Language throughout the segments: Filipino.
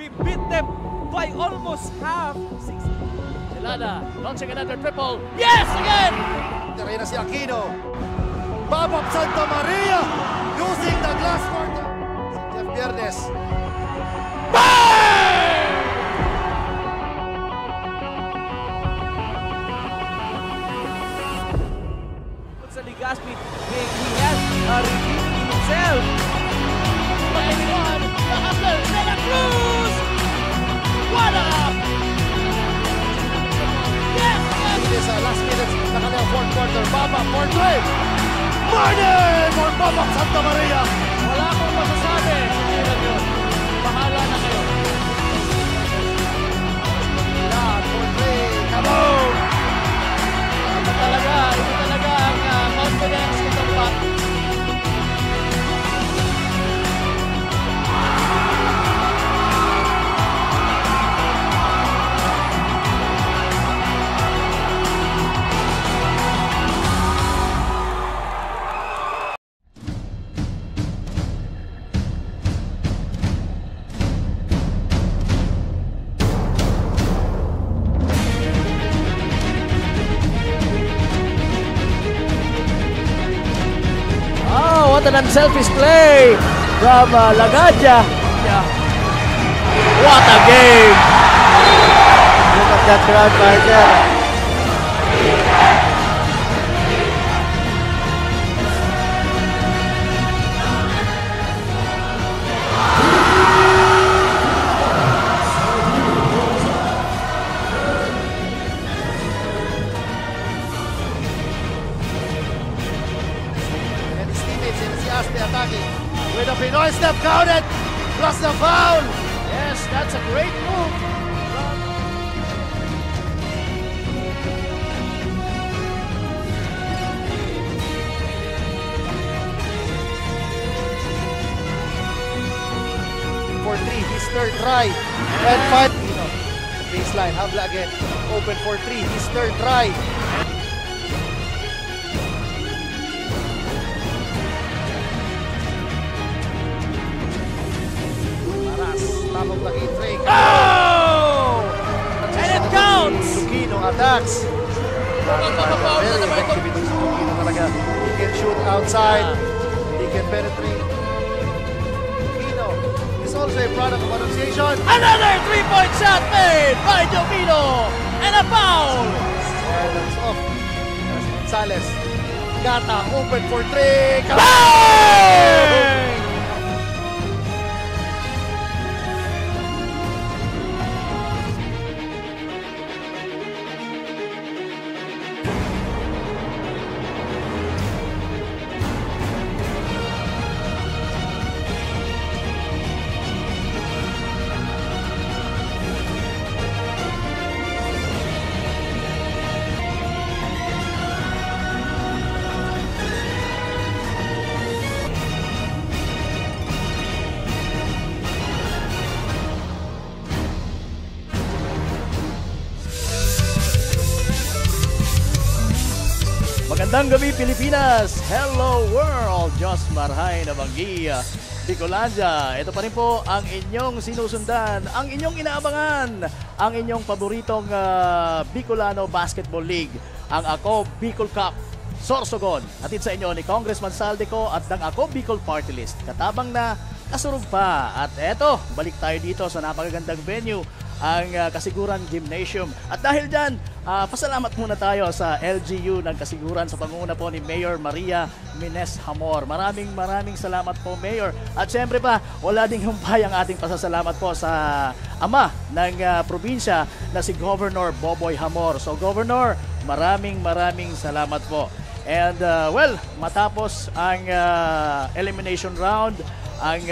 We beat them by almost half. Delana launching another triple. Yes, again! Tira na si Aquino. Babak Santa Maria using the glass court. Si Jeff Viernes. Bang! Sa Ligaspi, he has redeemed himself. By anyone, the hustler, De La Cruz! What up? Yes, yes! It is last minutes na kanilang fourth quarter. Babak for three. Martin for Babak Santa Maria. Wala akong masasabi. Kailan yun? Bahala na kayo. Yan for three. Kaboom! Ito talaga ang confidence nitong bat. What an unselfish play from Lagadia. Yeah. What a game! Look at that crowd right there. With a Pinoy step counted, plus the foul. Yes, that's a great move. For three, his third try. And five. Baseline, Habla again. Open for three, his third try. Tamang lagi tray. Oh! And it counts! Lukino attacks. Very effective ito si Lukino talaga. He can shoot outside. He can penetrate. Lukino is also a product of pronunciation. Another three-point shot made by Jovino! And a foul! And that's off. Gonzalez. Gata open for three. Bang! Magandang gabi Pilipinas! Hello world! Diyos marhay na banggi, Bicolandia. Ito pa rin po ang inyong sinusundan, ang inyong inaabangan, ang inyong paboritong Bicolano Basketball League, ang Ako Bicol Cup Sorsogon. Hatid sa inyo ni Congressman Saldico at ng Ako Bicol Party List. Katabang na kasurog pa. At eto, balik tayo dito sa napakagandang venue, ang Kasiguran Gymnasium. At dahil dyan, pasalamat muna tayo sa LGU ng Kasiguran sa pangunguna po ni Mayor Maria Mines Hamor. Maraming salamat po, Mayor. At syempre pa, wala ding humpay ang ating pasasalamat po sa ama ng probinsya na si Governor Boboy Hamor. So Governor, maraming salamat po. And well, matapos ang elimination round, ang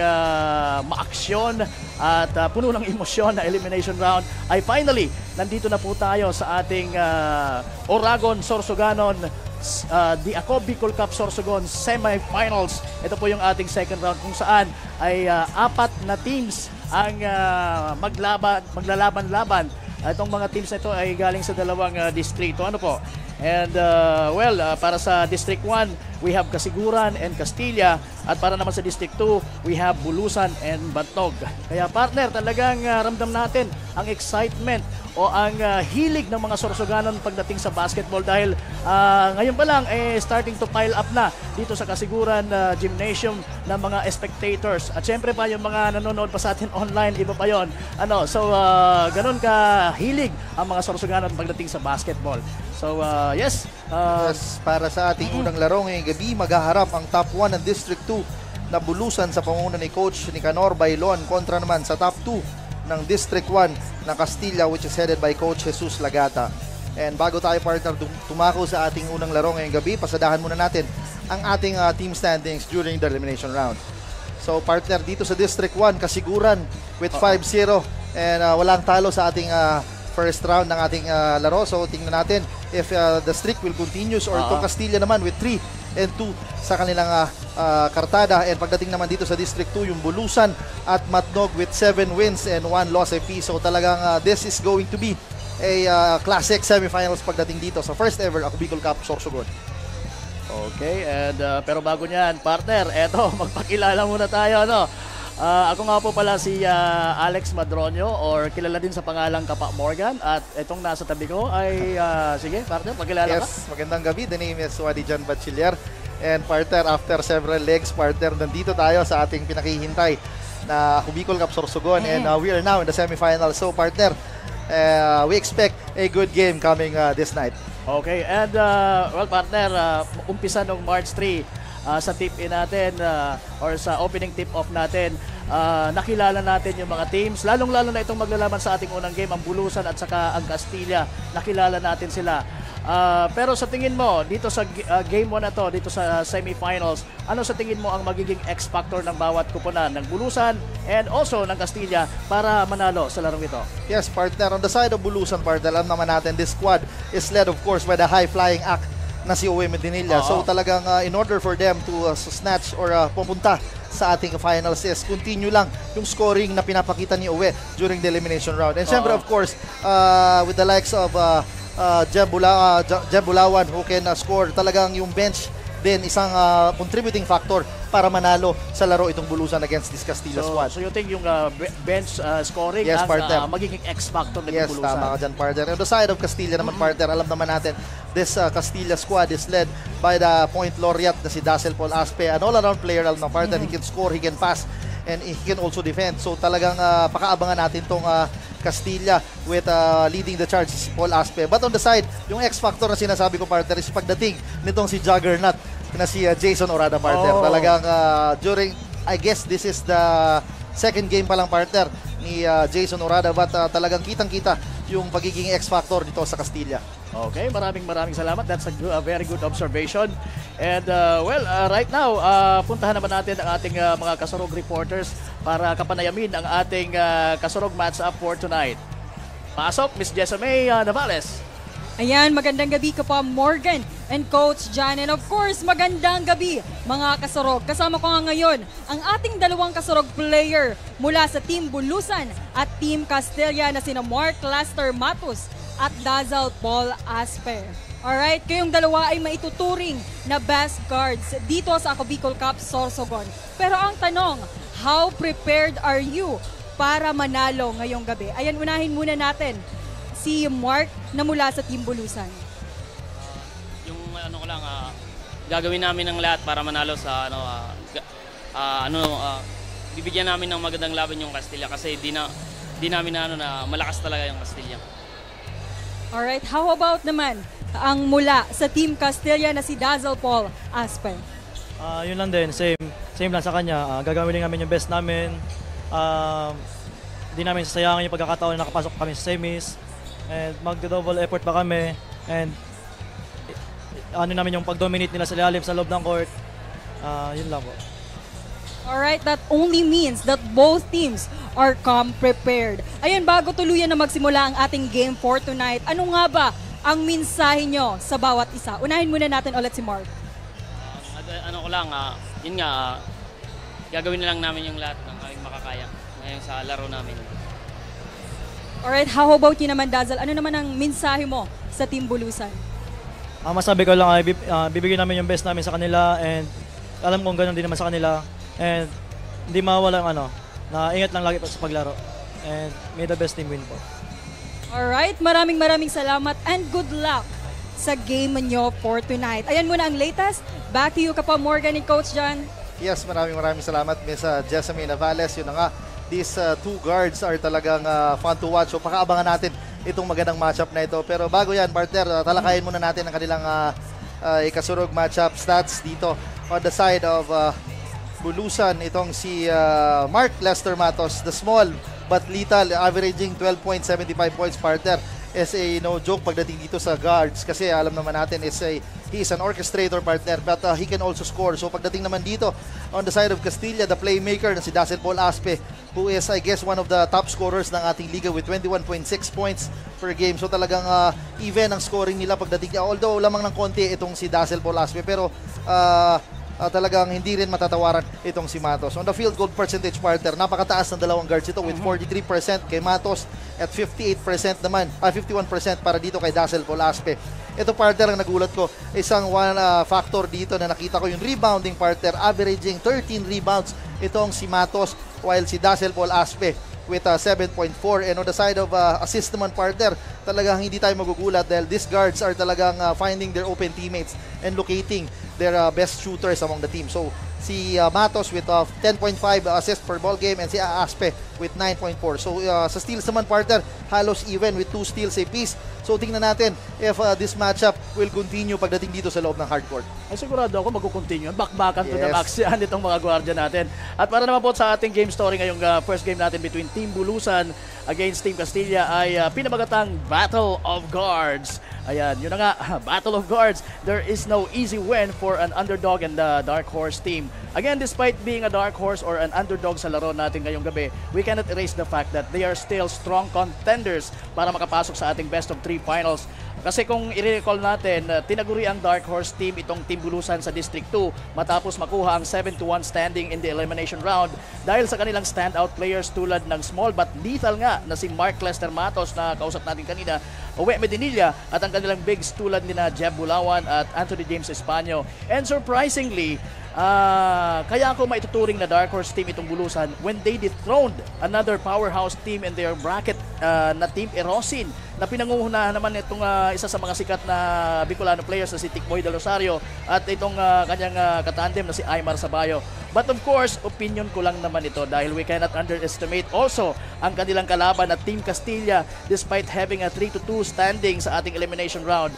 maaksyon at puno ng emosyon na elimination round, ay finally nandito na po tayo sa ating Oragon Sorsoganon the Ako Bicol Cup Sorsogon semifinals. Ito po yung ating second round kung saan ay apat na teams ang maglalaban-laban. Itong mga teams na ito ay galing sa dalawang distrito. Ano po? And para sa District 1, we have Kasiguran and Castilla. At para naman sa District 2, we have Bulusan and Bantog. Kaya partner, talagang ramdam natin ang excitement o ang hilig ng mga Sorsoganon pagdating sa basketball dahil ngayon pa lang starting to pile up na dito sa Kasiguran Gymnasium ng mga spectators. At syempre pa yung mga nanonood pa sa atin online, iba pa yon. Ganun ka hilig ang mga Sorsoganon pagdating sa basketball. So yes, para sa ating unang laro ngayong gabi, maghaharap ang top 1 ng District 2 na Bulusan sa pamumuno ni Coach Nicanor Bailon kontra naman sa top 2 ng District 1 ng Castilla, which is headed by Coach Jesus Lagata. And bago tayo partner tumako sa ating unang laro ngayong gabi, pasadahan muna natin ang ating team standings during the elimination round. So partner, dito sa District 1, Kasiguran with 5-0 and walang talo sa ating first round ng ating laro. So tingnan natin if the streak will continues or itong Castilla naman with 3-2 sa kanilang kartada. And pagdating naman dito sa District 2, yung Bulusan at Matnog with 7 wins and 1 loss apiece. So talagang this is going to be a classic semifinals pagdating dito sa first ever Ako Bicol Cup Sorsogon. Okay, and pero bago niyan, partner, eto, magpakilala muna tayo, no? Ako nga po pala si Alex Madronio or kilala din sa pangalang Kapa Morgan at itong nasa tabi ko ay, sige, partner, pakilala ka? Yes, magandang gabi. The name is Wadijan Bachiller. And partner, after several legs, partner, nandito tayo sa ating pinakihintay na Ako Bicol Cup Sorsogon and we are now in the semifinals. So partner, we expect a good game coming this night. Okay, and well partner, umpisa nung March 3 sa tip-in natin or sa opening tip-off natin, nakilala natin yung mga teams, lalong-lalo na itong maglalaban sa ating unang game, ang Bulusan at saka ang Castilla, nakilala natin sila. Pero sa tingin mo, dito sa game 1 na to, dito sa semifinals, ano sa tingin mo ang magiging X-factor ng bawat kupunan, ng Bulusan and also ng Castilla para manalo sa larong ito? Yes, partner. On the side of Bulusan, partner, alam naman natin, this squad is led, of course, by the high-flying act na si Uwe Medinilla. So talagang in order for them to snatch or pumunta sa ating finals is continue lang yung scoring na pinapakita ni Uwe during the elimination round. And syempre, of course, with the likes of Jeb Bulawan who can score, talagang yung bench din isang contributing factor para manalo sa laro itong Bulusan against this Castilla squad. So you think yung bench scoring yes, ang magiging X-factor ng yes, Bulusan? Yes, tama ka dyan, partner. On the side of Castilla naman, partner, alam naman natin, this Castilla squad is led by the point laureate na si Dazzle Paul Aspe, an all-around player, alam na partner, he can score, he can pass, and he can also defend. So talagang pakaabangan natin tong Castilla with leading the charge si Paul Aspe. But on the side, yung X-factor na sinasabi ko, partner, is pagdating nitong si Juggernaut na si Jason Orada, partner. Talagang during, I guess this is the second game pa lang, partner, ni Jason Orada, but talagang kitang-kita yung pagiging X-factor dito sa Castilla. Okay, maraming salamat. That's a very good observation. And right now, puntahan naman natin ang ating mga Kasurog reporters para kapanayamin ang ating Kasurog match-up for tonight. Pasok, Miss Jessamay Navales. Ayan, magandang gabi ka pa, Morgan and Coach John. And of course, magandang gabi mga Kasurog. Kasama ko nga ngayon ang ating dalawang Kasurog player mula sa Team Bulusan at Team Castilla na sina Mark Lester Matus at Dazzle Paul Aspe. Alright, kayong dalawa ay maituturing na best guards dito sa Ako Bicol Cup Sorsogon. Pero ang tanong, how prepared are you para manalo ngayong gabi? Ayan, unahin muna natin si Mark na mula sa Team Bulusan. Gagawin namin ng lahat para manalo sa bibigyan namin ng magandang laban yung Castilla kasi di namin na malakas talaga yung Castilla. Alright, how about naman ang mula sa Team Castilla na si Dazzle Paul Aspe? Yun lang din, same lang sa kanya. Gagawin din namin yung best namin. Di namin sasayangin yung pagkakataon na nakapasok kami sa semis. And magdo-double effort pa kami. And namin yung pag-dominate nila sa ilalim sa loob ng court. Yun lang po. Alright, that only means that both teams are come prepared. Ayan, bago tuluyan na magsimula ang ating game for tonight, ano nga ba ang mensahe nyo sa bawat isa? Unahin muna natin ulit si Mark. Yun nga, gagawin na lang namin yung lahat ng aming makakaya ngayon sa laro namin. Alright, how about you naman, Dazzle? Ano naman ang mensahe mo sa Team Bulusan? Ang masabi ko lang ay bibigyan namin yung best namin sa kanila, and alam kong ganun din naman sa kanila, and hindi mawala na ingat lang lagi sa paglaro, and may the best team win po. Alright, maraming salamat and good luck sa game nyo for tonight. Ayan muna ang latest. Back to you, Kapa Morgan and Coach John. Yes, maraming salamat, Miss Jessamine Navales. Yun na nga, these two guards are talagang fun to watch. So pakaabangan natin itong magandang matchup na ito. Pero bago yan, partner, talakayin muna natin ang kanilang ikasurog matchup stats dito on the side of Bulusan. Itong si Mark Lester Matos, the small but lethal, averaging 12.75 points, partner. Is a no joke pagdating dito sa guards, kasi alam naman natin he is an orchestrator, partner, but he can also score. So pagdating naman dito on the side of Castilla, the playmaker na si Dazzle Paul Aspe, who is I guess one of the top scorers ng ating liga with 21.6 points per game. So talagang even ang scoring nila pagdating, although lamang ng konti itong si Dazzle Paul Aspe, pero talagang hindi rin matatawaran itong si Matos. On the field goal percentage, partner, napakataas ng dalawang guards ito with 43% kay Matos at 58% naman, 51% para dito kay Dazzle Paul Aspe. Ito, partner, ang nagulat ko, isang factor dito na nakita ko, yung rebounding, partner, averaging 13 rebounds itong si Matos, while si Dazzle Paul Aspe with 7.4. And on the side of assist naman, partner, talagang hindi tayo magugulat dahil these guards are talagang finding their open teammates and locating their best shooters among the team. So si Matos with 10.5 assists per ball game, and si Aspe with 9.4. So sa steals naman, partner, halos even with 2 steals a piece. So tingnan natin if this matchup will continue pagdating dito sa loob ng hardcourt. Ay sigurado ako mag-continue. Bakbakan to the max yan itong mga gwardiya natin. At para naman po sa ating game story ngayong first game natin between Team Bulusan against Team Castilla ay pinamagatang Battle of Guards. Ayan, yun na nga, Battle of Guards. There is no easy win for an underdog and the dark horse team. Again, despite being a dark horse or an underdog sa laro natin ngayong gabi, we cannot erase the fact that they are still strong contenders para makapasok sa ating best of 3 finals. Kasi kung i-recall natin, tinaguri ang Dark Horse team itong Team Bulusan sa District 2 matapos makuha ang 7-1 standing in the elimination round dahil sa kanilang standout players tulad ng small but lethal nga na si Mark Lester Matos na kausap natin kanina, Uwe Medinilla, at ang kanilang bigs tulad ni na Jeb Bulawan at Anthony James Espanyo. And surprisingly, kaya ako maituturing na Dark Horse team itong Bulusan when they dethroned another powerhouse team in their bracket na Team Erosin, na pinangungunahan naman itong isa sa mga sikat na Bicolano players na si Tikboy Del Rosario at itong kanyang katandem na si Aymar Sabayo. But of course, opinion ko lang naman ito dahil we cannot underestimate also ang kanilang kalaban at Team Castilla despite having a 3-2 standing sa ating elimination round.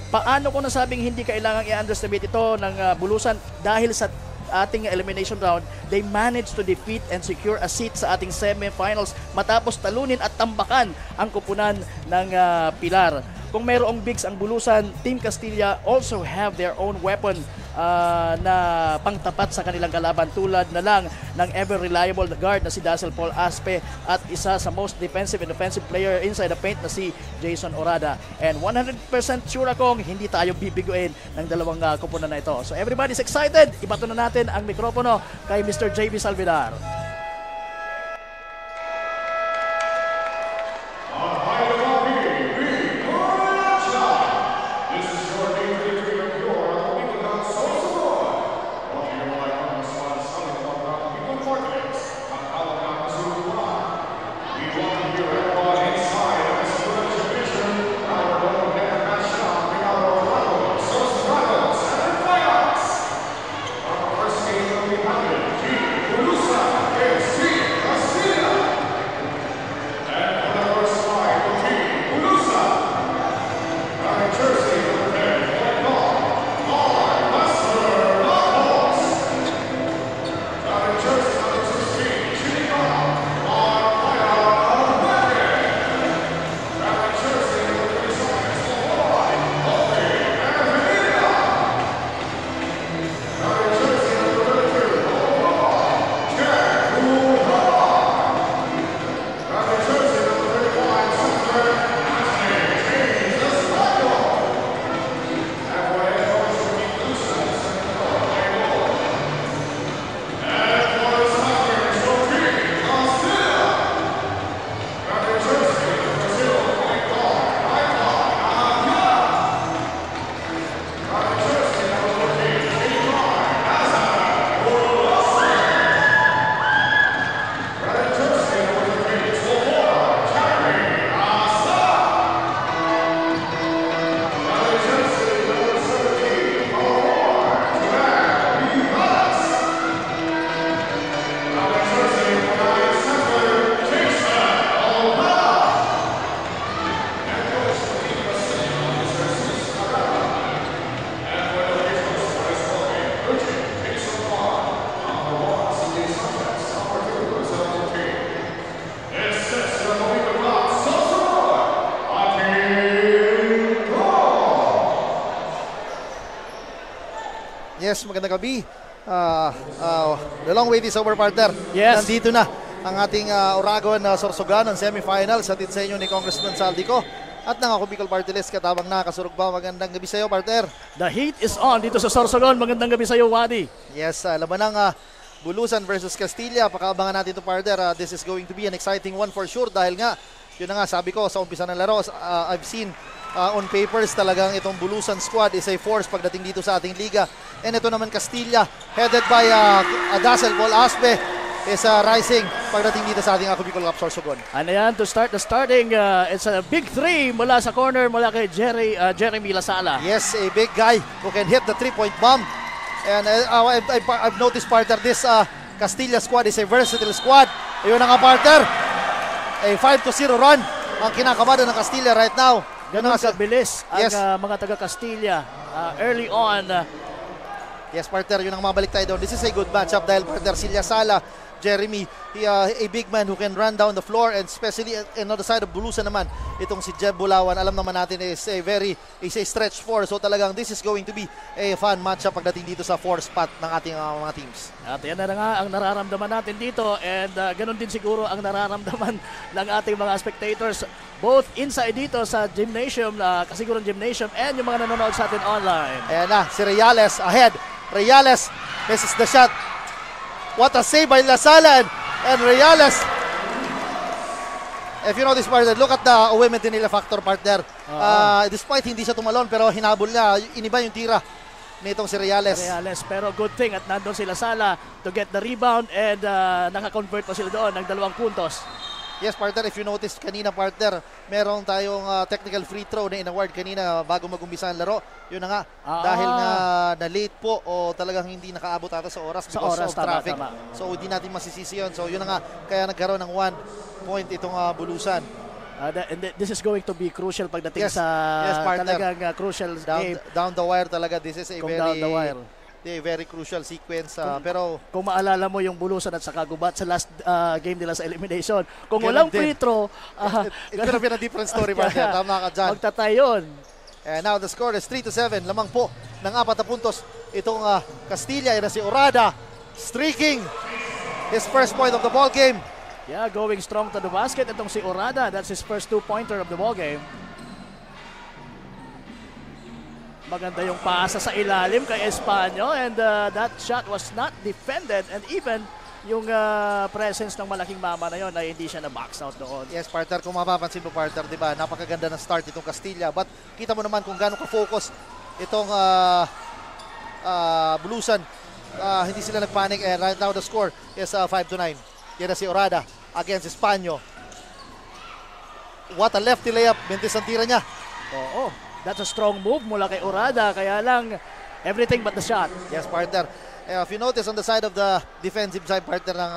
Paano ko nasabing hindi kailangang i-underestimate ito ng Bulusan dahil sa ating elimination round, they managed to defeat and secure a seat sa ating semifinals matapos talunin at tambakan ang kupunan ng Pilar. Kung mayroong bigs ang Bulusan, Team Castilla also have their own weapon na pangtapat sa kanilang kalaban tulad na lang ng ever reliable guard na si Dazzle Paul Aspe at isa sa most defensive and offensive player inside the paint na si Jason Orada. And 100% sure akong hindi tayo bibiguin ng dalawang kupunan na ito. So everybody's excited. Ibato na natin ang mikropono kay Mr. JB Salvidar. Yes, magandang gabi. The long wait is over, partner. Yes. Nandito na ang ating Oragon Sorsogon ng semifinals. Hatid sa inyo ni Congressman Saldico at ng ako Bicol Party List. Katabang na kasurog ba. Magandang gabi sa iyo, partner. The heat is on dito sa Sorsogon. Magandang gabi sa iyo, Wadi. Yes, laban ng Bulusan versus Castilla. Pakaabangan natin ito, partner. This is going to be an exciting one for sure dahil nga, yun na nga, sabi ko sa umpisa ng laro, I've seen on papers talagang itong Bulusan squad is a force pagdating dito sa ating liga. And ito naman Castilla, headed by Dazzle Paul Aspe, is rising pagdating dito sa ating Ako Bicol Cup Sorsogon. Ano yan, to start the starting, it's a big three mula sa corner, mula kay Jeremy Lasala. Yes, a big guy who can hit the three-point bomb. And I've noticed, partner, this Castilla squad is a versatile squad. Ayun na nga, partner. A 5-0 run ang kinakamada ng Castilla right now. Ganun kabilis ang Yes. mga taga Castilla early on. Yes, partner, yun ang mabalik tayo doon. This is a good matchup dahil, partner, Silya Sala, Jeremy, a big man who can run down the floor, and especially on the side of Bulusan naman, itong si Jeb Bulawan, alam naman natin is a stretch four. So talagang this is going to be a fun matchup pagdating dito sa four spot ng ating mga teams. At yan na nga ang nararamdaman natin dito, and ganun din siguro ang nararamdaman ng ating mga spectators both inside dito sa gymnasium, kasigurong gymnasium, and yung mga nanonood sa atin online. Ayan na, si Reales ahead. Reales misses the shot. What a save by Lasala and Reales. If you know this, partner, look at the women nila factor, partner. Despite hindi siya tumalon, pero hinabol niya, iniba yung tira nitong si Reales. Pero good thing at nandun sila Sala to get the rebound, and naka-convert pa sila doon ng 2 puntos. Yes, partner, if you notice kanina, partner, meron tayong technical free throw na in-award kanina bago mag-umpisa ang laro. Yun na nga, dahil nga na-late po o talagang hindi nakaabot ata sa oras because of traffic. Tama. So, hindi natin masisisi yun. So, yun na nga, kaya nagkaroon ng 1 point itong Bulusan. And this is going to be crucial pagdating Yes. sa Yes, partner. talagang crucial game. Down the wire talaga. This is a Down the wire. very crucial sequence. Pero, Kung maalala mo yung Bulusan at saka Gubat sa last game nila sa elimination, kung Ganun walang free din. throw, it could have been a different story, partner. Tama ka dyan. magtatay yun. And now the score is 3-7. Lamang po ng 4 na puntos itong Castilla. Yan na si Orada streaking his first point of the ball game. Yeah, going strong to the basket. Itong si Orada, that's his first 2-pointer of the ball game. Maganda yung pasa sa ilalim kay Espanyo, and that shot was not defended, and even yung presence ng malaking mama na yon ay hindi siya na-box out doon. Yes, partner, kung mapapansin mo, partner, di ba, napakaganda ng start itong Castilla. But kita mo naman kung gaano ka-focus itong Bulusan. Hindi sila nagpanic, and right now the score is 5-9. Yan na si Orada against Espanyo. What a lefty layup. Mintis ang tira niya. Oo, that's a strong move mula kay Orada, kaya lang everything but the shot. Yes, partner. If you notice on the side of the defensive side, partner, ng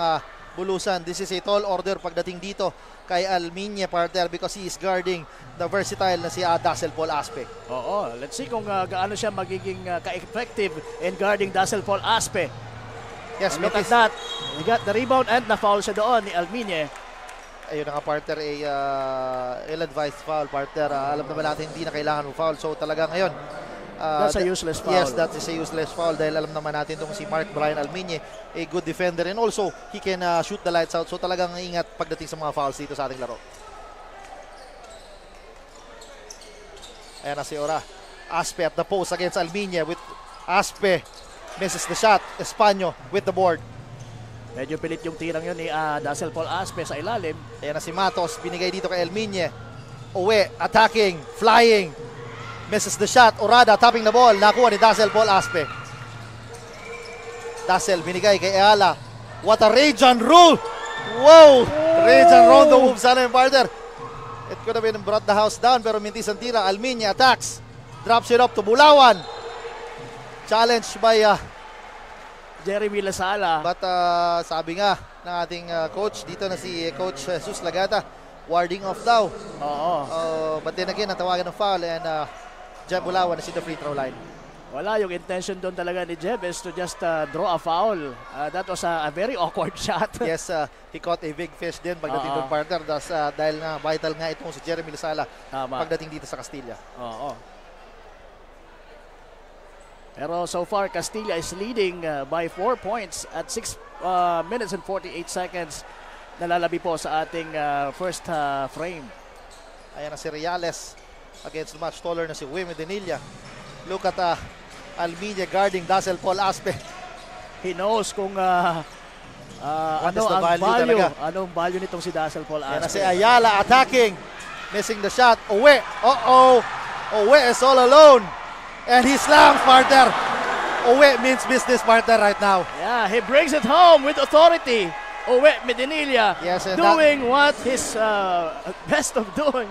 Bulusan, this is a tall order pagdating dito kay Almiñe, partner, because he is guarding the versatile na si Dazzle Paul Aspe. Oo, let's see kung gaano siya magiging ka-effective in guarding Dazzle Paul Aspe. Yes, Look at Mintis. that. He got the rebound and na-foul siya doon ni Almiñe. Ayun na nga, partner, ill-advised foul, partner. Alam naman natin hindi na kailangan mo foul. So talaga ngayon, That's a useless foul. Yes, that is a useless foul dahil alam naman natin itong si Mark Brian Almiñe, a good defender, and also he can shoot the lights out. So talagang ingat pagdating sa mga fouls dito sa ating laro. Ayan na si Ora. Aspe at the post against Almiñe with Aspe misses the shot. Espanyo with the board. Medyo pilit yung tirang yun ni Dazzle Paul Aspe sa ilalim. Ayan na si Matos, binigay dito kay Almiñe. Uwe, attacking, flying. Misses the shot. Orada tapping the ball. Nakuha ni Dazzle Paul Aspe. Dazzle binigay kay Eala. What a rage and roll! Wow! Rage and roll the move sana yung partner. It could have been brought the house down, pero mintis ang tira. Almiñe attacks. Drops it up to Bulawan. Challenge by Jeremy Lasala. but sabi nga ng ating coach dito na si Coach Jesus Lagata, warding off daw. Oo. But then again, natawagan ng foul, and Jeb Bulawan is in the free throw line. Wala, yung intention doon talaga ni Jeb is to just draw a foul. That was a very awkward shot. Yes, he caught a big fish din pagdating doon, partner. Dahil nga vital nga itong si Jeremy Lasala Tama. pagdating dito sa Castilla. Oo. Pero so far, Castilla is leading by 4 points at 6 minutes and 48 seconds. Nalalabi po sa ating first frame. Ayan na si Reales against the much taller na si Wim Denilla. Look at Almiña guarding Dazzle Paul Aspe. He knows kung What ano is the ang value value, talaga? anong value nitong si Dazzle Paul Ayan na si Aspe. Ayala attacking. Missing the shot. Uwe. Uh-oh. Uwe is all alone. And he slams partner. Uwe means business partner right now. Yeah, he brings it home with authority. Uwe Medinilla Yes, and doing what he's best of doing.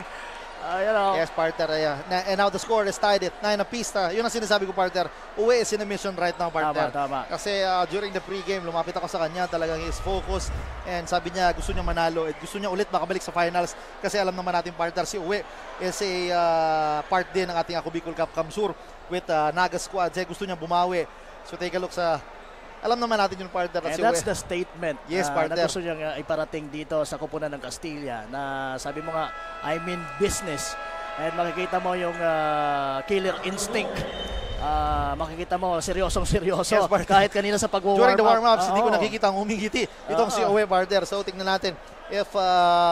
You know. Yes, partner. And now the score is tied at 9 apiece. Yun ang sinasabi ko, partner. Uwe is in a mission right now, partner. Tama. Kasi during the pre-game, lumapit ako sa kanya. Talagang he is focused. And sabi niya, gusto niya manalo. At gusto niya ulit makabalik sa finals. Kasi alam naman natin, partner, si Uwe is a part din ng ating Ako Bicol Cup Kamsur with Naga Squad. Kaya gusto niya bumawi. So take a look sa... Alam naman natin yung partner na And si that's Uwe. the statement Yes, na partner. gusto niyang iparating dito sa kupunan ng Castilla na sabi mo nga, I mean business. And makikita mo yung killer instinct. Makikita mo, seryosong seryoso. Yes, partner. Kahit kanina sa pag-warm up. During the warm-ups, hindi ko Oo. nakikita ang humingiti. Itong si Uwe, partner. So tingnan natin if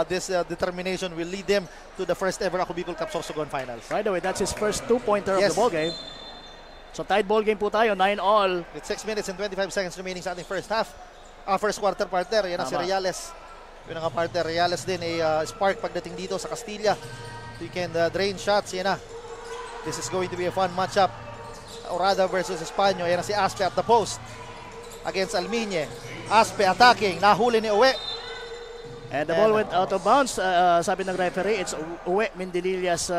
this determination will lead them to the first ever Ako Bicol Cup Sorsogon Finals. By the way, that's his first 2-pointer of Yes. the ball game. So tied ball game po tayo, 9-all. With 6 minutes and 25 seconds remaining sa ating first half. First quarter, partner. Yan ang si Tama. Reales. Yun ang partner. Reales din a spark pagdating dito sa Castilla. You can drain shots. Yan na. This is going to be a fun matchup. Orada versus Espanyo. Yan na si Aspe at the post against Almiñe. Aspe attacking. Nahuli ni Uwe. And the ball went out of bounds. Sabi ng referee, it's Uwe Mendililla's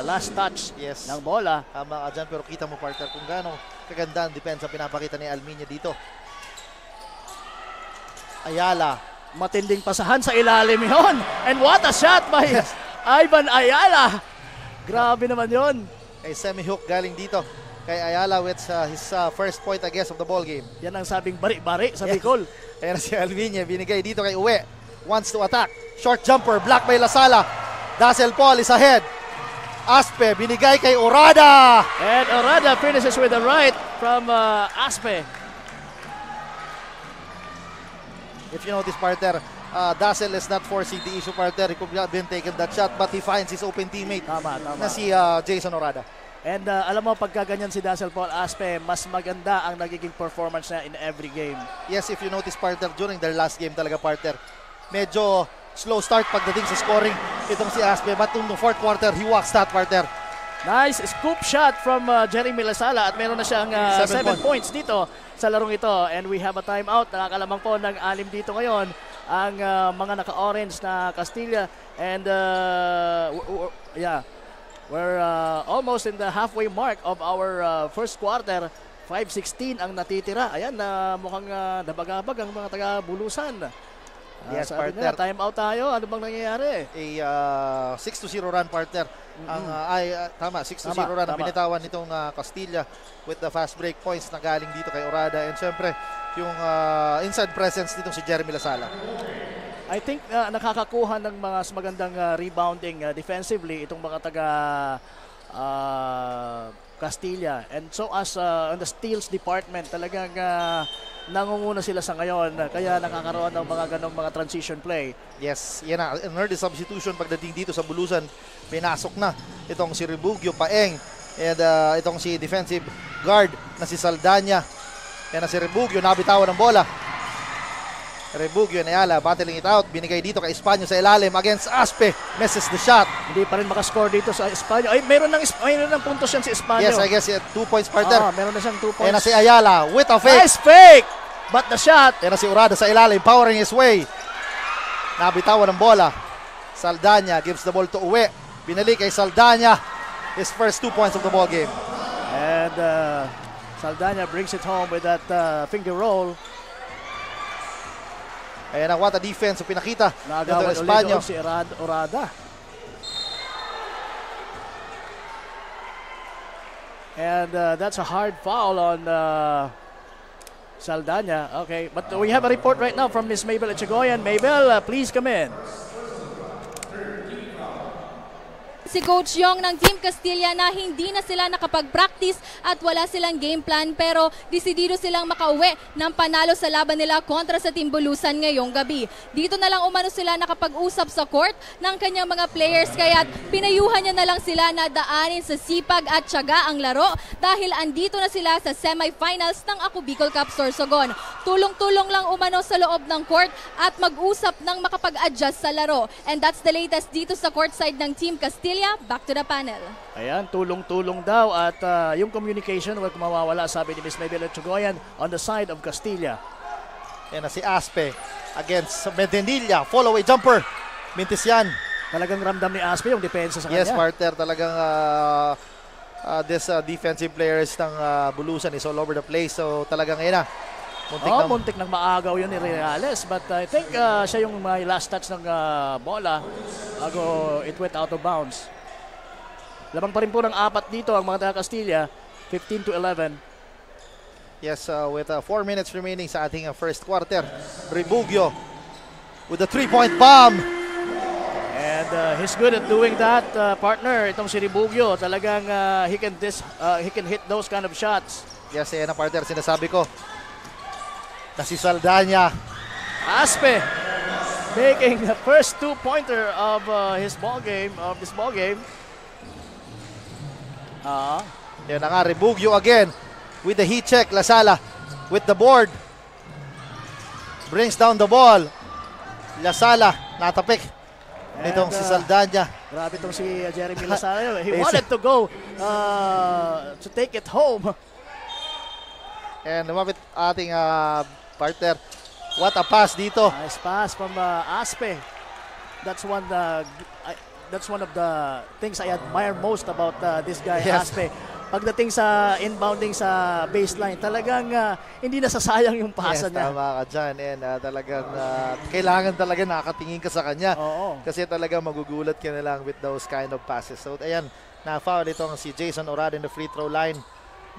last touch Yes. ng bola. Tama ka dyan, pero kita mo, partner, kung gaano kaganda ang depensa pinapakita ni Almiñe dito. Ayala. Matinding pasahan sa ilalim yon. And what a shot by Ivan Ayala. Grabe naman yon. Kay semi-hook galing dito kay Ayala with his first point, I guess, of the ball game. Yan ang sabing bari-bari sa Yes. Bicol. Ayan na si Almiñe, binigay dito kay Uwe. Wants to attack. Short jumper, blocked by Lasala. Dazzle Paul is ahead. Aspe, binigay kay Orada. And Orada finishes with the right from Aspe. If you notice, partner, Dazzle is not forcing the issue, partner. He could have been taken that shot, but he finds his open teammate Tama. na si Jason Orada. And alam mo, pagka ganyan si Dazzle Paul Aspe, mas maganda ang nagiging performance niya in every game. Yes, if you notice, partner, during their last game talaga, partner, medyo slow start pagdating sa scoring itong si Aspe, but in the fourth quarter, he walks that, partner. Nice scoop shot from Jeremy Lasala at meron na siyang 7 points dito sa larong ito. And we have a timeout. Nakakalamang po ng 6 dito ngayon ang mga naka-orange na Castilla. And we're almost in the halfway mark of our first quarter. 5:16 ang natitira. Ayan, mukhang dabagabag ang mga taga-Bulusan. Yes, sabi partner. nila, time out tayo. Ano bang nangyayari? A 6-0 run, partner. Tama, 6-0 Tama, run ang tama. binitawan nitong Castilla with the fast break points na galing dito kay Orada, and syempre yung inside presence nitong si Jeremy Lasala. I think nakakakuha ng mga magandang rebounding defensively itong mga taga Castilla. And so as on the steals department, talagang nangunguna sila sa ngayon. Kaya nakakaroon ng mga ganong mga transition play. Yes, yan na. An early substitution pagdating dito sa Bulusan. Pinasok na itong si Rebugio Paeng and itong si defensive guard na si Saldana. Yan na si Rebugio, nabitawan ng bola. Rebugio and Ayala battling it out. Binigay dito kay Espanyo sa ilalim against Aspe. Misses the shot. Hindi pa rin makascore dito sa Espanyo. Ay, meron ng puntos yan si Espanyo. Yes, I guess 2 points, partner. Meron na siyang 2 points. Yan na si Ayala with a fake. Nice fake! But the shot. Yan na si Orada sa ilalim, powering his way. Nabitawan ng bola. Saldana gives the ball to Uwe. Binalik kay Saldana. His first 2 points of the ball game. And Saldana brings it home with that finger roll. Ayan na, what a defense ang pinakita Nagawan nito ulit Espanyo. doon si Orada. And that's a hard foul on Saldana. Okay, but we have a report right now from Miss Mabel Echegoyan. Mabel, please come in. si Coach Yong ng Team Castilla na hindi na sila nakapag-practice at wala silang game plan pero desidido silang makauwi ng panalo sa laban nila kontra sa Team Bulusan ngayong gabi. Dito na lang umano sila nakapag-usap sa court ng kanyang mga players kaya pinayuhan niya na lang sila na daanin sa sipag at tiyaga ang laro dahil andito na sila sa semifinals ng Ako Bicol Cup Sorsogon. Tulong-tulong lang umano sa loob ng court at mag-usap ng makapag-adjust sa laro. And that's the latest dito sa courtside ng Team Castilla. Back to the panel. Ayan, tulong-tulong daw at yung communication huwag mawawala, sabi ni Miss Maybelle Chugoyan on the side of Castilla. Yan na si Aspe against Medinilla. Follow away jumper. Mintis yan. Talagang ramdam ni Aspe yung depensa sa kanya. Yes, partner. Talagang this defensive players ng Bulusan is all over the place. So talagang ayun na. Muntik nang maagaw yun ni Reales. But I think siya yung may last touch ng bola bago it went out of bounds. Labang pa rin po ng 4 dito ang mga taga Castilla. 15-11. Yes, with 4 minutes remaining sa ating first quarter. Ribugio with a 3-point bomb. And he's good at doing that, partner. Itong si Ribugio, talagang he can hit those kind of shots. Yes, yan ang partner, sinasabi ko. Na si Saldana. Aspe making the first 2-pointer of this ball game. Yan na nga, Ribugio again with the heat check. Lasala with the board. Brings down the ball. Lasala, natapik. Itong si Saldana. Grabe itong si Jeremy Lasala. He wanted to go to take it home. And lumapit ating partner. What a pass dito. Nice pass from Aspe. That's one of the things I admire most about this guy, Yes. Aspe. Pagdating sa inbounding sa baseline, talagang hindi nasasayang yung pasa Yes, niya. tama ka dyan. And talagang kailangan talaga nakatingin ka sa kanya. Oo. Kasi talaga magugulat ka na lang with those kind of passes. So ayan, na-foul itong si Jason Orada in the free throw line.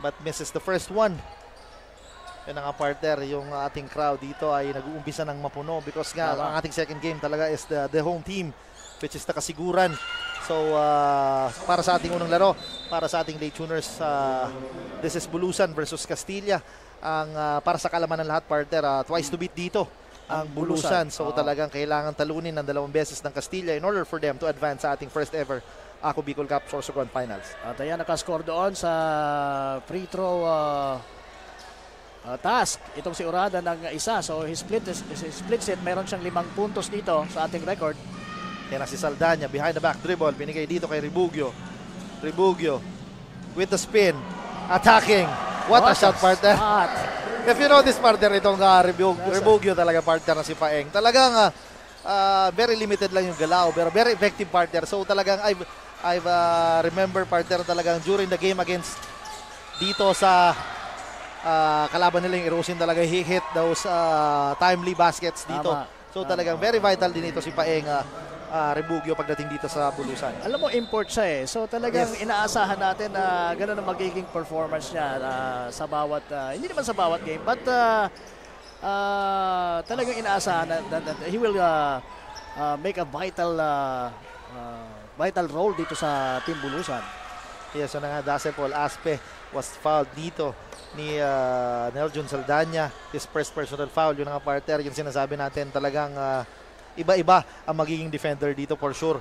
But misses the first one. Yan ang partner, yung ating crowd dito ay nag-uumpisa ng mapuno because nga ang ating second game talaga is the home team, which is nakasiguran. So para sa ating unang laro, para sa ating late tuners, this is Bulusan versus Castilla. Ang para sa kalaman ng lahat, partner, twice to beat dito ang Bulusan. So talagang kailangan talunin ng 2 beses ng Castilla in order for them to advance sa ating first ever Ako Bicol Cup Sorsogon Finals. At ayan, nakascore doon sa free throw task. Itong si Orada ng isa. So he splits it. Meron siyang 5 puntos dito sa ating record. Yan na si Saldana, behind the back dribble, binigay dito kay Ribugio. Ribugio with the spin, attacking. What a shot, partner. If you know this, partner, itong Ribugio talaga, partner, na si Paeng. Talagang very limited lang yung galaw, pero very effective, partner. So talagang I've remember, partner, talagang during the game against dito sa kalaban nila yung Erosin, talaga he hit those timely baskets dito. So talagang very vital din ito si Paeng Ribugio pagdating dito sa Bulusan. Alam mo, import siya eh. So talagang inaasahan natin na gano'n ang magiging performance niya sa bawat, hindi naman sa bawat game, but talagang inaasahan na he will make a vital role dito sa Team Bulusan. Yes, so na nga, Dassel Paul Aspe was fouled dito ni Neljon Saldana. His first personal foul, yun nga, partner, yung sinasabi natin, talagang iba-iba ang magiging defender dito for sure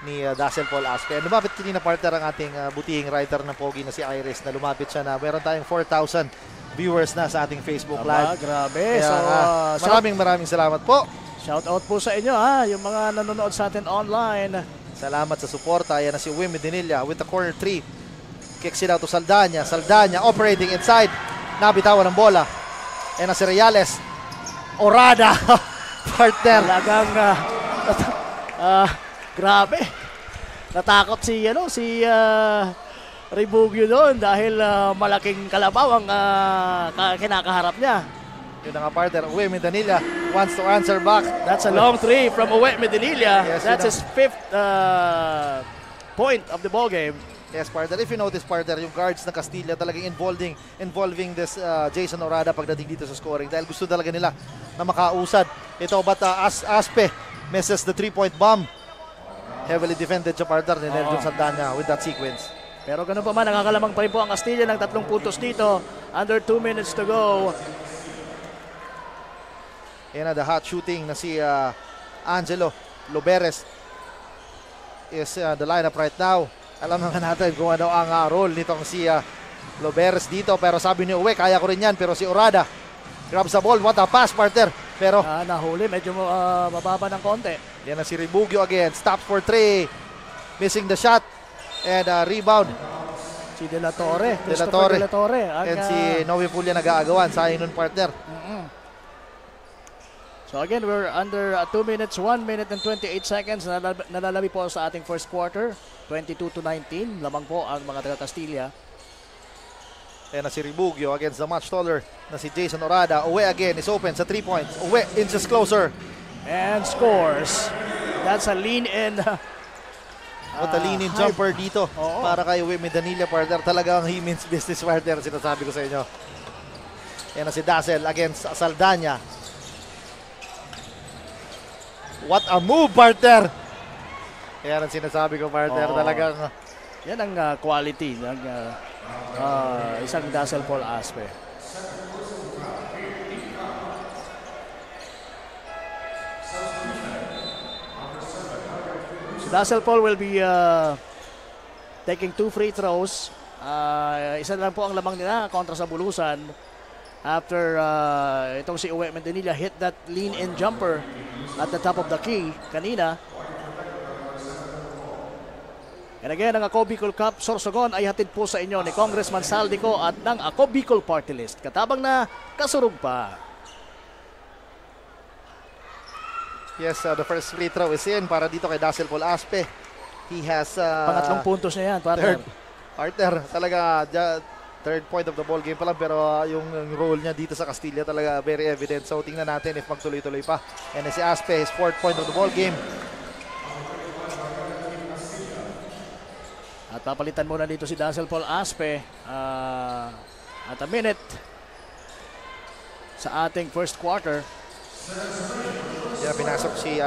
ni Dassel Paul Aspe. And lumapit kanina, partner, ang ating butihing writer na pogi na si Iris, na lumapit siya na meron tayong 4,000 viewers na sa ating Facebook Live. Grabe. Kaya, so, maraming salamat po. Shout out po sa inyo, yung mga nanonood sa atin online. Salamat sa suporta. Yan na si Wim Medinilla with the corner 3. Kicks it out to Saldana. Saldana operating inside. Nabitawan ng bola. Yan na si Reales. Orada. Partner. Talagang grabe. Natakot si Ribugio doon dahil malaking kalabaw ang kinakaharap niya. Yun na nga, partner. Uwe Medinilla wants to answer back. That's a long three from Uwe Medinilla. Yes, that's his 5th point of the ball game. Yes, partner. If you notice, partner, yung guards ng Castilla talagang involving this Jason Orada pagdating dito sa scoring dahil gusto talaga nila na makausad. Ito, but Aspe misses the 3-point bomb. heavily defended siya partner ni Nerjon Saldana with that sequence. Pero ganun pa man, nakakalamang pa rin po ang Castilla ng 3 puntos dito. Under 2 minutes to go. Yan na, the hot shooting na si Angelo Loberes is the lineup right now. Alam naman natin kung ano ang role nitong si Loberes dito. Pero sabi ni Uwe, kaya ko rin yan. Pero si Orada grabs the ball. What a pass, partner. Pero nahuli, medyo mababa ng konti. yan na si Ribugio again. Stops for 3. Missing the shot. And rebound. Si De La Torre. De La Torre. De La Torre. And si Novi Puglia nag-aagawan. Sayang nun, partner. So again, we're under 2 minutes, 1 minute and 28 seconds. Nalalabi po sa ating first quarter. 22-19. Lamang po ang mga taga-Castilla. Ayan na si Ribugio against the much taller na si Jason Orada. Uwe again is open sa 3 points. Uwe inches closer. And scores. That's a lean-in. What a lean-in jumper dito para kay Uwe Medanilla, partner. Talagang he means business, partner. Sinasabi ko sa inyo. Ayan na si Dazzle against Saldana. What a move, partner! Ayan ang sinasabi ko, partner. Talagang yan ang quality ng isang Dazzle Paul Aspe. So Dazzle Paul will be taking 2 free throws. Isa lang po ang lamang nila kontra sa Bulusan. After itong si Uwe Medanilla hit that lean-in jumper at the top of the key kanina. And again, ang Ako Bicol Cup Sorsogon ay hatid po sa inyo ni Congressman Saldico at ng Ako Bicol Party List. Katabang na kasurog pa. yes, the first free throw is in para dito kay Dazzle Paul Aspe. He has Pangatlong puntos niya yan, partner. Partner, talaga third point of the ball game pa lang, pero yung role niya dito sa Castilla talaga very evident. So tingnan natin if magtuloy-tuloy pa. And si Aspe, his 4th point of the ball game. At papalitan muna dito si Dazzle Paul Aspe at a minute sa ating first quarter. Yan, pinasok si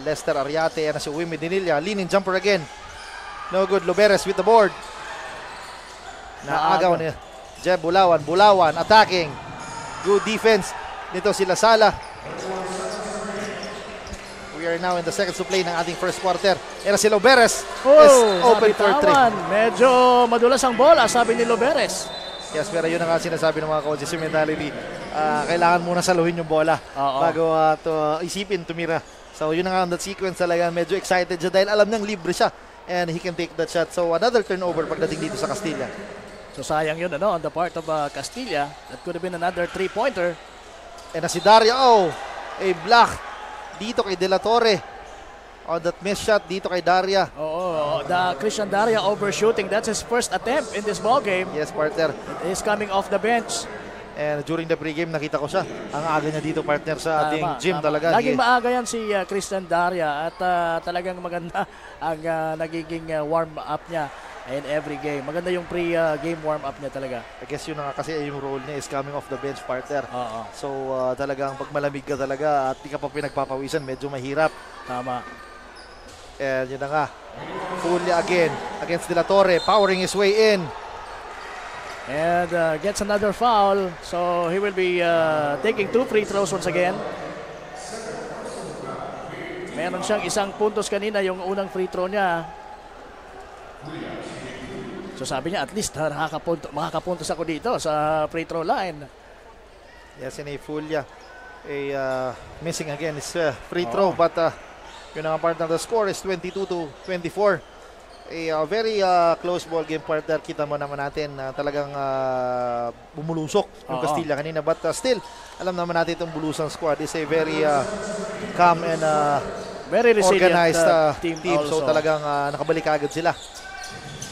Lester Ariate. Yan na si Uwe Medanilla. Leaning jumper again. No good. Loberes with the board. Naagaw ni Jeb Bulawan. Bulawan attacking. Good defense nito si Lasala. We are now in the seconds to play ng ating first quarter. Yan na si Loberes. Is open for 3. Medyo madulas ang bola, sabi ni Loberes. Yes, pero yun ang sinasabi ng mga coaches. Yung mentality, kailangan muna saluhin yung bola bago isipin tumira. So yun ang that sequence talaga. Medyo excited siya dahil alam niyang libre siya. And he can take that shot. So another turnover pagdating dito sa Castilla. So sayang yun on the part of Castilla. That could have been another 3-pointer. And na si Daria, a block dito kay De La Torre. On that missed shot dito kay Daria. The Christian Daria overshooting. That's his first attempt in this ball game. Yes, partner. He's coming off the bench. And during the pregame, nakita ko siya. Ang aga niya dito, partner, sa ating gym talaga. Laging maaga yan si Christian Daria at talagang maganda ang nagiging warm-up niya in every game. Maganda yung pre-game warm-up niya talaga. I guess yun nga kasi yung role niya is coming off the bench, partner. So talagang pag malamig ka talaga at di ka pa pinagpapawisan, medyo mahirap. Tama. And yun na nga. Fully again against De La Torre, powering his way in. And gets another foul. So he will be taking 2 free throws once again. Meron siyang 1 puntos kanina yung unang free throw niya. So sabi niya, at least makakapuntos ako dito sa free throw line. Yes, in a Fulia. Missing again is free throw. But yun ang partner. The score is 22-24. A very close ball game, partner. Kita mo naman natin talagang bumulusok yung Castilla kanina. But still, alam naman natin itong Bulusan squad is a very calm and very organized team. Also. So talagang nakabalik agad sila.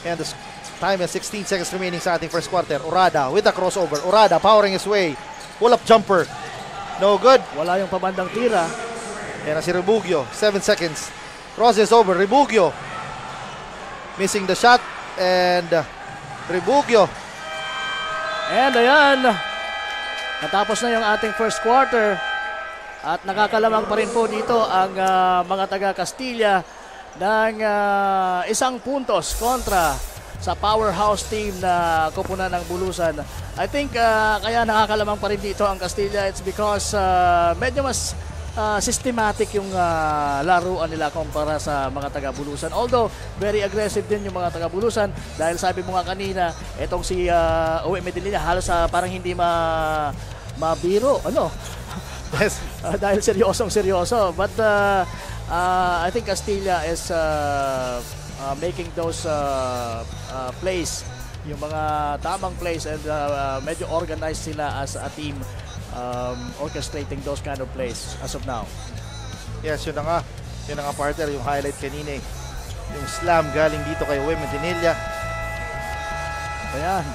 And the time is 16 seconds remaining sa ating first quarter. Orada with a crossover. Orada powering his way. Pull-up jumper. No good. Wala yung pabandang tira. Yan na si Ribugio. 7 seconds. Crosses over. Ribugio. Missing the shot. And Ribugio. And ayan. Natapos na yung ating first quarter. At nakakalamang pa rin po dito ang mga taga Castilla. ng isang puntos kontra sa powerhouse team na kupunan ng Bulusan. I think kaya nakakalamang pa rin dito ang Castilla. It's because medyo mas systematic yung laruan nila kumpara sa mga taga-Bulusan. Although, very aggressive din yung mga taga-Bulusan dahil sabi mo nga kanina, etong si Uwe Medellina halos parang hindi mabiro. Ano? Yes. Dahil seryoso. But I think Castilla is making those plays, yung mga tamang plays, and medyo organized sila as a team, orchestrating those kind of plays as of now. Yes, yun na nga partner, yung highlight kanina eh. Yung slam galing dito kay Uwe Medellina. Ayan,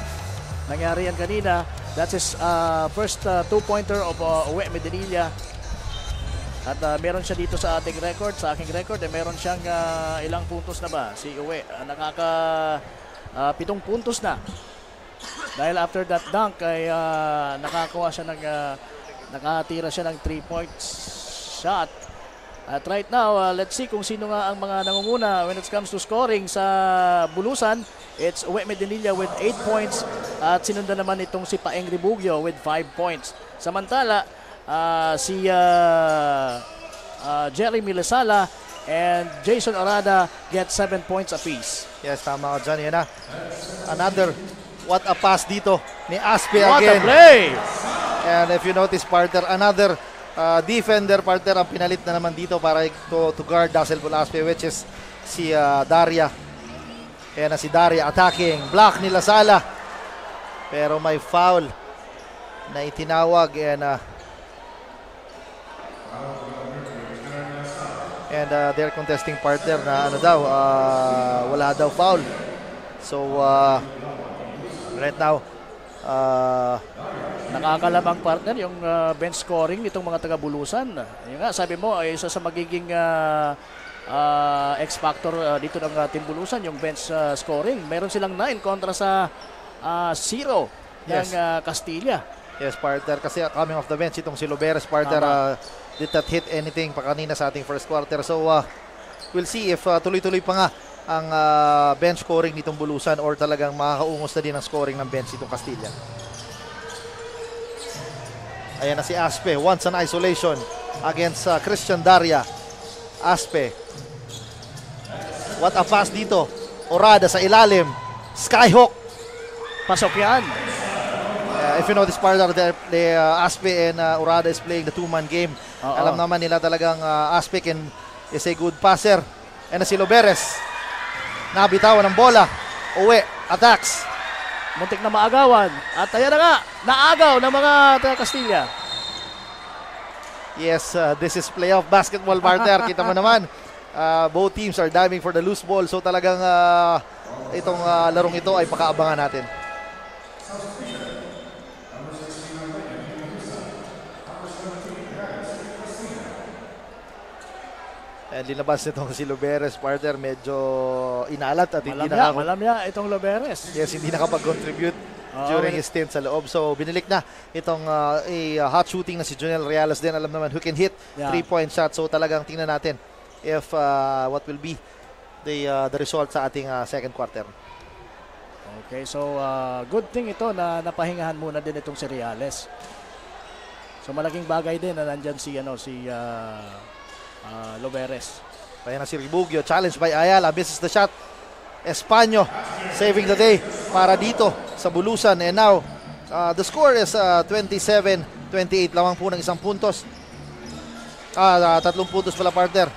nangyari yan kanina. That's his first two-pointer of Uwe Medellina. At meron siya dito sa ating record, sa aking record, meron siyang ilang puntos na ba? Si Uwe, nakaka 7 puntos na. Dahil after that dunk ay nakakuha siya nakatira siya ng 3-point shot. At right now, let's see kung sino nga ang mga nangunguna when it comes to scoring sa Bulusan. It's Uwe Medellina with 8 points at sinundan naman itong si Paeng Ribugio with 5 points. Samantala, si Jerry Milesala and Jason Orada get 7 points apiece. Yes, tama ka dyan. Yan na. Another, what a pass dito ni Aspe What again. a play! And if you notice, partner, another defender, partner, ang pinalit na naman dito para to guard Dazzle Aspe, which is si Daria. Ayan na si Daria attacking. Block ni Lasala. Pero may foul na itinawag. And they're contesting partner na ano daw, wala daw foul. So, right now, nakakalamang partner yung bench scoring nitong mga taga-Bulusan. Yung nga, sabi mo, ay isa sa magiging X-factor dito ng Team Bulusan, yung bench scoring. Meron silang 9 kontra sa 0 ng Castilla. Yes, partner. Kasi coming off the bench, itong si Loberes, partner, did not hit anything pa kanina sa ating first quarter. So, we'll see if tuloy-tuloy pa nga ang bench scoring nitong Bulusan or talagang makakaungos na din ang scoring ng bench itong Castilla. Ayan na si Aspe, once an isolation against Christian Daria. Aspe. What a pass dito. Orada sa ilalim. Skyhook. Pasok yan. If you notice, partner, the Aspe and Orada is playing the two-man game. Alam naman nila talagang Aspe is a good passer. And si Loberes, nabitawan ng bola. Uwe, attacks. Muntik na maagawan. At ayan na nga, naagaw ng mga taga-Castilla. Yes, this is playoff basketball, partner. Kita mo naman, both teams are diving for the loose ball. So talagang itong larong ito ay pakaabangan natin. And linabas nitong si Loberes, partner, medyo inalat at hindi malamya itong Loberes. Yes, hindi nakapag-contribute during his stint sa loob. So, binilik na itong hot shooting na si Jonel Reales din. Alam naman who can hit 3-point shot. So, talagang tingnan natin if what will be the result sa ating second quarter. Okay, so good thing ito na napahingahan muna din itong si Reales. So, malaking bagay din na nandyan si Loberes. Kaya na si Ribugio, challenged by Ayala, misses the shot. Espanyo saving the day para dito sa Bulusan. And now, the score is 27-28. Lamang po ng isang puntos. 3 puntos pala, partner.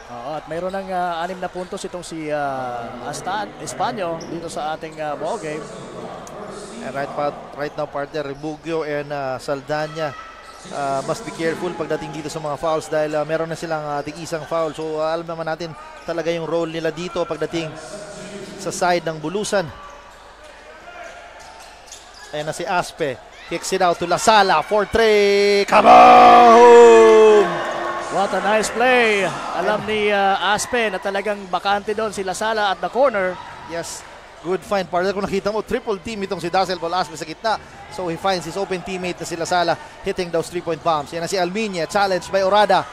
At mayroon ng 6 na puntos itong si Espanyo dito sa ating ball game. And right now, partner, Ribugio and Saldana must be careful pagdating dito sa mga fouls dahil meron na silang tig-isang foul. So alam naman natin talaga yung role nila dito pagdating sa side ng Bulusan. Ayan na si Aspe. Kicks it out to Lasala for 3. Kaboom! What a nice play. Alam ni Aspe na talagang bakante doon si Lasala at the corner. Yes. Good find, partner. Kung nakita mo, triple team itong si Dazzle Aspe sa gitna. So he finds his open teammate na si Lasala hitting those 3-point bombs. Yan na si Almiña, challenged by Orada.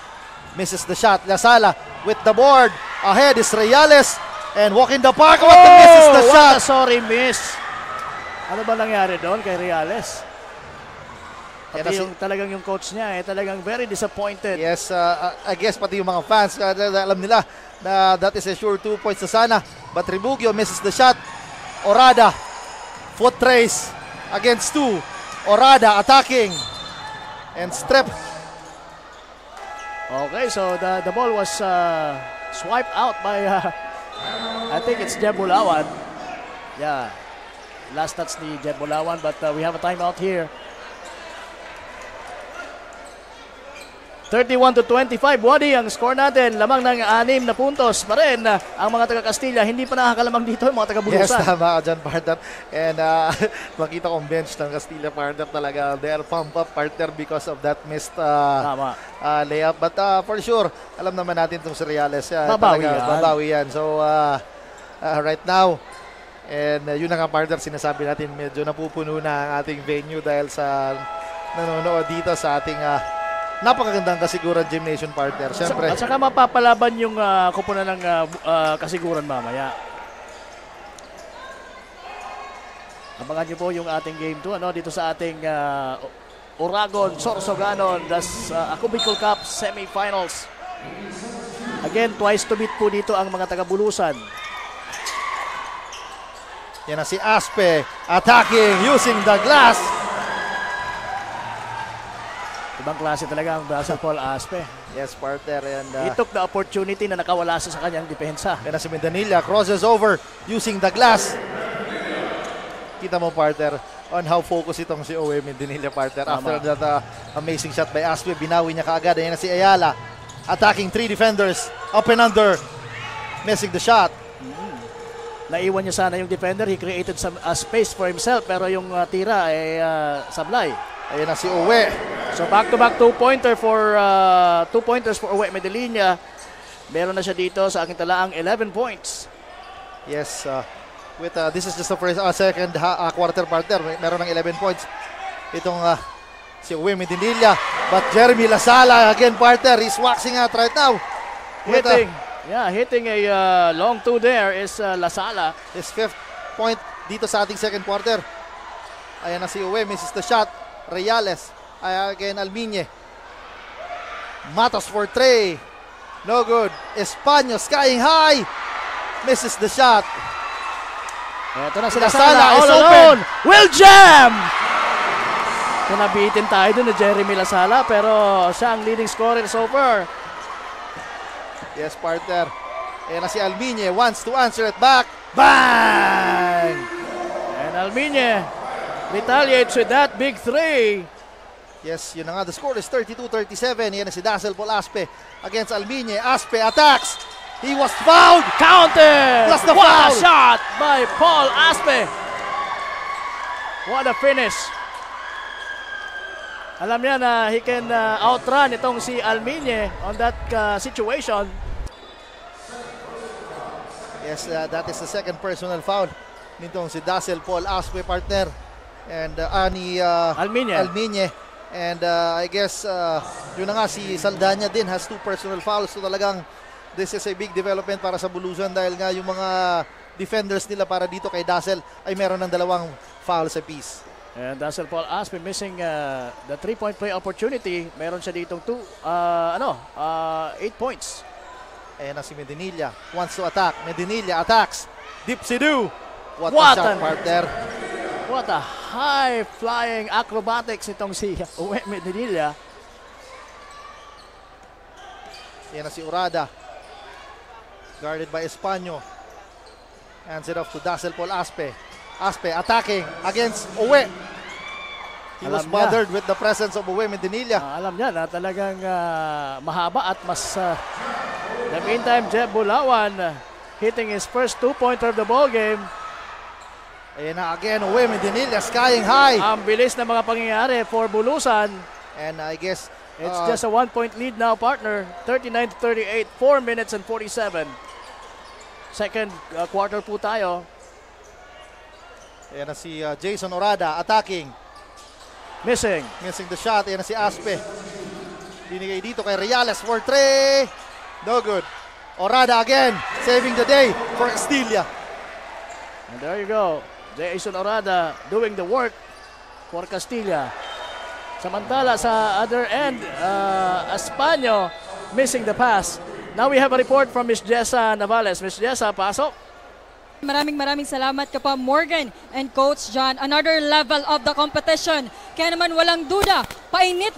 misses the shot. Lasala with the board. Ahead is Reales. And walk in the park. What the misses the shot. What a sorry miss. Ano ba nangyari doon kay Reales? Pati yung talagang yung coach niya talagang very disappointed. Yes, I guess pati yung mga fans alam nila na that is a sure 2 points na sana. But Rebugio misses the shot. Orada, foot race against 2. Orada attacking and strip. Okay, so the ball was swiped out by I think it's Jeb Bulawan. Yeah, last touch ni Jeb Bulawan, but we have a timeout here. 31-25, Wadi ang score natin. Lamang ng 6 na puntos pa rin. Ang mga taga-Castilla, hindi pa nakakalamang dito yung mga taga-Bulusan. Yes, tama ka dyan, partner. And makita kong bench ng Castilla, partner, talaga. They are pumped up, partner, because of that missed layup. But for sure, alam naman natin itong si Reales. Babawi yan. So, right now, and yun na nga, partner, sinasabi natin, medyo napupuno na ang ating venue dahil sa nanonood dito sa ating napakagandang kasiguran gymnasium, partner. Siyempre. At saka mapapalaban yung kupunan ng kasiguran mamaya. Abangan nyo po yung ating game 2 dito sa ating Oragon Sorsoganon Ako Bicol Cup semifinals. Again, twice to beat po dito ang mga taga-Bulusan. Yan na si Aspe attacking using the glass. Ibang klase talaga ang Dazzle Paul Aspe. Yes, partner. And he took the opportunity na nakawala sa kanyang depensa. Yan na si Mendanilla, crosses over using the glass. Kita mo, partner, on how focused itong si Owe Mendanilla, partner. After that amazing shot by Aspe, binawi niya kaagad. Yan na si Ayala, attacking 3 defenders, up and under, missing the shot. Naiwan niya sana yung defender. He created some space for himself, pero yung tira ay sablay. Ayan na si Owe. So back-to-back 2-pointers for Owe Medellina. Meron na siya dito sa aking talaang 11 points. Yes, this is just the first, second quarter, partner. Meron ng 11 points. Itong si Owe Medellina. But Jeremy Lasala, again, partner, he's waxing out right now. Hitting a long 2 there is Lasala. His 5th point dito sa ating second quarter. Ayan na si Owe, misses the shot. Reales, again Almiñe. Matos for 3. No good. Españo skying high. Misses the shot. Ito na si Lasala all alone. Will jam! Nabitin tayo dun na Jeremy Lasala, pero siya ang leading scorer so far. Yes, partner. Ayan na si Almiñe, wants to answer it back. Bang! And Almiñe retaliates with that big 3. Yes, yun na nga. The score is 32-37. Yan na si Dazzle Paul Aspe against Almiñe. Aspe attacks. He was fouled. Counted. Plus the What foul. a shot by Paul Aspe. What a finish. Alam niya na he can outrun itong si Almiñe on that situation. Yes, that is the second personal foul nitong si Dazzle Paul Aspe, partner. And Almiñe. And I guess yun na nga, si Saldana din has 2 personal fouls. So talagang this is a big development para sa Bulusan dahil nga yung mga defenders nila para dito kay Dazzle ay meron ng 2 fouls apiece. And Dazzle Paul Aspe missing the 3-point play opportunity. Meron siya ditong 8 points. Ayan na si Medinilla, wants to attack. Medinilla attacks. Dipsidu. What a shot, partner. What a high-flying acrobatics itong si Owe Medinilla. Yan na si Orada. Guarded by Españo. Hands it off to Dazzle Paul Aspe. Aspe attacking against Owe. He was bothered with the presence of Owe Medinilla. Alam niya na talagang mahaba at mas... in the meantime, Jeb Bulawan hitting his first 2-pointer of the ball game. Ayan na again, Owe Medinilla skying high. Ang bilis na mga pangyayari for Bulusan. And I guess it's just a 1-point lead now, partner. 39-38, 4 minutes and 47. Second quarter po tayo. Ayan na si Jason Orada attacking. Missing the shot. Ayan na si Aspe. Binigay dito kay Reales for 3. No good. Orada again, saving the day for Castilla. And there you go. Jason Orada doing the work for Castilla. Samantala sa other end, Españo missing the pass. Now we have a report from Miss Jessa Navales. Miss Jessa, pasok. Maraming salamat ka pa, Morgan and Coach John. Another level of the competition. Kaya naman walang duda, painit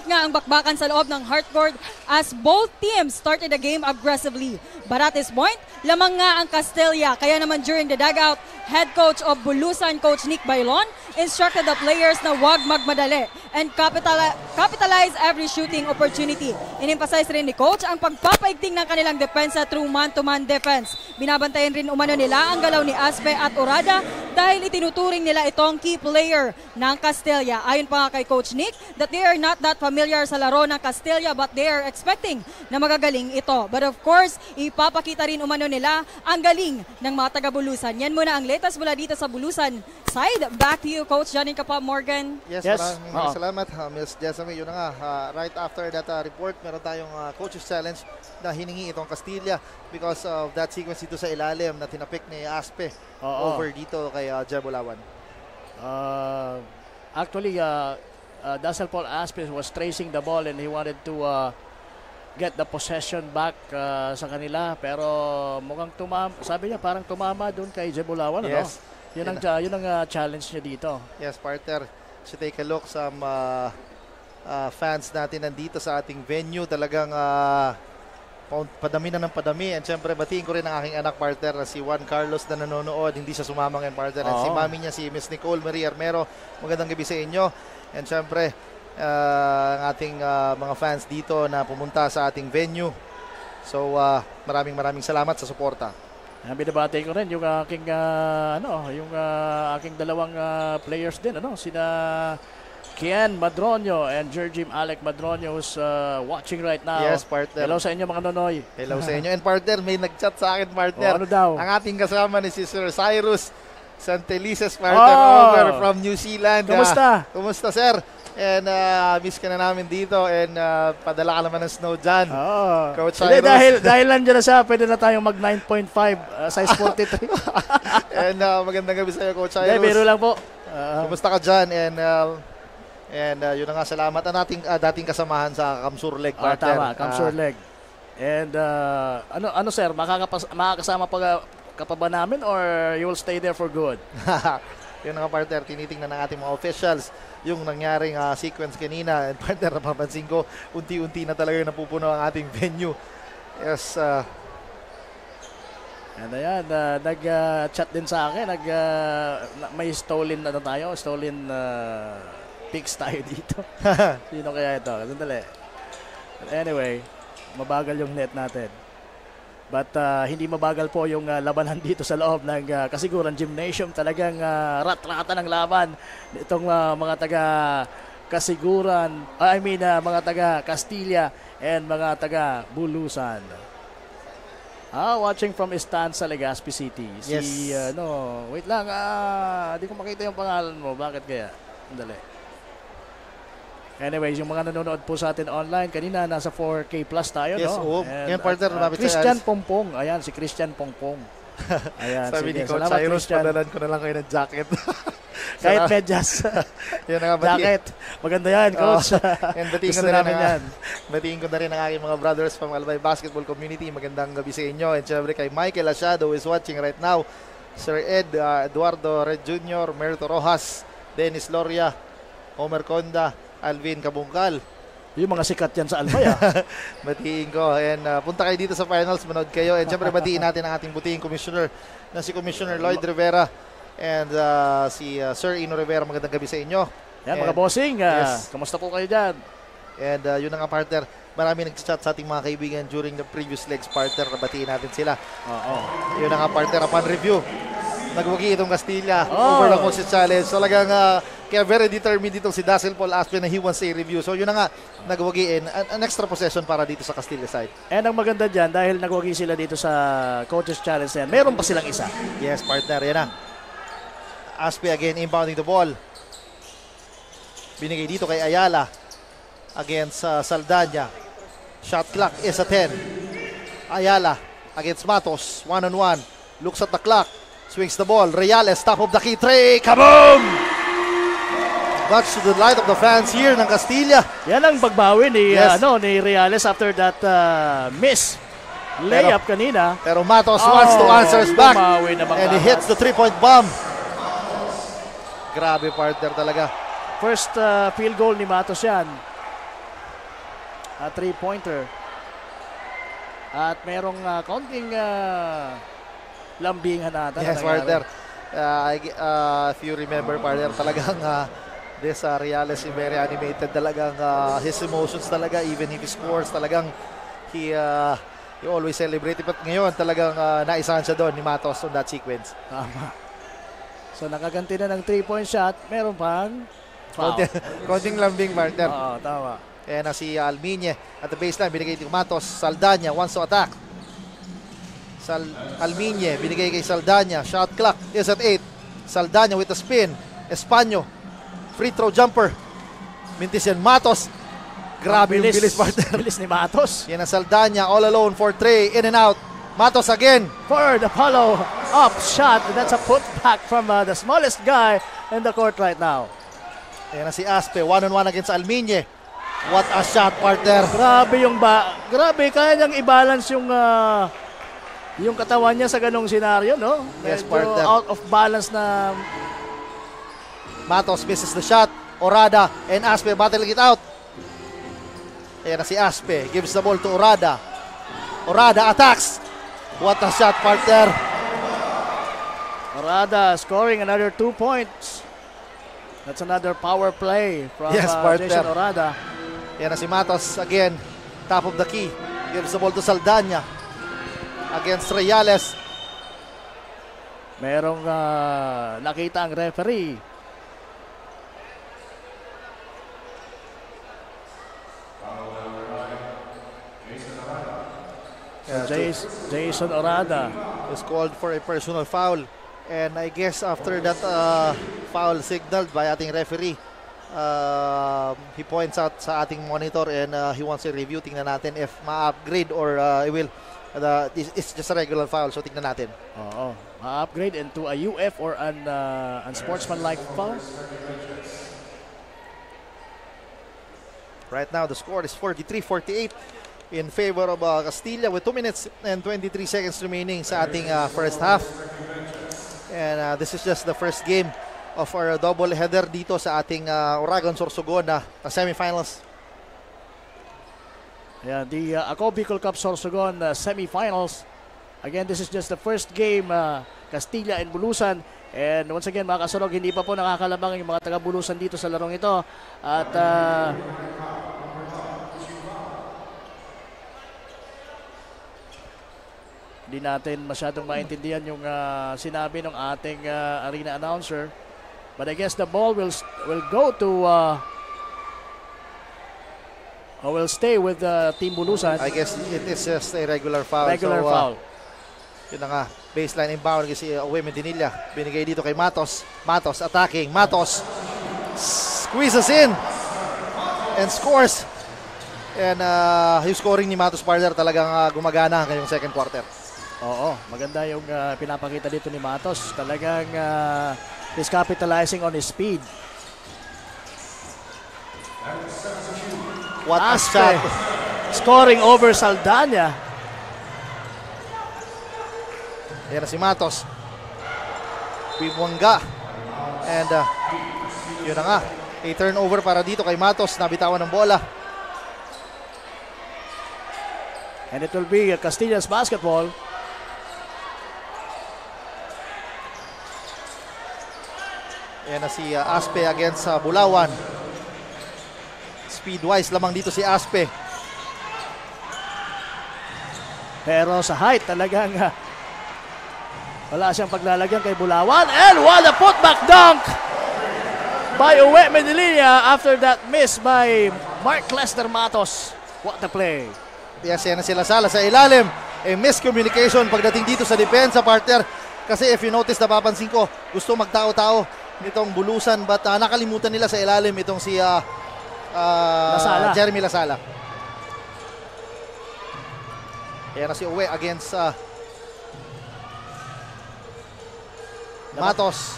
nga ang bakbakan sa loob ng hardcourt as both teams started the game aggressively. But at this point, lamang nga ang Castilla. Kaya naman during the dugout, head coach of Bulusan, Coach Nick Bailon, instructed the players na wag magmadali and capitalize every shooting opportunity. In-emphasize rin ni Coach ang pagpapaigting ng kanilang depensa through man-to-man defense. Binabantayan rin umano nila ang galaw ni Aspe at Orada dahil itinuturing nila itong key player ng Castilla. Ayon pa nga kay Coach Nick that they are not that familiar sa laro ng Castilla but they are expecting na magagaling ito. But of course, ipapakita rin umano nila ang galing ng mga taga-Bulusan. Yan muna ang latest mula dito sa Bulusan side. Back to you, Coach Johnny Kapap Morgan. Yes. Maraming salamat, Ms. Jessamine. Yun na nga, right after that report, meron tayong coaches challenge na hiningi itong Castilla because of that sequence dito sa ilalim na tinapik ni Aspe over dito kay Jebulawan. Actually, Dassel Paul Aspe was tracing the ball and he wanted to get the possession back sa kanila, pero mukhang sabi niya parang tumama doon kay Jebulawan. Yes. Yun ang challenge niya dito. Yes, partner. So take a look sa fans natin nandito sa ating venue. Talagang padami na ng padami. And syempre, batiin ko rin ang aking anak, partner, na si Juan Carlos na nanonood. Hindi siya sumama ngayon, partner. And si mami niya, si Miss Nicole Marie Armero. Magandang gabi sa inyo. And syempre, ang ating mga fans dito na pumunta sa ating venue. So, maraming salamat sa suporta. Binabati ko rin yung aking aking dalawang players din, sina Kian Madronio and Jerjim Alec Madronio who's watching right now. Yes, partner. Hello sa inyo mga nonoy. Hello sa inyo. And partner, may nag-chat sa akin, partner. Ano daw? Ang ating kasama ni si Sir Cyrus Santelices, partner, over from New Zealand. Kumusta? Kumusta, sir? And miss ka na namin dito and padala ka naman ng snow dyan. Coach Cyrus. Dahil nandiyan na siya, pwede na tayong mag 9.5 size 43. And magandang gabi sa iyo, Coach Cyrus. Biro lang po. Kumusta ka dyan? And yun na nga, salamat ang ating dating kasamahan sa Kamsurleg, partner. Tama, Kamsurleg. And ano sir, makakasama ka pa ba namin or you will stay there for good? Yun nga, partner, tinitingnan ng ating mga officials yung nangyaring sequence kanina. And partner, napapansin ko, unti-unti na talaga napupuno ang ating venue. Yes. And ayan, nag-chat din sa akin, may stolen picks tayo dito. Sino kaya ito? Sandali. Anyway, mabagal yung net natin. But hindi mabagal po yung labanan dito sa loob ng Kasiguran Gymnasium. Talagang rat-rata ng laban itong mga taga Kasiguran, mga taga Castilla and mga taga Bulusan. Watching from Estanza, Legazpi City. Yes. Wait lang, di ko makita yung pangalan mo. Bakit kaya? Sandali. Anyways, yung mga nanonood po sa atin online, kanina nasa 4K plus tayo, yes, no? Yan, partner, Christian Pongpong. Ayan, si Christian Pongpong. Ayan, sabi ni Coach salamat, Cyrus, Christian. padalan ko na lang kayo ng jacket. Kahit medyas. Yan nga, jacket. Maganda yan, Coach. And batiin ko na rin ang aking mga brothers from Albay Basketball Community. Magandang gabi sa inyo. And syempre kay Michael Asiado who is watching right now. Sir Ed, Eduardo Red Jr., Merito Rojas, Dennis Loria, Homer Conda, Alvin Kabungkal. Yung mga sikat yan sa Albay, batiin ko. And punta kayo dito sa finals, manood kayo. And syempre batiin natin ang ating butihing commissioner na si Commissioner Lloyd Rivera and si Sir Ino Rivera. Magandang gabi sa inyo. Yan, mga bossing. Kamusta po kayo dyan? And yun na nga, partner. Marami nag-chat sa ating mga kaibigan during the previous legs, partner. Batiin natin sila. Yun na nga, partner. Upon review, nagwagi itong Castilla over the coaches challenge. So talagang kaya very determined dito si Dassel Paul Aspe na he wants a review. So yun na nga, nagwagi an extra possession para dito sa Castilla side. And ang maganda dyan, dahil nagwagi sila dito sa coaches challenge yan, meron pa silang isa. Yes, partner. Yan na. Aspe again inbounding the ball. Binigay dito kay Ayala. against Saldana. Shot clock is at 10. Ayala against Matos. 1-on-1. Looks at the clock. Swings the ball. Reales, top of the key tray. Kaboom! Much to the light of the fans here ng Castilla. Yan ang pagbawi ni, Yes. ni Reales after that miss layup kanina. Pero Matos wants to answer back. Bumawi naman And he kaagad. hits the 3-point bomb. Grabe partner talaga. First field goal ni Matos yan. A 3-pointer. At merong konting lambingan natin. Yes, partner. If you remember, partner, talagang this Reales is very animated. Talagang his emotions talaga, even if he scores, talagang he always celebrate. But ngayon, talagang naisahan siya doon ni Matos on that sequence. Tama. So nakaganti na ng 3-point shot. Meron pang foul. Konting lambing, partner. Oo, tama. Kaya na si Almiñe at the baseline, binigay ni Matos. Saldana wants to attack. Almiñe, binigay kay Saldana. Shot clock is at 8. Saldana with a spin. Españo, free throw jumper. Mintis yan. Matos. Grabe yung bilis, partner. Bilis ni Matos. Yan ang Saldana, all alone for 3. In and out. Matos again. For the follow-up shot. That's a putback from the smallest guy in the court right now. Yan na si Aspe. 1-on-1 against Almiñe. What a shot, partner. Grabe, kaya niyang i-balance yung katawan niya sa ganong senaryo, no? Yes, Medyo partner. out of balance na. Matos misses the shot. Orada and Aspe battling it out. Ayan na si Aspe. Gives the ball to Orada. Orada attacks. What a shot, partner. Orada scoring another 2 points. That's another power play from Yes, partner. Jason Orada. Ayan na si Matos again. Top of the key. Gives the ball to Saldana. Against Reales. Merong nakita ang referee. Jason Orada is called for a personal foul. And I guess after that foul signaled by ating referee, he points out sa ating monitor and he wants a review. Tingnan natin if ma-upgrade or it's just a regular foul. So tingnan natin. Oo. Ma-upgrade into a UF or an unsportsmanlike foul. Right now, the score is 43-48 in favor of Castilla with 2 minutes and 23 seconds remaining sa ating first half. And this is just the first game of our double header dito sa ating Uragon Sorsogon na semifinals. Yeah, the Ako Bicol Cup Sorsogon semifinals. Again, this is just the first game, Castilla and Bulusan. And once again, mga kasurog, hindi pa po nakakalabang yung mga taga-Bulusan dito sa larong ito. At hindi natin masyadong maintindihan yung sinabi ng ating arena announcer. But I guess the ball will go to will stay with Team Bulusan. I guess it is just a regular foul. Regular foul. Yun na nga, baseline inbound kasi Uwe Medinilla. Binigay dito kay Matos. Matos attacking. Matos squeezes in and scores. And yung scoring ni Matos partner talagang gumagana ngayong second quarter. Oo, maganda yung pinapakita dito ni Matos. Talagang he's capitalizing on his speed. What a Aspe shot. scoring over Saldana. Yan na si Matos. Bibwangga. And yun na nga. A turnover para dito kay Matos. Nabitawan ng bola. And it will be Castilla's basketball. Yan na si Aspe against Bulawan. Speed-wise lamang dito si Aspe. Pero sa height talagang wala siyang paglalagyan kay Bulawan. And what a putback dunk by Uwe Medinilla after that miss by Mark Lester Matos. What a play. Yes, yan na sila Sala sa ilalim. A miscommunication pagdating dito sa depensa partner. Kasi if you notice, napapansin ko, gusto magtao-tao nitong Bulusan but nakalimutan nila sa ilalim itong si Lasala. Jeremy Lasala. Kaya na si Uwe against Matos.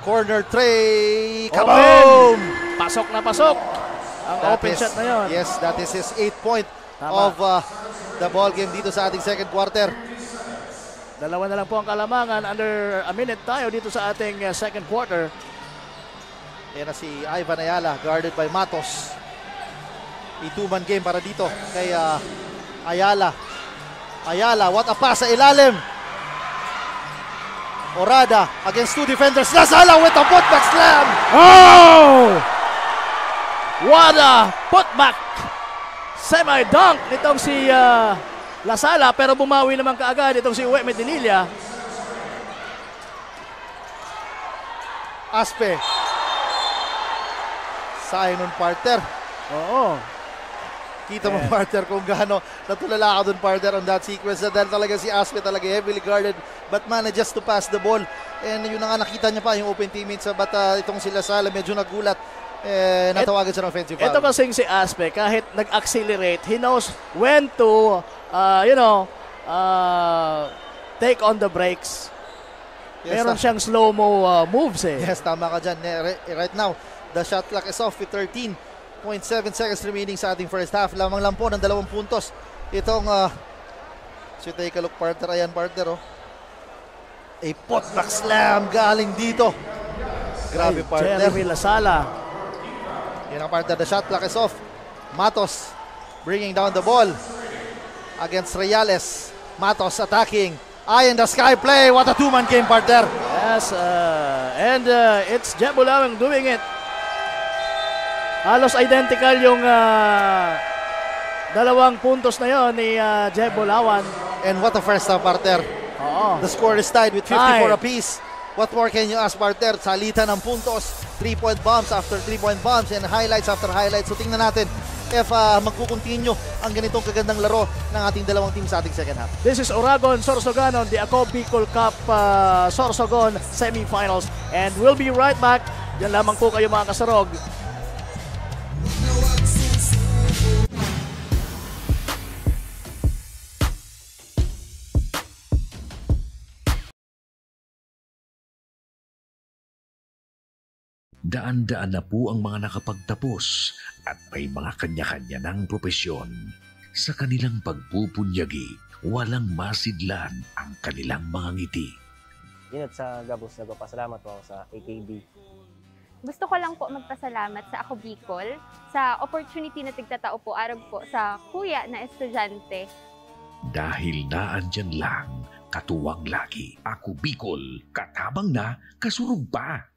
Corner tray. Kaboom! Pasok na pasok. Ang open shot na yun. Yes, that is his 8th point Tama. of the ball game dito sa ating second quarter. Dalawa na lang po ang kalamangan. Under a minute tayo dito sa ating second quarter. Kaya na si Ivan Ayala, guarded by Matos. I-2-man game para dito kay Ayala. Ayala, what a pass sa ilalim. Orada against 2 defenders. Lasala with a putback slam. Oh! What a putback! Semi-dunk nitong si Lasala, pero bumawi naman kaagad itong si Uwe Medinilla. Aspe. Simon partner. Oo. Kita mo partner kung gaano natulala ka dun partner on that sequence. Dahil talaga si Aspe talaga heavily guarded but manages to pass the ball. And yun na nga nakita niya pa yung open teammates. But itong si Lasala medyo nagulat. Natawagan siya ng offensive foul. Ito kasing si Aspe, kahit nag-accelerate, he knows when to, take on the brakes. Yes, Meron siyang slow-mo moves eh. Yes, tama ka dyan. Right now, the shot clock is off with 13.7 seconds remaining sa ating first half. Lamang lang po ng 2 puntos. Itong, so take a look partner. Ayan partner, oh. A putback slam galing dito. Grabe partner. Jeremy Lasala. Yan ang partner. The shot clock is off. Matos bringing down the ball against Reales. Matos attacking. Eye in the sky play. What a 2-man game partner. Yes, and it's Jebo Lawang doing it. Halos identical yung 2 puntos na yon ni Jebo Lawan. And what a first half partner. Oo. The score is tied with 54 Tied. apiece. What more can you ask partner? Salitan ng puntos. 3-point bombs after 3-point bombs and highlights after highlights. So tingnan natin if magkukontinue ang ganitong kagandang laro ng ating dalawang team sa ating second half. This is Oragon Sorsogon on the Ako Bicol Cup Sorsogon semifinals. And we'll be right back. Diyan lamang po kayo mga kasarog. Daan-daan na po ang mga nakapagtapos at may mga kanya-kanya ng propesyon. Sa kanilang pagpupunyagi, walang masidlan ang kanilang mga ngiti. Ingat sa Gabos, nagpapasalamat po ako sa AKB. Gusto ko lang po magpasalamat sa Ako Bicol sa opportunity na tigtatao po arab po sa kuya na estudyante. Dahil naandyan lang, katuwang lagi. Ako Bicol, katabang na, kasurug pa.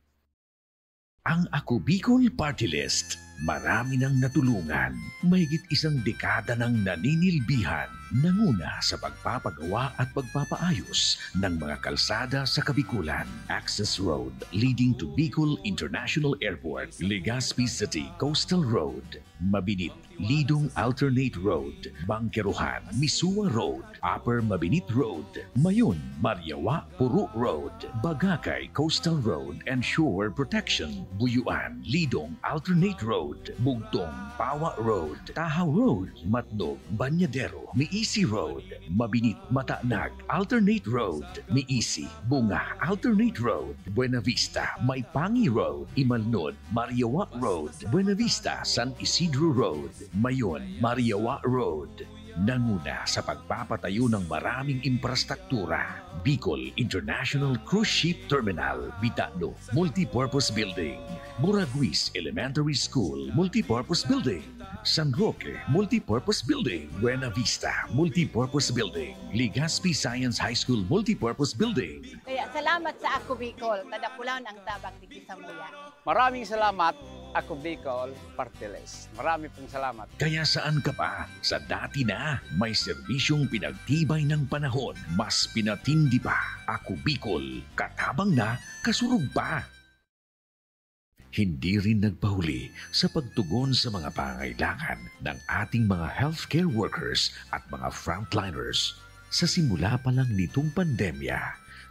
Ang Ako Bicol Party List, marami nang natulungan, mahigit 1 dekada nang naninilbihan, nanguna sa pagpapagawa at pagpapaayos ng mga kalsada sa Kabikulan. Access Road leading to Bicol International Airport, Legazpi City Coastal Road, Mabinit, Lidong Alternate Road, Bangkeruhan, Misua Road, Upper Mabinit Road, Mayon, Mariawa, Puro Road, Bagakay Coastal Road and Shore Protection, Buyuan, Lidong Alternate Road, Bugtong, Pawa Road, Tahaw Road, Matnog, Banyadero, Miisi Road, Mabinit, Matanag, Alternate Road, Miisi, Bunga, Alternate Road, Buena Vista, Maipangi Road, Imalnod, Mariawa Road, Buena Vista, San Isidro Road, Mayon, Mariawa Road. Nanguna sa pagpapatayo ng maraming infrastruktura. Bicol International Cruise Ship Terminal, Bitano, Multipurpose Building, Buraguis Elementary School, Multipurpose Building, San Roque, Multipurpose Building, Buena Vista, Multipurpose Building, Legazpi Science High School, Multipurpose Building. Kaya salamat sa Ako Bicol, tadapulan ang tabang di Kisamuya. Maraming salamat, Ako Bicol Party List. Marami pong salamat. Kaya saan ka pa? Sa dati na, may serbisyong pinagtibay ng panahon. Mas pinatindi pa. Ako Bicol, katabang na, kasurug pa. Hindi rin nagpahuli sa pagtugon sa mga pangailangan ng ating mga healthcare workers at mga frontliners. Sa simula pa lang nitong pandemya,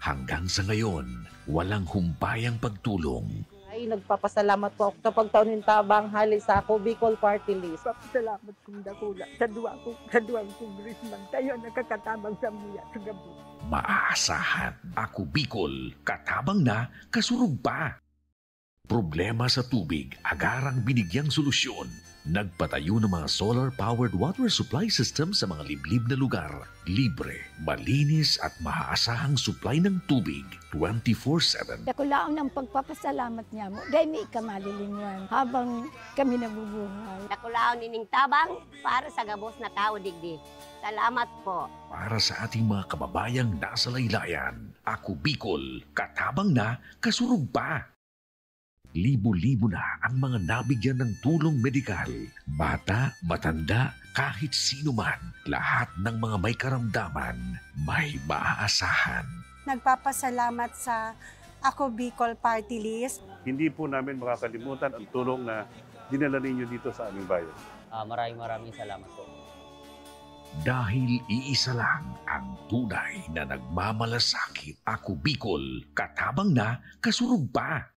hanggang sa ngayon, walang humpayang pagtulong. ay nagpapasalamat po ako sa pagtaunin tabang hali sa ako Bicol Party List. Salamat kong dakula sa duwang congressman. Tayo nakakatabang sa muya sa gabi. Maaasahan, Ako Bicol, katabang na, kasurug pa. Problema sa tubig, agarang binigyang solusyon. Nagpatayo ng mga solar-powered water supply system sa mga liblib na lugar. Libre, malinis at maaasahang supply ng tubig 24/7. Dakulaon ang pagpapasalamat niya mo. Dahil may kamalilingan habang kami nabubuhay. Dakulaon ining tabang para sa gabos na tao digdi. Salamat po. Para sa ating mga kababayang nasa laylayan, Ako Bicol, katabang na, kasurug pa. Libo-libo na ang mga nabigyan ng tulong medikal. Bata, matanda, kahit sino man, lahat ng mga may karamdaman, may maaasahan. Nagpapasalamat sa Ako Bicol Party List. Hindi po namin makakalimutan ang tulong na dinala ninyo dito sa aming bayan. Maraming salamat po. Dahil iisa lang ang tunay na nagmamalasakit. Ako Bicol, katabang na, kasurug pa.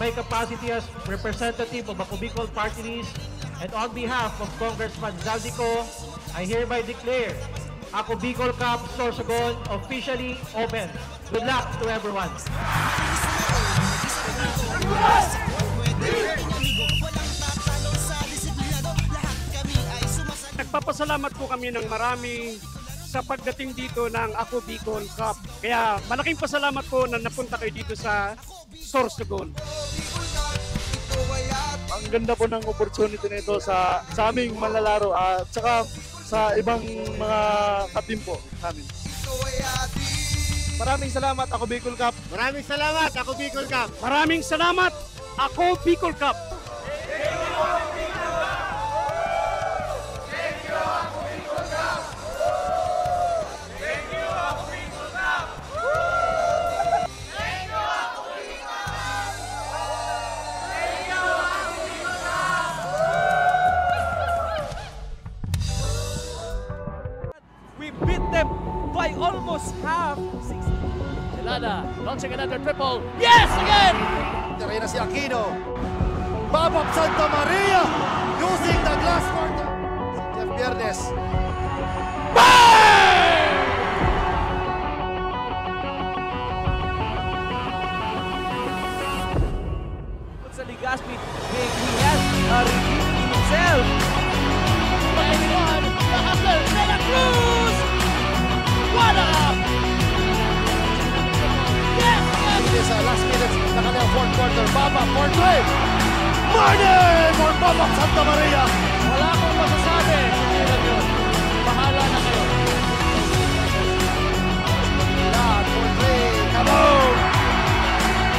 my capacity as representative of Ako Bicol Party List and on behalf of Congressman Zaldico, I hereby declare Ako Bicol Cup Sorsogon officially open. Good luck to everyone. Nagpapasalamat po kami ng marami sa pagdating dito ng Ako Bicol Cup. Kaya malaking pasalamat po na napunta kayo dito sa Sorsogon. Ang ganda po ng opportunity nito sa aming manlalaro at saka sa ibang mga katim po namin. Maraming salamat, Ako Bicol Cup. Maraming salamat, Ako Bicol Cup. Maraming salamat, Ako Bicol Cup. We beat them by almost half. 6. Sila Estrada launching another triple. Yes, again! Terena si Aquino. Babak Santa Maria using the glass quarter. Si Jeff Viernes. Sa Ligaspi, he has redeemed himself. Anyone, the hustler, Santa Cruz! What up? Yes! It is last minutes na kanilang fourth quarter. Baba, fourth wave. Martin for Babak Santa Maria. Wala akong masasabi. Hindi lang yun. Bahala na kayo. Fourth wave. Kaboom!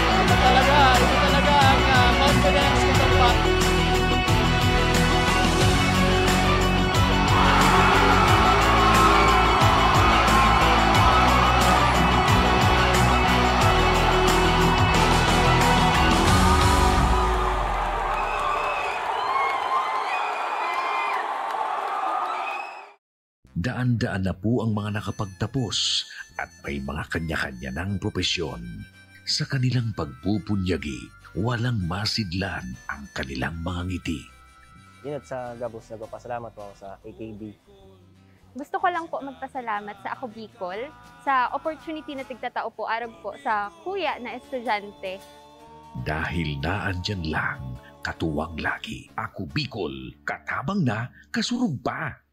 Ito talaga ang confidence nitong bat. Daan-daan na po ang mga nakapagtapos at may mga kanya-kanya ng propesyon. Sa kanilang pagpupunyagi, walang masidlan ang kanilang mga ngiti. Yun at sa Gabos, nagpapasalamat po ako sa AKB. Gusto ko lang po magpasalamat sa Ako Bicol sa opportunity na tigtatao po arab po sa kuya na estudyante. Dahil naandyan lang, katuwang lagi. Ako Bicol, katabang na, kasurug pa.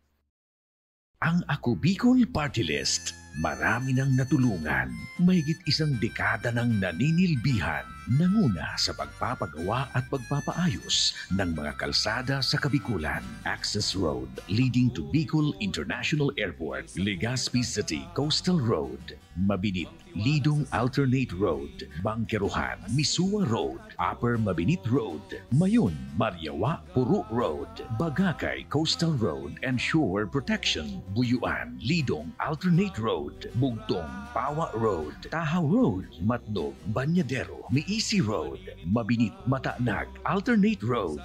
Ang Ako Bicol Party List, marami nang natulungan. Mahigit isang dekada nang naninilbihan, nanguna sa pagpapagawa at pagpapaayos ng mga kalsada sa Kabikulan. Access Road leading to Bicol International Airport, Legazpi City Coastal Road, Mabinit, Lidong Alternate Road, Bangkeruhan, Misua Road, Upper Mabinit Road, Mayon, Mariawa, Puro Road, Bagakay Coastal Road and Shore Protection, Buyuan, Lidong Alternate Road, Bugtong, Pawa Road, Tahaw Road, Matnog, Banyadero, Miisi Road, Mabinit, Matanag, Alternate Road.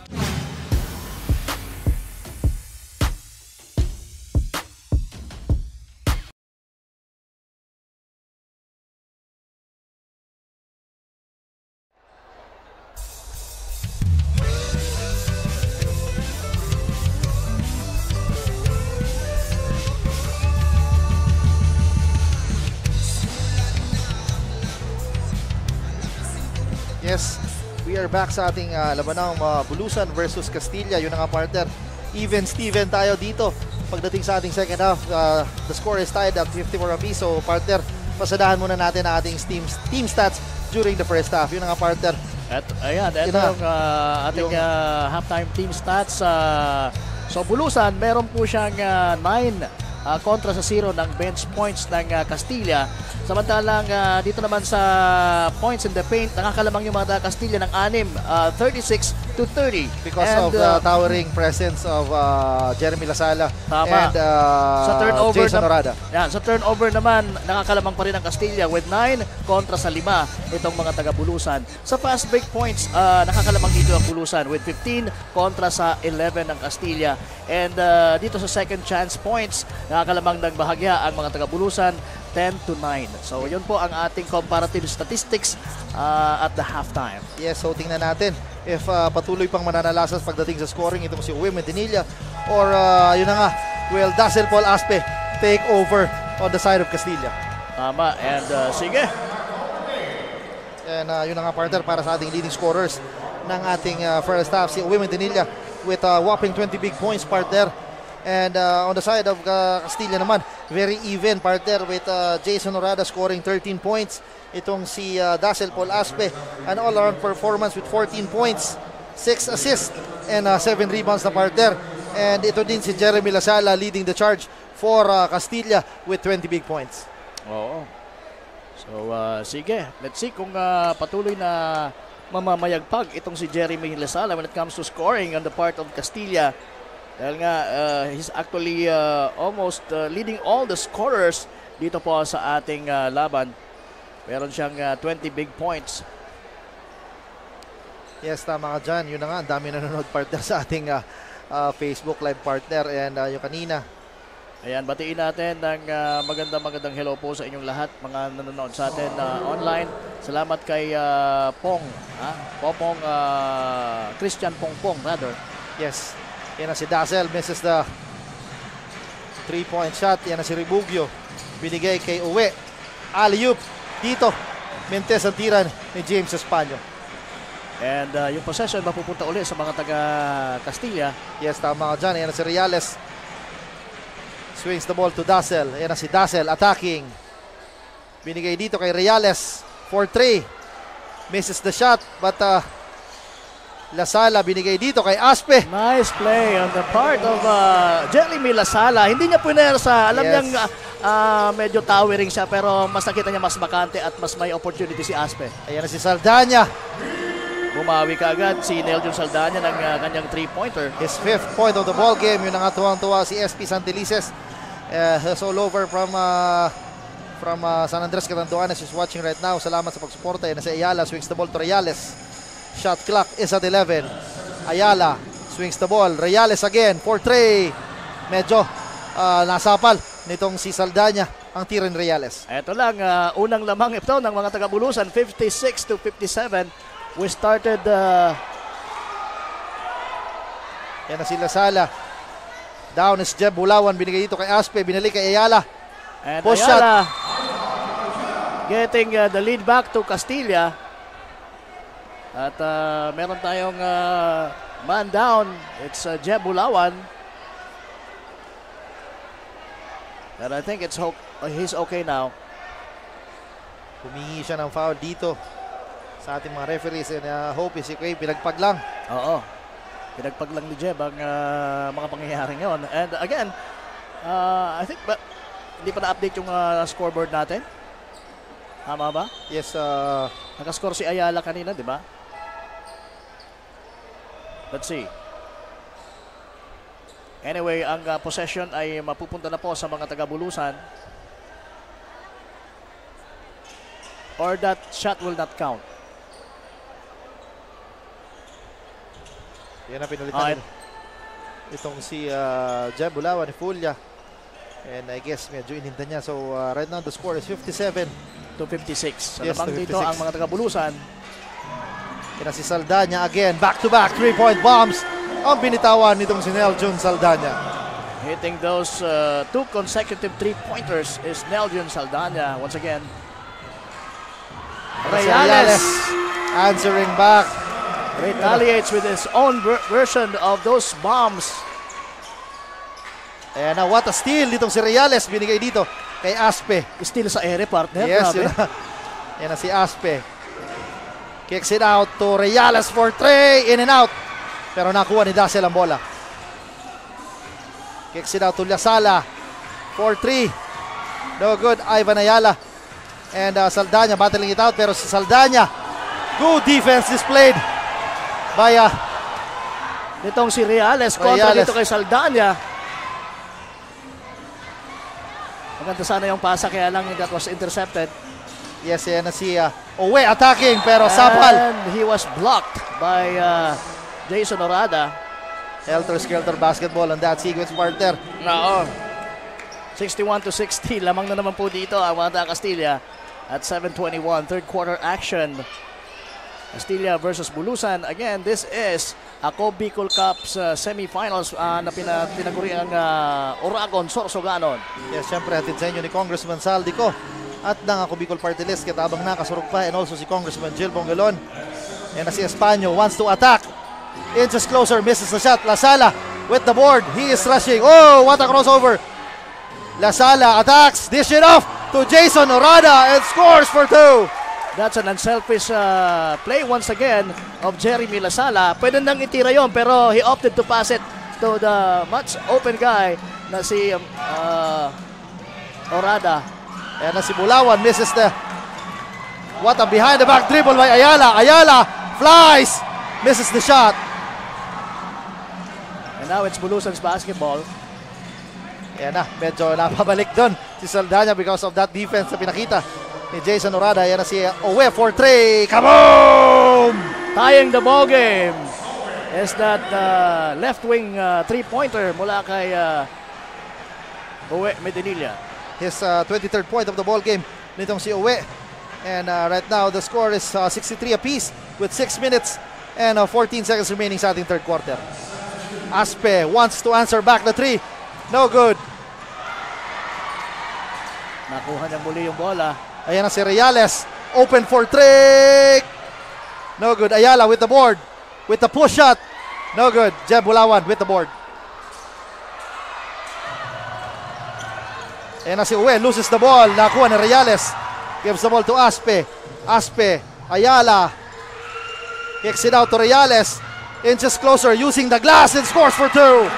Yes, we are back sa ating labanang Bulusan versus Castilla. Yun ang partner. Even-Steven tayo dito. Pagdating sa ating second half, the score is tied at 54 apiece. So partner, pasadahan muna natin ang ating team stats during the first half. Yun ang partner. At ayan, ito ang ating halftime team stats. So Bulusan, meron po siyang 9 kontra sa 0 ng bench points ng Castilla. Samantalang dito naman sa points in the paint, nakakalamang yung mga Castilla ng 6, 36-30. Because of the towering presence of Jeremy Lasala and sa turnover Jason Orada. Yan, sa turnover naman, nakakalamang pa rin ang Castilla with 9 kontra sa 5 itong mga taga-Bulusan. Sa fast break points, nakakalamang dito ang Bulusan with 15 kontra sa 11 ng Castilla. And dito sa second chance points, nakakalamang nagbahagya ang mga taga-Bulusan 10-9. So yun po ang ating comparative statistics at the halftime. Yes, so tingnan natin if patuloy pang mananalasas pagdating sa scoring itong si Uwe Medinilla or yun na nga, will Dazzle Paul Aspe take over on the side of Castilla. Tama, and sige. And yun na nga partner para sa ating leading scorers ng ating first half, si Uwe Medinilla with whopping 20 big points partner. And on the side of Castilla naman, very even partner with Jason Orada scoring 13 points. Itong si Dazzle Paul Aspe, an all-around performance with 14 points, 6 assists, and 7 rebounds na partner. And ito din si Jeremy Lasala leading the charge for Castilla with 20 big points. Oo. So sige, let's see kung patuloy na mamamayagpag itong si Jeremy Lasala when it comes to scoring on the part of Castilla. Dahil nga, he's actually almost leading all the scorers dito po sa ating laban. Meron siyang 20 big points. Yes, tama ka dyan. Yun na nga, ang dami nanonood partner sa ating Facebook live partner. And yung kanina, Ayan, batiin natin ng magandang hello po sa inyong lahat, mga nanonood sa atin online. Salamat kay Pong, Popong, Christian Pongpong rather. Yes, yan na si Dazzle, misses the 3-point shot. Yan na si Ribugio, binigay kay Uwe. Alley-oop dito, Mentes ang tiran ni James Espanyo. And yung possession mapupunta ulit sa mga taga Castilla. Yes, tama ka dyan. Yan na si Reales. Swings the ball to Dazzle. Yan na si Dazzle attacking. Binigay dito kay Reales. 4-3. Misses the shot. But Lasala binigay dito kay Aspe. Nice play on the part of Jeremy Lasala. Hindi niya punersa. Alam niyang medyo towering siya, pero mas nakita niya mas bakante at mas may opportunity si Aspe. Ayan na si Saldana. Bumawi ka agad si Neljon Saldana ng kanyang 3-pointer. His 5th point of the ball game. Yun ang tuwang-tuwa si SP Santelices. He's all over from San Andres Catanduanes. He's watching right now. Salamat sa pagsuporta. Yan na si Ayala. Swings the ball to Reales. Shot clock is at 11. Ayala swings the ball. Reales again. 4-3. Medyo nasapal nitong si Saldana ang tira ni Reales. Ito lang, unang lamang ito ng mga taga-Bulusan. 56-57. We started... Yan na si Lasala. Down is Jeb Bulawan. Binigay dito kay Aspe. Binalik kay Ayala. And Post Ayala shot. Getting the lead back to Castilla. At meron tayong man down. It's Jeb Bulawan. And I think he's okay now. Humingi siya ng foul dito sa ating mga referees, and hope is okay. Pinagpag lang. Oo. Pinagpag lang ni Jeb ang mga pangyayari ngayon. And again, I think hindi pa na-update yung scoreboard natin. Tama ba? Yes. Nakascore si Ayala kanina, di ba? Let's see. Anyway, ang possession ay mapupunta na po sa mga taga-Bulusan. Or that shot will not count. Yan na pinalitan itong si Jeb Bulawan ni Fulya. And I guess medyo ininda niya. So right now the score is 57-56. Sa lamang dito ang mga taga-Bulusan. Yan na si Saldana again. Back-to-back 3-point bombs. Ang binitawan nitong si Neljon Saldana. Hitting those 2 consecutive 3-pointers is Neljon Saldana. Once again, Reales answering back. Retaliates with his own version of those bombs. Ayan na, what a steal ditong si Reales. Binigay dito kay Aspe. Steal sa ere, partner. Yes, yan na si Aspe. Kicks it out to Reales for 3. In and out. Pero nakuha ni Dazzle ang bola. Kicks it out to Lasala. 4-3. No good. Ivan Ayala. And Saldana battling it out. Pero si Saldana, good defense displayed by nitong si Reales. Kontra dito kay Saldana. Maganda sana yung pasa, kaya lang that was intercepted. Yes, yan na si Uwe attacking pero sapal. And he was blocked by Jason Orada. Helter-skelter basketball on that sequence, partner. Oo. 61-60. Lamang na naman po dito ang mga Castilla at 7:21. Third quarter action. Castilla versus Bulusan. Again, this is Ako Bicol Cup's semifinals na pinaguri ang Oragon Sorsoganon. Yes, syempre hatid sa inyo ni Congressman Saldico at ng Ako Bicol Party List, katabang na kasurog pa, and also si Congressman Jill Bongelon. And si Espanyo wants to attack. Inches closer, misses the shot. Lasala with the board. He is rushing. Oh, what a crossover. Lasala attacks, dish it off to Jason Orada and scores for 2. That's an unselfish play once again of Jeremy Lasala. Pwede nang itira yon, pero he opted to pass it to the much open guy na si Orada. Ayan na si Bulawan, misses the... What a behind the back dribble by Ayala. Ayala flies, misses the shot. And now it's Bulusan's basketball. Ayan na, medyo napabalik doon si Saldana because of that defense na pinakita ni Jason Orada. Yan na si Uwe for 3. Kaboom! Tying the ball game is that left wing 3-pointer mula kay Uwe Medinilla. His 23rd point of the ball game nitong si Uwe. And right now, the score is 63 apiece with 6 minutes and 14 seconds remaining sa ating third quarter. Aspe wants to answer back the three. No good. Nakuha niya muli yung bola. Ayan na si Reales. Open for three. No good. Ayala with the board. With the push shot. No good. Jeb Bulawan with the board. Ayan na si Uwe. Loses the ball. Nakuha ni Reales. Gives the ball to Aspe. Aspe. Ayala. Kicks it out to Reales. Inches closer using the glass and scores for two.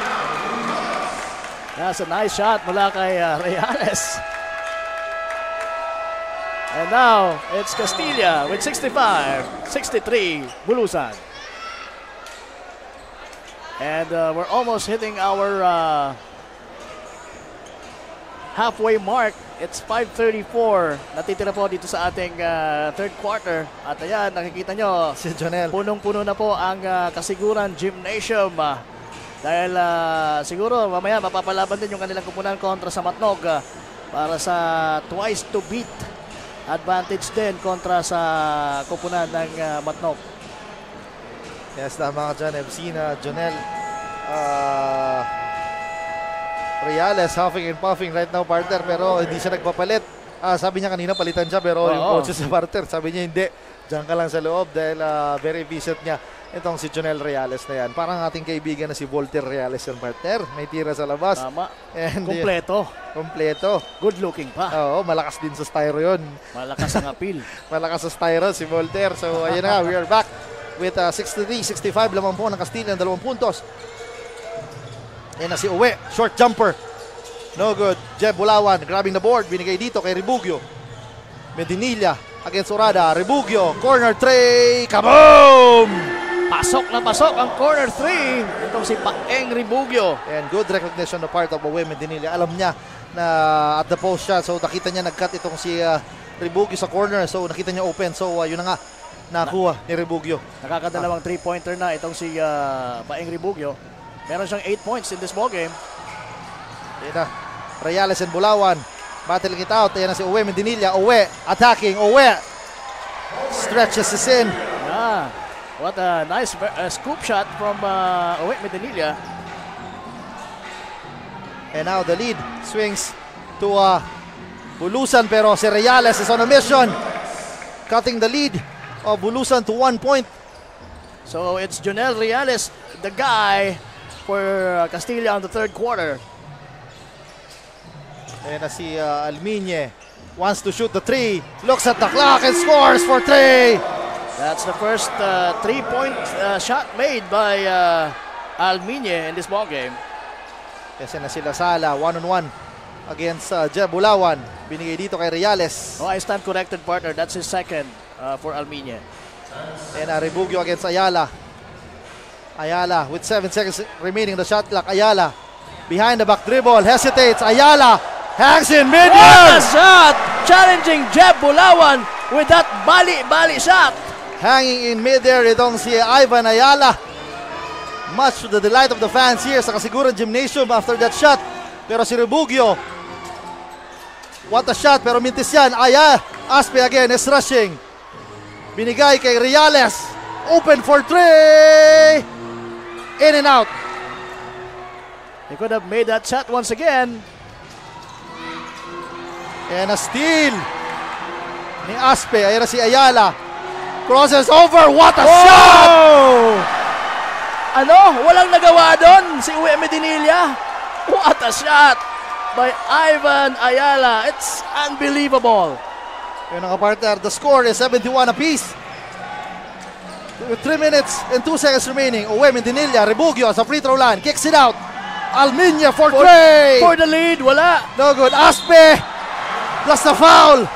That's a nice shot mula kay Reales. And now, it's Castilla with 65-63, Bulusan. And we're almost hitting our halfway mark. It's 5:34. Natitira po dito sa ating third quarter. At ayan, nakikita nyo, si Jonel. Punong-puno na po ang Kasiguran Gymnasium. Dahil siguro mamaya mapapalaban din yung kanilang kupunan kontra sa Matnog para sa twice to beat advantage din kontra sa kupunan ng Matnog. Yes, tama ka dyan, MC na Jonel. Reales huffing and puffing right now, partner, pero hindi siya nagpapalit. Sabi niya kanina palitan siya, pero yung coach sa partner, sabi niya hindi. Diyan ka lang sa loob dahil very efficient niya itong si Jonel Reales na yan. Parang ating kaibigan na si Volter Reales yung partner. May tira sa labas. Tama. And kompleto. Kompleto. Good looking pa. Oo, malakas din sa styro yun. Malakas ang appeal. Malakas sa styro si Volter. So ayun na, we are back with 63-65 lamang po ng Castilla ng 2 puntos. Yan na si Uwe, short jumper. No good. Jeb Bulawan grabbing the board. Binigay dito kay Ribugio. Medinilla against Orada. Ribugio, corner three. Kaboom! Pasok na pasok ang corner three. Itong si Paeng Ribugio. And good recognition on the part of Uwe Medinilla. Alam niya na at the post shot. So nakita niya nag-cut itong si Ribugio sa corner. So nakita niya open. So yun na nga. Nakuha ni Ribugio. Nakakadalawang 3-pointer na itong si Paeng Ribugio. Meron siyang 8 points in this ball game. Ayan na. Reales and Bulawan. Battling it out. Ayan na si Uwe Medinilla. Uwe attacking. Uwe stretches this in. Yeah. What a nice scoop shot from Uwe Medinilla. And now the lead swings to Bulusan, pero si Reales is on a mission. Cutting the lead of Bulusan to 1 point. So it's Jonel Reales, the guy for Castilla on the third quarter. And si Almiñe wants to shoot the three. Looks at the clock and scores for three. That's the first 3-point shot made by Almiñe in this ball game. Kasi na sila Sala, 1-on-1 against Jeb Bulawan. Binigay dito kay Reales. Oh, I stand corrected, partner. That's his second for Almiñe. And Ribugio against Ayala. Ayala with 7 seconds remaining the shot clock. Ayala behind the back dribble, hesitates. Ayala hangs in mid-air. What a shot! Challenging Jeb Bulawan with that bali shot. Hanging in mid-air itong si Ivan Ayala. Much to the delight of the fans here sa Kasiguran Gymnasium after that shot. Pero si Ribugio, what a shot, pero mintis yan. Aspe again is rushing. Binigay kay Reales. Open for three. In and out. He could have made that shot once again. And a steal ni Aspe. Ayan na si Ayala. Crosses over. What a shot! Ano? Walang nagawa doon si Uwe Medinilla. What a shot by Ivan Ayala. It's unbelievable. Yun ang partner. The score is 71 apiece. With 3 minutes and 2 seconds remaining. Uwe Medinilla, Ribugio sa free throw line. Kicks it out. Almiñe for three. For the lead, wala. No good. Aspe plus the foul.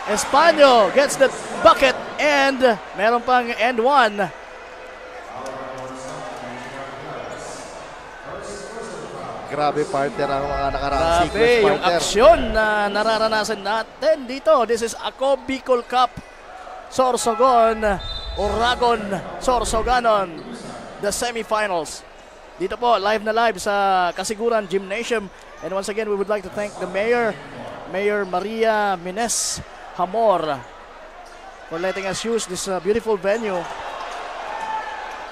Espano gets the bucket and meron pang end one. Grabe, partner, ang mga nakaraang sequence, Grabe, yung partner. aksyon na nararanasan natin dito. This is Ako Bicol Cup. Sorsogon, Oragon, Sorsoganon, the semifinals. Dito po, live na live sa Kasiguran Gymnasium. And once again, we would like to thank the Mayor, Mayor Maria Mines Hamor, for letting us use this beautiful venue.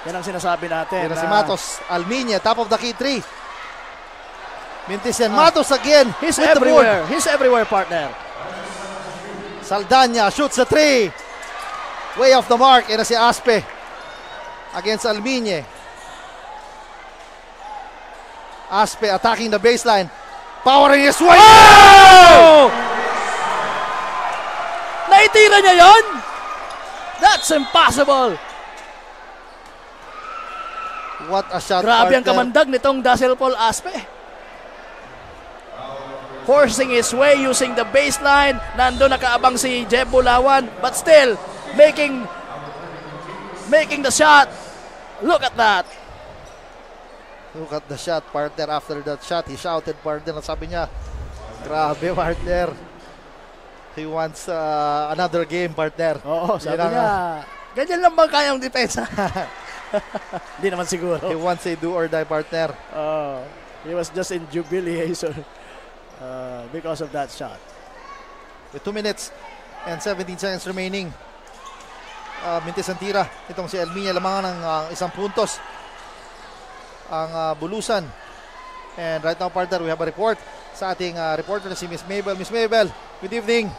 Yan ang sinasabi natin. Yan si Matos Almiña, top of the key 3. Mintis yan. Matos again. He's with everywhere. The board. He's everywhere, partner. Saldana shoots the 3. Way off the mark. Yan si Aspe against Almiña. Aspe attacking the baseline. Powering his way. Oh! Naitira niya yon? That's impossible. What a shot. Grabe ang kamandag nitong Dazzle Paul Aspe. Forcing his way using the baseline. Nando nakaabang si Jeb Bulawan, but still making the shot. Look at that. Look at the shot, partner. After that shot, he shouted, partner. Sabi niya, grabe, partner. He wants another game, partner. Oo, sabi niya, ganyan lang bang kayang depensa? Hindi naman siguro. He wants a do or die, partner. He was just in jubilation because of that shot. With 2 minutes and 17 seconds remaining, Mintis ang tira. Itong si Almiña lamang ng isang puntos ang Bulusan. And right now, partner, we have a report sa ating reporter na si Miss Mabel. Miss Mabel, good evening.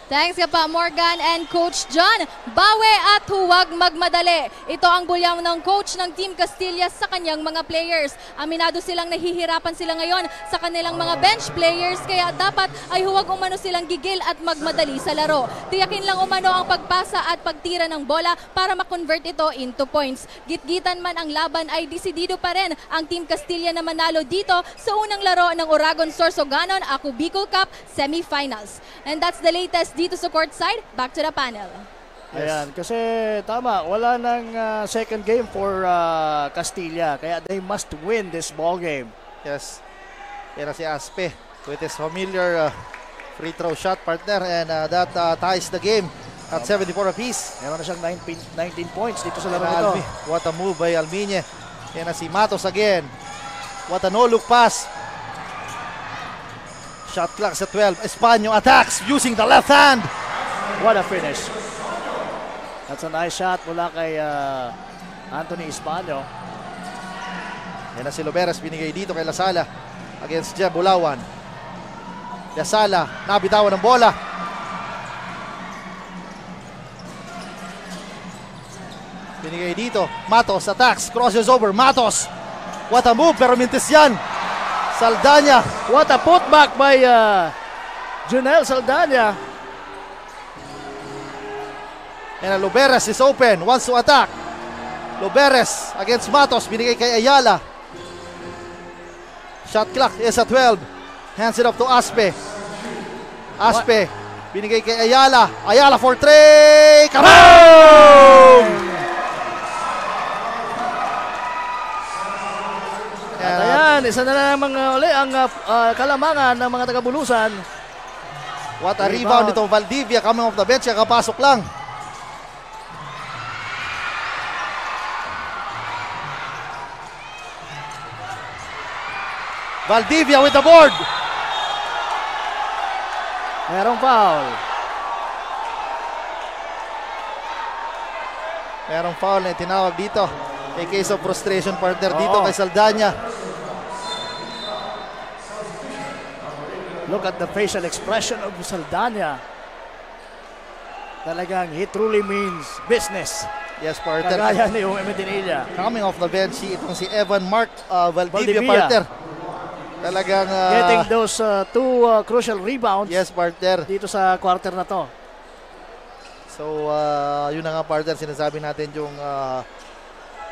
Thanks ka pa, Morgan and Coach John. Bawi at huwag magmadali. Ito ang bulyaw ng coach ng Team Castilla sa kanyang mga players. Aminado silang nahihirapan sila ngayon sa kanilang mga bench players, kaya dapat ay huwag umano silang gigil at magmadali sa laro. Tiyakin lang umano ang pagpasa at pagtira ng bola para makonvert ito into points. Gitgitan man ang laban ay desidido pa rin ang Team Castilla na manalo dito sa unang laro ng Oragon Sorsoganon Aku Bicol Cup Semifinals. And that's the latest dito sa courtside. Back to the panel. Ayan, kasi tama, wala nang second game for Castilla, kaya they must win this ball game. Yes. Yan si Aspe with his familiar free throw shot, partner, and that ties the game at 74 apiece. Meron na siyang 19 points dito sa laro nito. What a move by Almiña. Yan si Matos again. What a no-look pass. Shot clock sa 12. Espanyo attacks using the left hand. What a finish. That's a nice shot mula kay Anthony Espanyo. Yan si Loberes, binigay dito kay Lasala against Jeb Bulawan. Lasala, nabitawan ng bola. Binigay dito. Matos attacks, crosses over. Matos. What a move, pero mintis yan. Saldana. What a putback by Junel Saldana. And Loberes is open, wants to attack. Loberes against Matos, binigay kay Ayala. Shot clock is at 12. Hands it up to Aspe. Aspe, binigay kay Ayala. Ayala for 3. Kaboom! At ayan, isa na naman uli ang kalamangan ng mga taga-Bulusan. What a rebound ito, Valdivia coming off the bench, kakapasok lang. Valdivia with the board. Merong foul. Merong foul na tinawag dito. A case of frustration, partner, dito kay Saldana. Look at the facial expression of Saldana. Talagang he truly means business. Yes, partner. Kagaya ni Uwe Medinilla. Coming off the bench, itong si Evan Mark Valdivia, partner. Talagang getting those two crucial rebounds. Yes, partner. Dito sa quarter na to. So, yun na nga, partner, sinasabi natin yung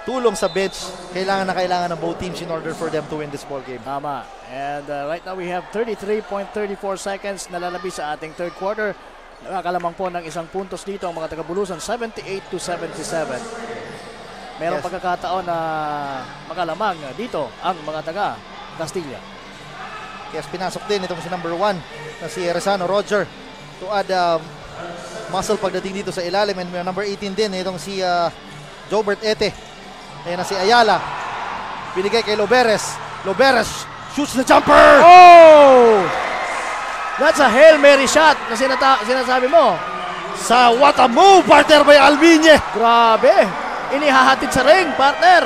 tulong sa bench. Kailangan ng both teams in order for them to win this ball game. Tama. And right now we have 33.34 seconds na lalabi sa ating third quarter. Nakakalamang po ng isang puntos dito ang mga taga-Bulusan, 78-77. Merong pagkakataon na makalamang dito ang mga taga-Castilla. Yes, pinasok din itong si number 1 na si Rezano Roger to add muscle pagdating dito sa ilalim, and number 18 din itong si Jobert Ete. Ayan na si Ayala. Binigay kay Loberes. Loberes shoots the jumper! Oh! That's a Hail Mary shot na sinasabi mo. Sa what a move, partner by Albiñe. Grabe. Inihahatid sa ring, partner.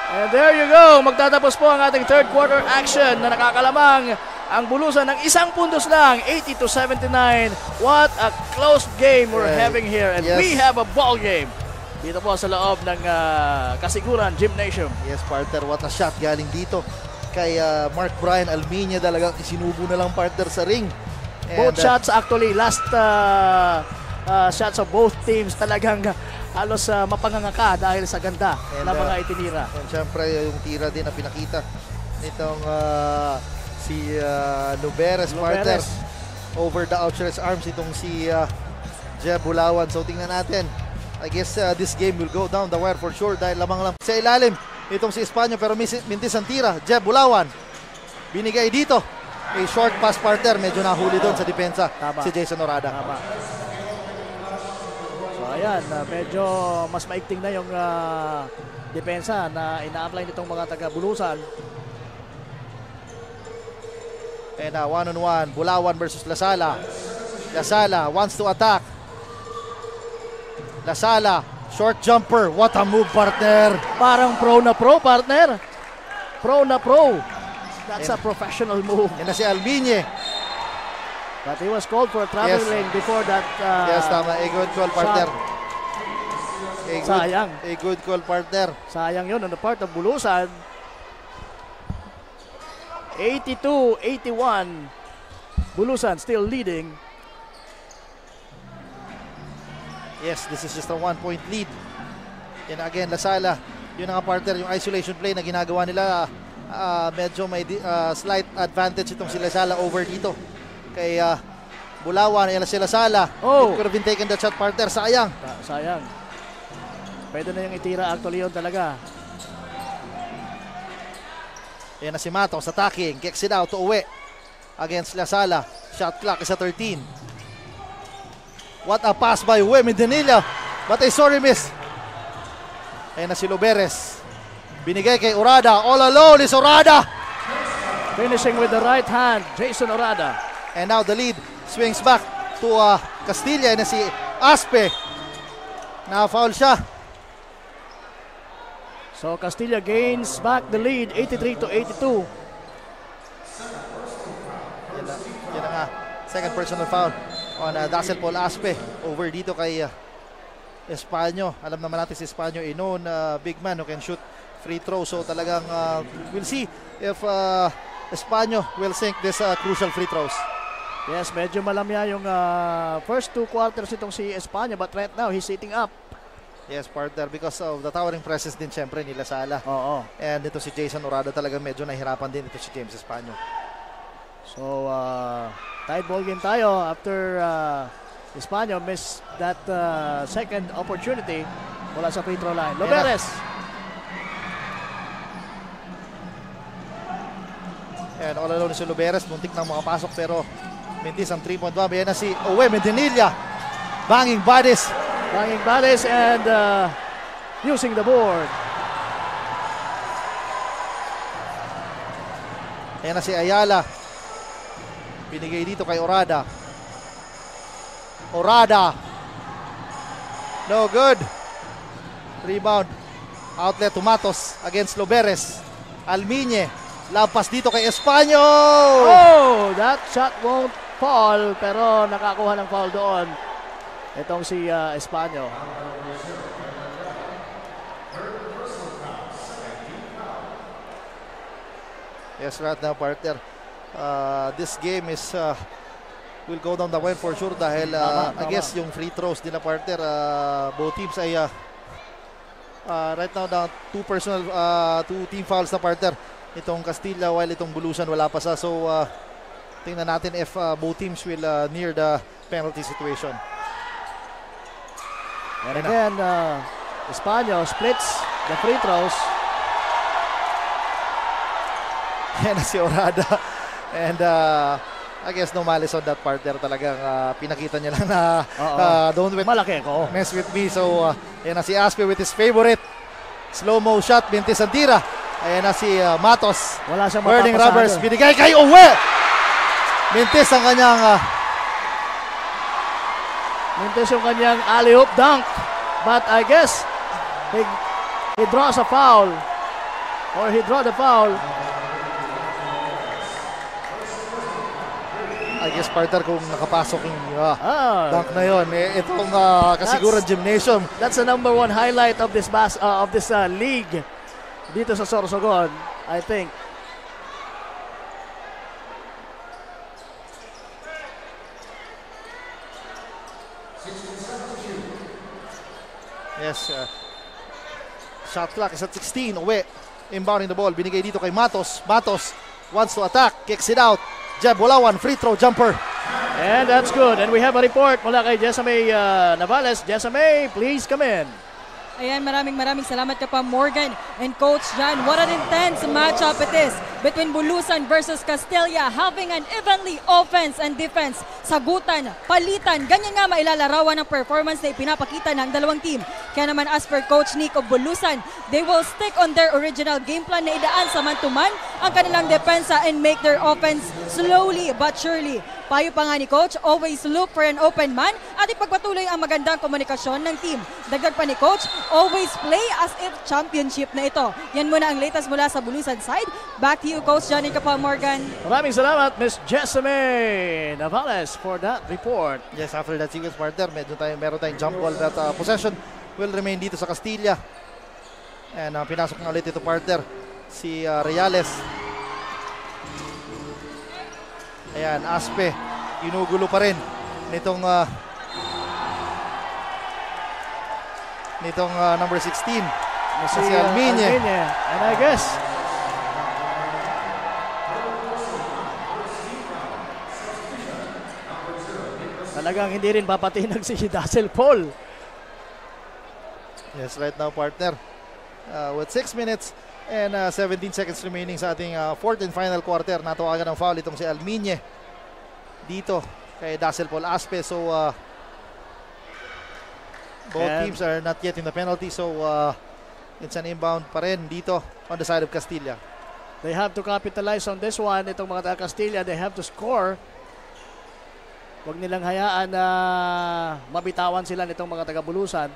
And there you go. Magtatapos po ang ating third quarter action na nakakalamang ang Bulusan ng isang puntos lang, 80-79. What a close game we're having here. And we have a ball game. Dito po sa loob ng Kasiguran Gymnasium. Yes, partner. What a shot galing dito kay Mark Brian Albiñe. Talagang isinubo na lang, partner, sa ring. Both shots actually, last shots of both teams talagang halos mapangangaka dahil sa ganda ng mga itinira. And syempre yung tira din na pinakita nitong si Loberes, partner. Over the outstretched arms itong si Jeb Bulawan. So tingnan natin. I guess this game will go down the wire for sure dahil lamang lang sa ilalim itong si Espanyo, pero mintis ang tira. Jeb Bulawan binigay dito. A short pass, partner. Medyo nahuli doon sa depensa si Jason Orada. So ayan, medyo mas maikting na yung depensa na ina-apply nitong mga taga-Bulusan. And one-on-one, Bulawan versus Lasala. Lasala wants to attack. Lasala, short jumper. What a move, partner. Parang pro na pro, partner. Pro na pro. That's a professional move. Yan na si Albiñe. But he was called for traveling before that yes, tama. A good call, partner. Sayang. A good call, partner. Sayang yun on the part of Bulusan. 82-81. Bulusan still leading. Yes, this is just a 1-point lead. Yan again, Lasala. Yun nga, partner, yung isolation play na ginagawa nila. Medyo may slight advantage itong si Lasala over dito kay Bulawan. Yan si Lasala. It could have been taken the shot, partner. Sayang. Sayang. Pwede na yung itira actually yun talaga. Yan na si Matos attacking. Kicks it out to uwi against Lasala. Shot clock is at 13. What a pass by Uwe Medinilla. But a sorry miss. Yan na si Loberes. Binigay kay Orada. All alone is Orada. Finishing with the right hand, Jason Orada. And now the lead swings back to Castilla na si Aspe. Na-foul siya. So Castilla gains back the lead, 83-82. Yan na nga. Second personal foul on Daxel Paul Aspe. Over dito kay Espanyo. Alam naman natin si Espanyo a known big man who can shoot free throw. So talagang we'll see if Espanyo will sink this crucial free throws. Yes, medyo malamya yung first two quarters itong si Espanyo, but right now he's sitting up. Yes, partner, because of the towering presence din siyempre ni Lasala. Oo. And ito si Jason Orada talagang medyo nahirapan din ito si James Espanyo. So tied ball game tayo after Espanyo missed that second opportunity mula sa free throw line. Loberes. And all alone si Loberes, muntik nang makapasok pero mintis ang 3-point bomb. Yan na si Uwe Medinilla. Banging bodies. Banging bodies and using the board. Yan na si Ayala. Binigay dito kay Orada. Orada. No good. Rebound. Outlet to Matos against Loberes. Albiñe. Lampas dito kay Espanyo. Oh, that shot won't fall pero nakakuha ng foul doon. Itong si Espanyo. Yes, right now, partner. This game is will go down the wire for sure dahil I guess yung free throws din na, partner, both teams ay right now down two team fouls na, partner. Itong Castilla while itong Bulusan wala pa sa. So tingnan natin if both teams will near the penalty situation. And again, Espanyo splits the free throws. Yan na si Orada. And I guess no malice on that, partner. Talagang pinakita niya lang na don't malaki ko. mess with me. So yan na si Aspe with his favorite Slow-mo shot, Mintis ang tira. Ayan na si Matos. Wala siyang Burning mapapasado. rubbers, binigay kay Uwe. Mintis ang kanyang Mintis yung kanyang alley-oop dunk. But I guess he draws a foul. Or he draw the foul. I guess partner kung nakapasok yung dunk na yun. Itong kasiguran gymnasium. That's the number one highlight of this league dito sa Sorsogon, I think. Yes. Shot clock is at 16. Uwe. Inbounding the ball. Binigay dito kay Matos. Matos wants to attack. Kicks it out. Jeb Walawan. Free throw jumper. And that's good. And we have a report mula kay Jessamay Navales. Jessamay, please come in. Ayan, maraming salamat ka pa, Morgan and Coach Jan. What an intense matchup it is between Bulusan versus Castilla, having an evenly offense and defense. Sagutan, palitan, ganyan nga mailalarawan ng performance na ipinapakita ng dalawang team. Kaya naman as per Coach Nick of Bulusan, they will stick on their original game plan na idaan sa man-to-man ang kanilang depensa and make their offense slowly but surely. Payo pa nga ni Coach, always look for an open man at ipagpatuloy ang magandang komunikasyon ng team. Dagdag pa ni Coach, always play as if championship na ito. Yan muna ang latest mula sa Bulusan side. Back to you, Coach Johnny Kapal Morgan. Maraming salamat, Miss Jessamay Navales, for that report. Yes, after that sequence partner, meron tayong jump ball that possession will remain dito sa Castilla. And pinasok na ulit ito partner, si Reales. Ayan, Aspe, inugulo pa rin nitong number 16 si Almiñe. And I guess talagang hindi rin papatinag si Dazzle Paul. Yes, right now partner, with 6 minutes and 17 seconds remaining sa ating fourth and final quarter, natawagan ng foul itong si Almiñe dito kay Dazzle Paul Aspe. So both teams are not yet in the penalty, so it's an inbound pa rin dito on the side of Castilla. They have to capitalize on this one. Itong mga taga Castilla, they have to score. Huwag nilang hayaan na mabitawan sila nitong mga taga Bulusan.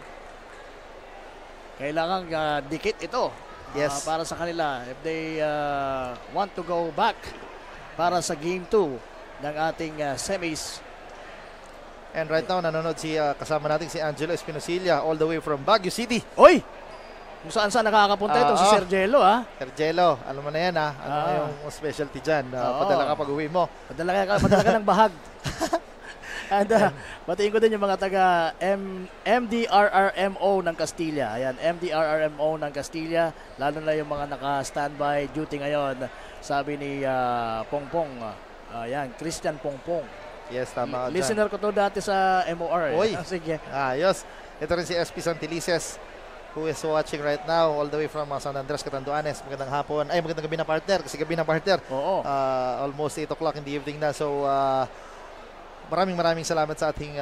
Kailangan dikit ito. Yes. Para sa kanila, if they want to go back para sa game 2 ng ating semis. And right now, nanonood kasama natin si Angelo Espinosilla all the way from Baguio City. Oy! Kung saan nakakapunta ito si Sergelo, ha? Sergelo, alam mo na yan, ha? Ano yung specialty dyan? Padala ka pag uwi mo. Padala ka ng bahag. And batiin ko din yung mga taga MDRRMO ng Castilla. Ayan, MDRRMO ng Castilla. Lalo na yung mga naka-standby duty ngayon. Sabi ni Pongpong. Ayan, Christian Pongpong. Yes, tama. Listener ko to dati sa MOR. Oy, sige. Ayos. Ito rin si SP Santilices, who is watching right now all the way from San Andres, Catanduanes. Magandang hapon. Ay, magandang gabi na partner. Kasi gabi na partner. Oo. Almost 8 o'clock in the evening na. So, maraming salamat sa ating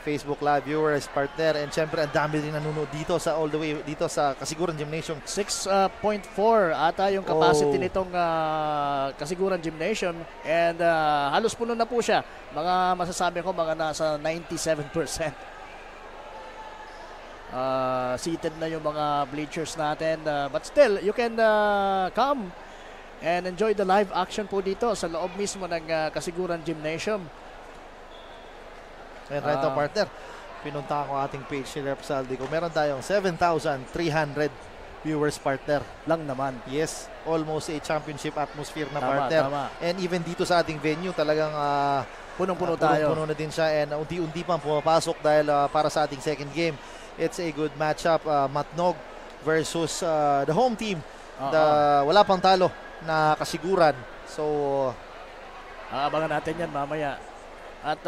Facebook Live viewers, partner. And syempre, ang dami din nanonood dito sa all the way dito sa Kasiguran Gymnasium. 6.4 ata yung capacity nitong Kasiguran Gymnasium. And halos puno na po siya. Mga masasabi ko, mga nasa 97%. Seated na yung mga bleachers natin. But still, you can come and enjoy the live action po dito sa loob mismo ng Kasiguran Gymnasium. And right now, partner, pinunta ko ating page ni Rep Saldico. Meron tayong 7,300 viewers, partner. Lang naman. Yes, almost a championship atmosphere na, partner. Tama. And even dito sa ating venue, talagang punong-puno tayo. Punong-puno na din siya. And unti-unti pang pumapasok dahil para sa ating second game. It's a good matchup. Matnog versus the home team. Wala pang talo na Kasiguran. So, aabangan natin yan mamaya. At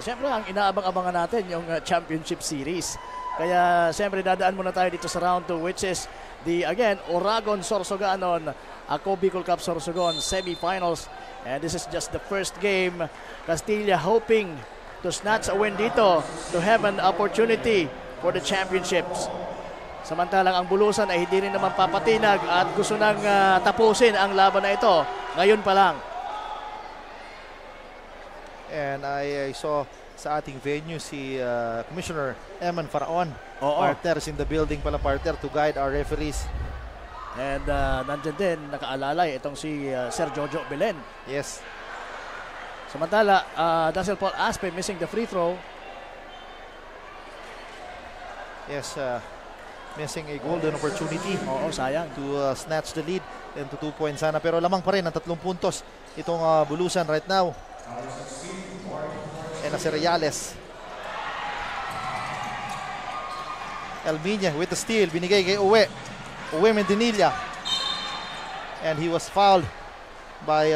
siyempre, ang inaabang-abangan natin yung championship series. Kaya siyempre, dadaan muna tayo dito sa round 2, which is the, again, Oragon Sorsoganon, Ako Bicol Cup Sorsogon semifinals. And this is just the first game. Castilla hoping to snatch a win dito to have an opportunity for the championships. Samantalang ang Bulusan ay hindi rin naman papatinag at gusto nang tapusin ang laban na ito. Ngayon pa lang. And I saw sa ating venue si Commissioner Eman Faraon. Partners in the building pala, partner, to guide our referees. And nandyan din, nakaalalay itong si Sir Jojo Belen. Yes. Samantala, Dazzle Paul Aspe missing the free throw. Yes, missing a golden opportunity. Sayang. To snatch the lead and to 2 points sana. Pero lamang pa rin ang 3 puntos itong Bulusan right now. And si Reales. Almiña with the steal. Binigay kay Uwe. Uwe Mendinilla. And he was fouled by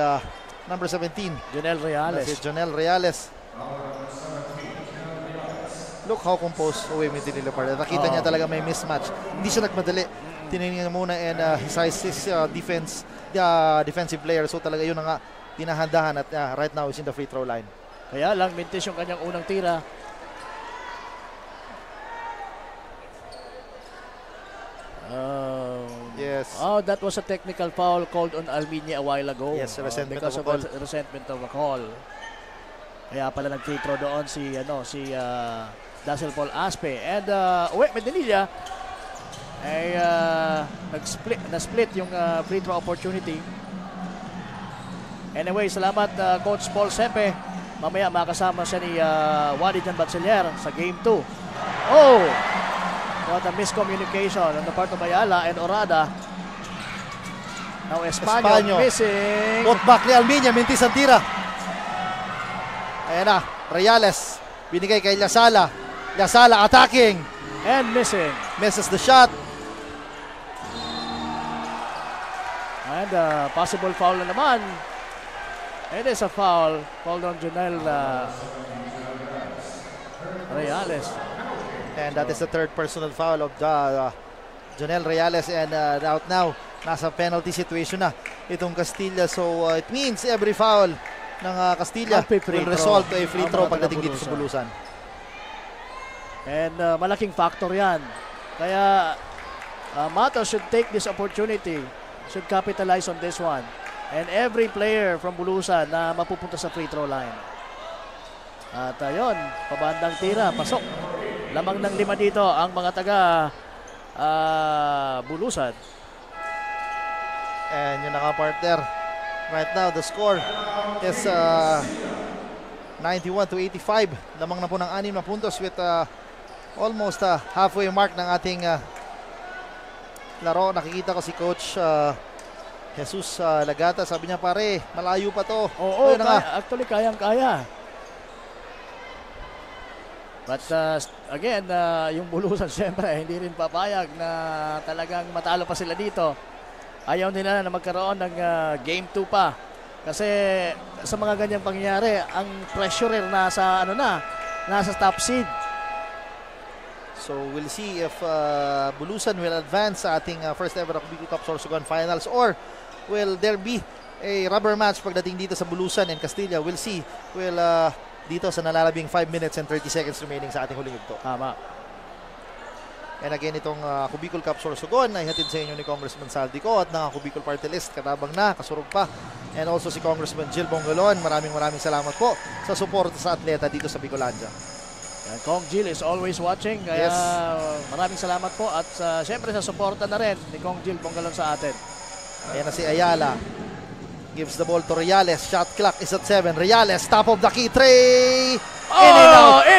number 17. Jonel Reales. Si Jonel Reales. Look how composed Uwe Mendinilla pa. Nakita niya talaga may mismatch. Hindi siya nagmadali. Tinignan niya muna and his defensive player. So talaga yun nga dinahandahan at right now is in the free throw line. Kaya lang, mintis yung kanyang unang tira. Yes. That was a technical foul called on Almiña a while ago. Yes, resentment because of of a call. resentment of a call. Kaya pala nag-free throw doon si Dazzle Paul Aspe. And Uwe Mendinilla ay na-split yung free throw opportunity. Anyway, salamat Coach Paul Sepe. Mamaya makasama siya ni Wadi Jan Batchellier sa Game 2. What a miscommunication on the part of Ayala and Orada. Now Espanyol missing. Putback ni Almiña, mintis ang tira. Ayan na, Reales. Binigay kay Lasala. Lasala attacking. And missing. Misses the shot. And possible foul na naman. It is a foul called on Jonel Reales. And that is the third personal foul of Jonel Reales. And out now, nasa penalty situation na itong Castilla. So it means every foul ng Castilla will result to a free throw pagdating dito sa Bulusan. And malaking factor yan. Kaya Matos should take this opportunity, should capitalize on this one. And every player from Bulusan na mapupunta sa free throw line. At ayun, pabandang tira, pasok. Lamang ng 5 dito ang mga taga Bulusan. And yung naka-partner, right now the score is 91-85. Lamang na po ng 6 na puntos with almost halfway mark ng ating laro. Nakikita ko si Coach Jesus Lagata. Sabi niya, pare, malayo pa to. Oo, actually kayang-kaya. But again, yung Bulusan siyempre hindi rin papayag na talagang matalo pa sila dito. Ayaw nila na magkaroon ng game 2 pa. Kasi sa mga ganyang pangyayari, ang pressure nasa nasa top seed. So we'll see if Bulusan will advance sa ating first ever Bicol Cup Sorsogon Finals, or will there be a rubber match pagdating dito sa Bulusan and Castilla. We'll see. Will dito sa nalalabing 5 minutes and 30 seconds remaining sa ating huling ito. Tama. And again, itong Bicol Cup Sorsogon ay hatid sa inyo ni Congressman Saldico at ng Bicol Party List, katabang na, kasurog pa. And also si Congressman Jill Bongalon. Maraming salamat po sa suporta sa atleta dito sa Bicolandia. And Kong Jill is always watching. Kaya yes, maraming salamat po at siyempre sa suporta na rin ni Kong Jill Bongalon sa atin. Ayan na si Ayala. Gives the ball to Reales. Shot clock is at 7. Reales, top of the key. Tray!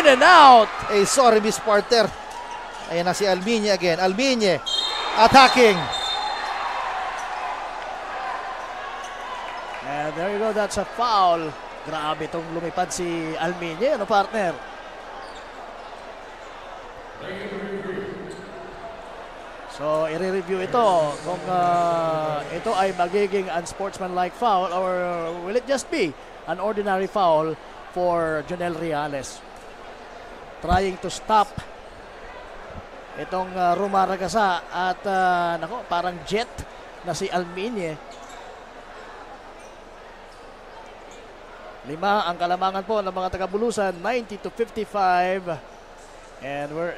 In and out! A sorry miss, partner. Ayan na si Almiña again. Almiña attacking. And there you go. That's a foul. Grabe itong lumipad si Almiña. Ano, partner? So, i-review ito kung ito ay magiging unsportsmanlike foul or will it just be an ordinary foul for Jonel Reales. Trying to stop itong rumaragasa at parang jet na si Almiña. 5 ang kalamangan po ng mga taga-Bulusan, 90-55. And we're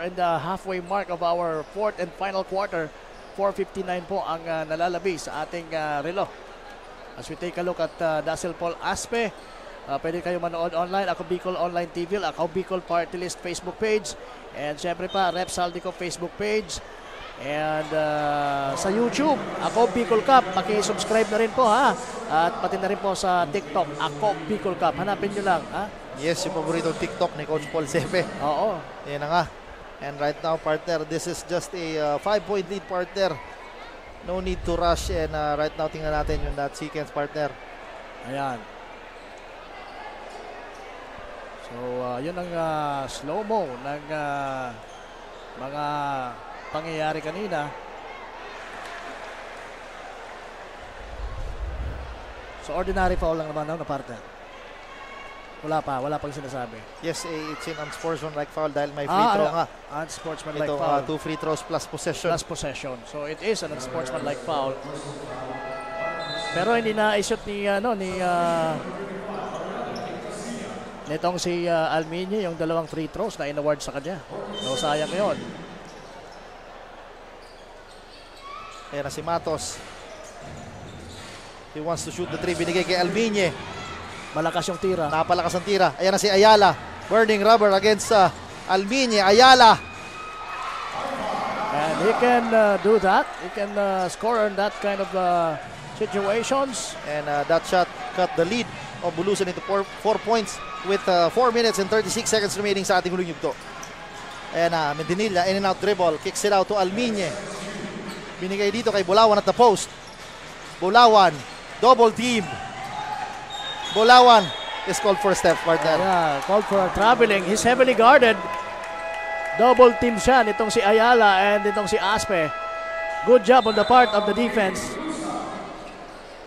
in the halfway mark of our fourth and final quarter. 4:59 po ang nalalabi sa ating relo. As we take a look at Dazzle Paul Aspe, pwede kayo manood online. Ako Bicol Online TV, Ako Bicol Party List Facebook page. And syempre pa, Rep Saldico Facebook page. And sa YouTube, Ako Bicol Cup, paki-subscribe na rin po ha. At pati na rin po sa TikTok, Ako Bicol Cup. Hanapin nyo lang ha. Yes, yung paborito TikTok ni Coach Paul Sepe. Oo. Yan na nga. And right now, partner, this is just a 5-point lead, partner. No need to rush. And right now, tingnan natin yung that sequence, partner. Ayan. So, yun ang slow-mo ng mga pangyayari kanina. So, ordinary foul lang naman na partner. Wala pang sinasabi. Yes, it's an unsportsmanlike foul dahil may free throw nga. Unsportsmanlike foul. 2 free throws plus possession. So it is an unsportsmanlike foul. Pero hindi na i-shoot nitong si Almiñe yung dalawang free throws na in-award sa kanya. So sayang yun. Ayan na si Matos. He wants to shoot the 3. Binigay kay Almiñe. Malakas yung tira. Napalakas ang tira. Ayan na si Ayala. Burning rubber against Almiñe. Ayala. And he can do that. He can score in that kind of situations. And that shot cut the lead of Bulusan into 4 points with 4 minutes and 36 seconds remaining sa ating huling yugto. And Medinilla, in and out dribble. Kicks it out to Almiñe. Binigay dito kay Bulawan at the post. Bulawan. Double team. Bulawan is called for a step, partner. Yeah, called for a traveling. He's heavily guarded. Double team siya nitong si Ayala and nitong si Aspe. Good job on the part of the defense.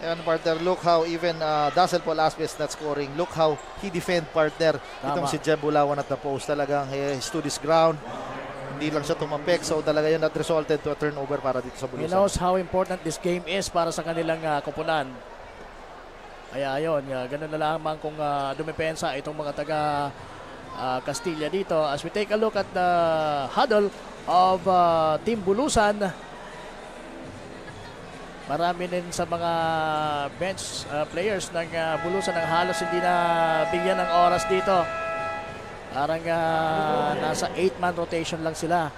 And partner, look how even Dazzle Paul Aspe is not scoring. Look how he defend, partner. Itong si Jem Bulawan at the post. Talagang he stood his ground. Hindi lang siya tumapek. So talaga yun that resulted to a turnover para dito sa Bulusan. He knows how important this game is para sa kanilang kupunan. Kaya ayun, ganun na lamang kung dumepensa itong mga taga Castilla dito. As we take a look at the huddle of Team Bulusan, marami din sa mga bench players ng Bulusan ang halos hindi na bigyan ng oras dito. Parang nasa 8-man rotation lang sila.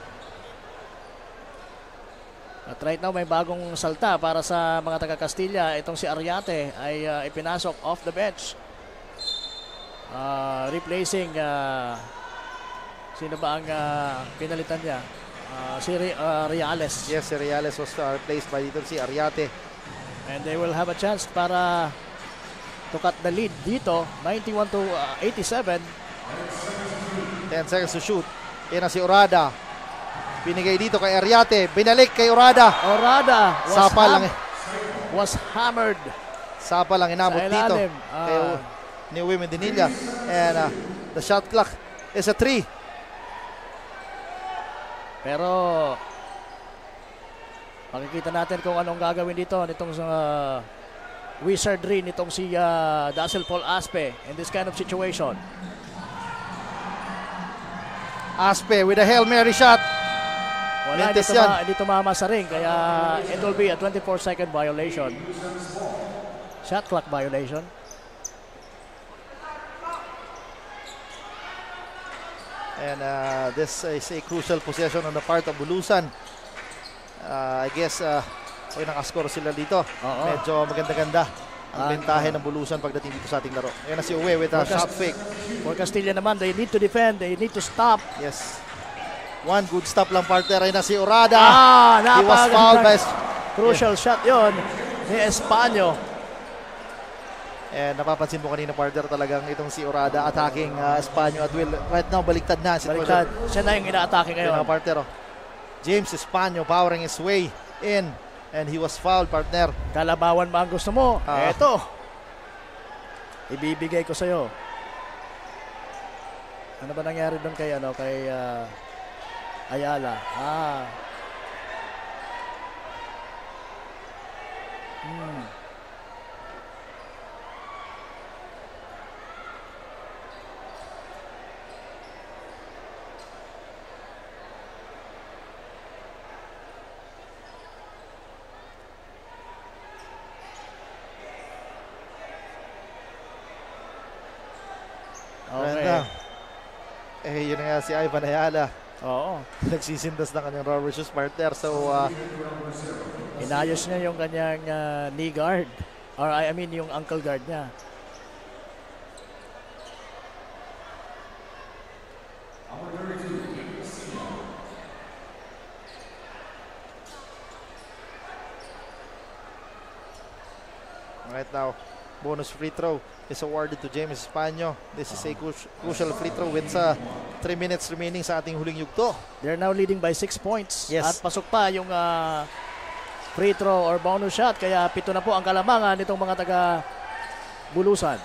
At right now may bagong salta para sa mga taga Castilla. Itong si Ariate ay ipinasok off the bench. Replacing sino ba ang pinalitan niya? Si Reales. Yes, si Reales was replaced by dito si Ariate. And they will have a chance para to cut the lead dito. 91-87. 10 seconds to shoot. Yan na si Orada. Binigay dito kay Ariate. Binalik kay Orada. Orada was hammered. Sapa lang inabot dito. Kay ni Women Dinilla. And the shot clock is a 3. Pero makikita natin kung anong gagawin dito nitong wizardry nitong si Dazzle Paul Aspe in this kind of situation. Aspe with a Hail Mary shot. Wala, hindi tumama sa ring, kaya it will be a 24-second violation. Shot clock violation. And this is a crucial possession on the part of Bulusan. I guess nakascore sila dito. Medyo maganda-ganda ang bentahe ng Bulusan pagdating dito sa ating laro. Ayan na si Uwe with a shot fake. For Castilla naman, they need to defend, they need to stop. Yes. One good stop lang, partner. Ayan na si Orada. He was fouled by crucial shot yon ni Espanyo. And napapansin mo kanina, partner, talagang itong si Orada attacking Espanyo at will. Right now, baliktad na. Baliktad. Siya na yung ina-attacking ngayon. Partner, James Espanyo powering his way in. And he was fouled, partner. Kalabawan ba ang gusto mo? Eto. Ibibigay ko sa'yo. Ano ba nangyari doon kay Ayala? Eh, yun nga si Ivan Ayala. Oo. Nagsisindas ng kanyang rubber shoes partner. So, inayos niya yung kanyang knee guard. Or I mean yung ankle guard niya. Right now, bonus free throw is awarded to James Espanyo. This is a crucial free throw with 3 minutes remaining sa ating huling yugto. They're now leading by 6 points. Yes. At pasok pa yung free throw or bonus shot. Kaya 7 na po ang kalamangan nitong mga taga Bulusan.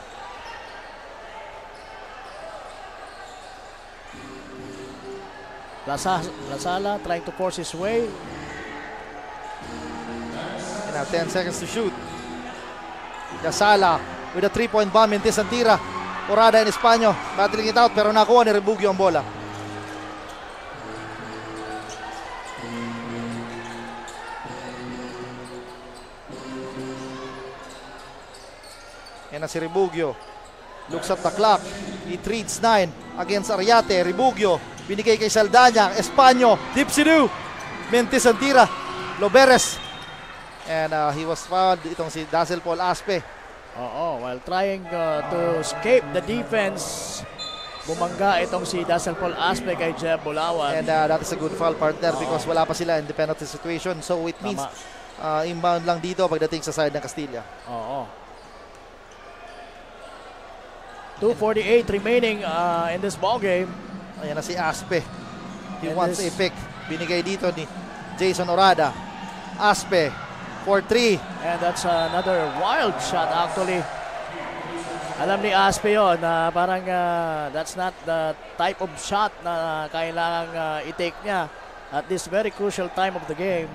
Lasala trying to force his way. And now 10 seconds to shoot. Lasala with a 3-point bomb. Mintis ang tira. Orada and Espanyo battling it out pero nakuha ni Rebugio ang bola. Yan na si Rebugio. Looks at the clock. He treats 9 against Ariate. Rebugio binigay kay Saldana. Espanyo. Dipsidu. Mintis ang tira. Loberes. And he was fouled. Itong si Dazzle Paul Aspe. Oo, while trying to escape the defense, bumangga itong si Dazzle Paul Aspe kay Jeb Bulawan. And that is a good foul partner because wala pa sila in the penalty situation. So it means inbound lang dito pagdating sa side ng Castilla. Oo. 2:48 remaining in this ball game. Ayan na si Aspe. He wants a pick. Binigay dito ni Jason Orada. Aspe for 3. And that's another wild shot actually. Alam ni Aspe yun na parang that's not the type of shot na kailangang i-take niya at this very crucial time of the game.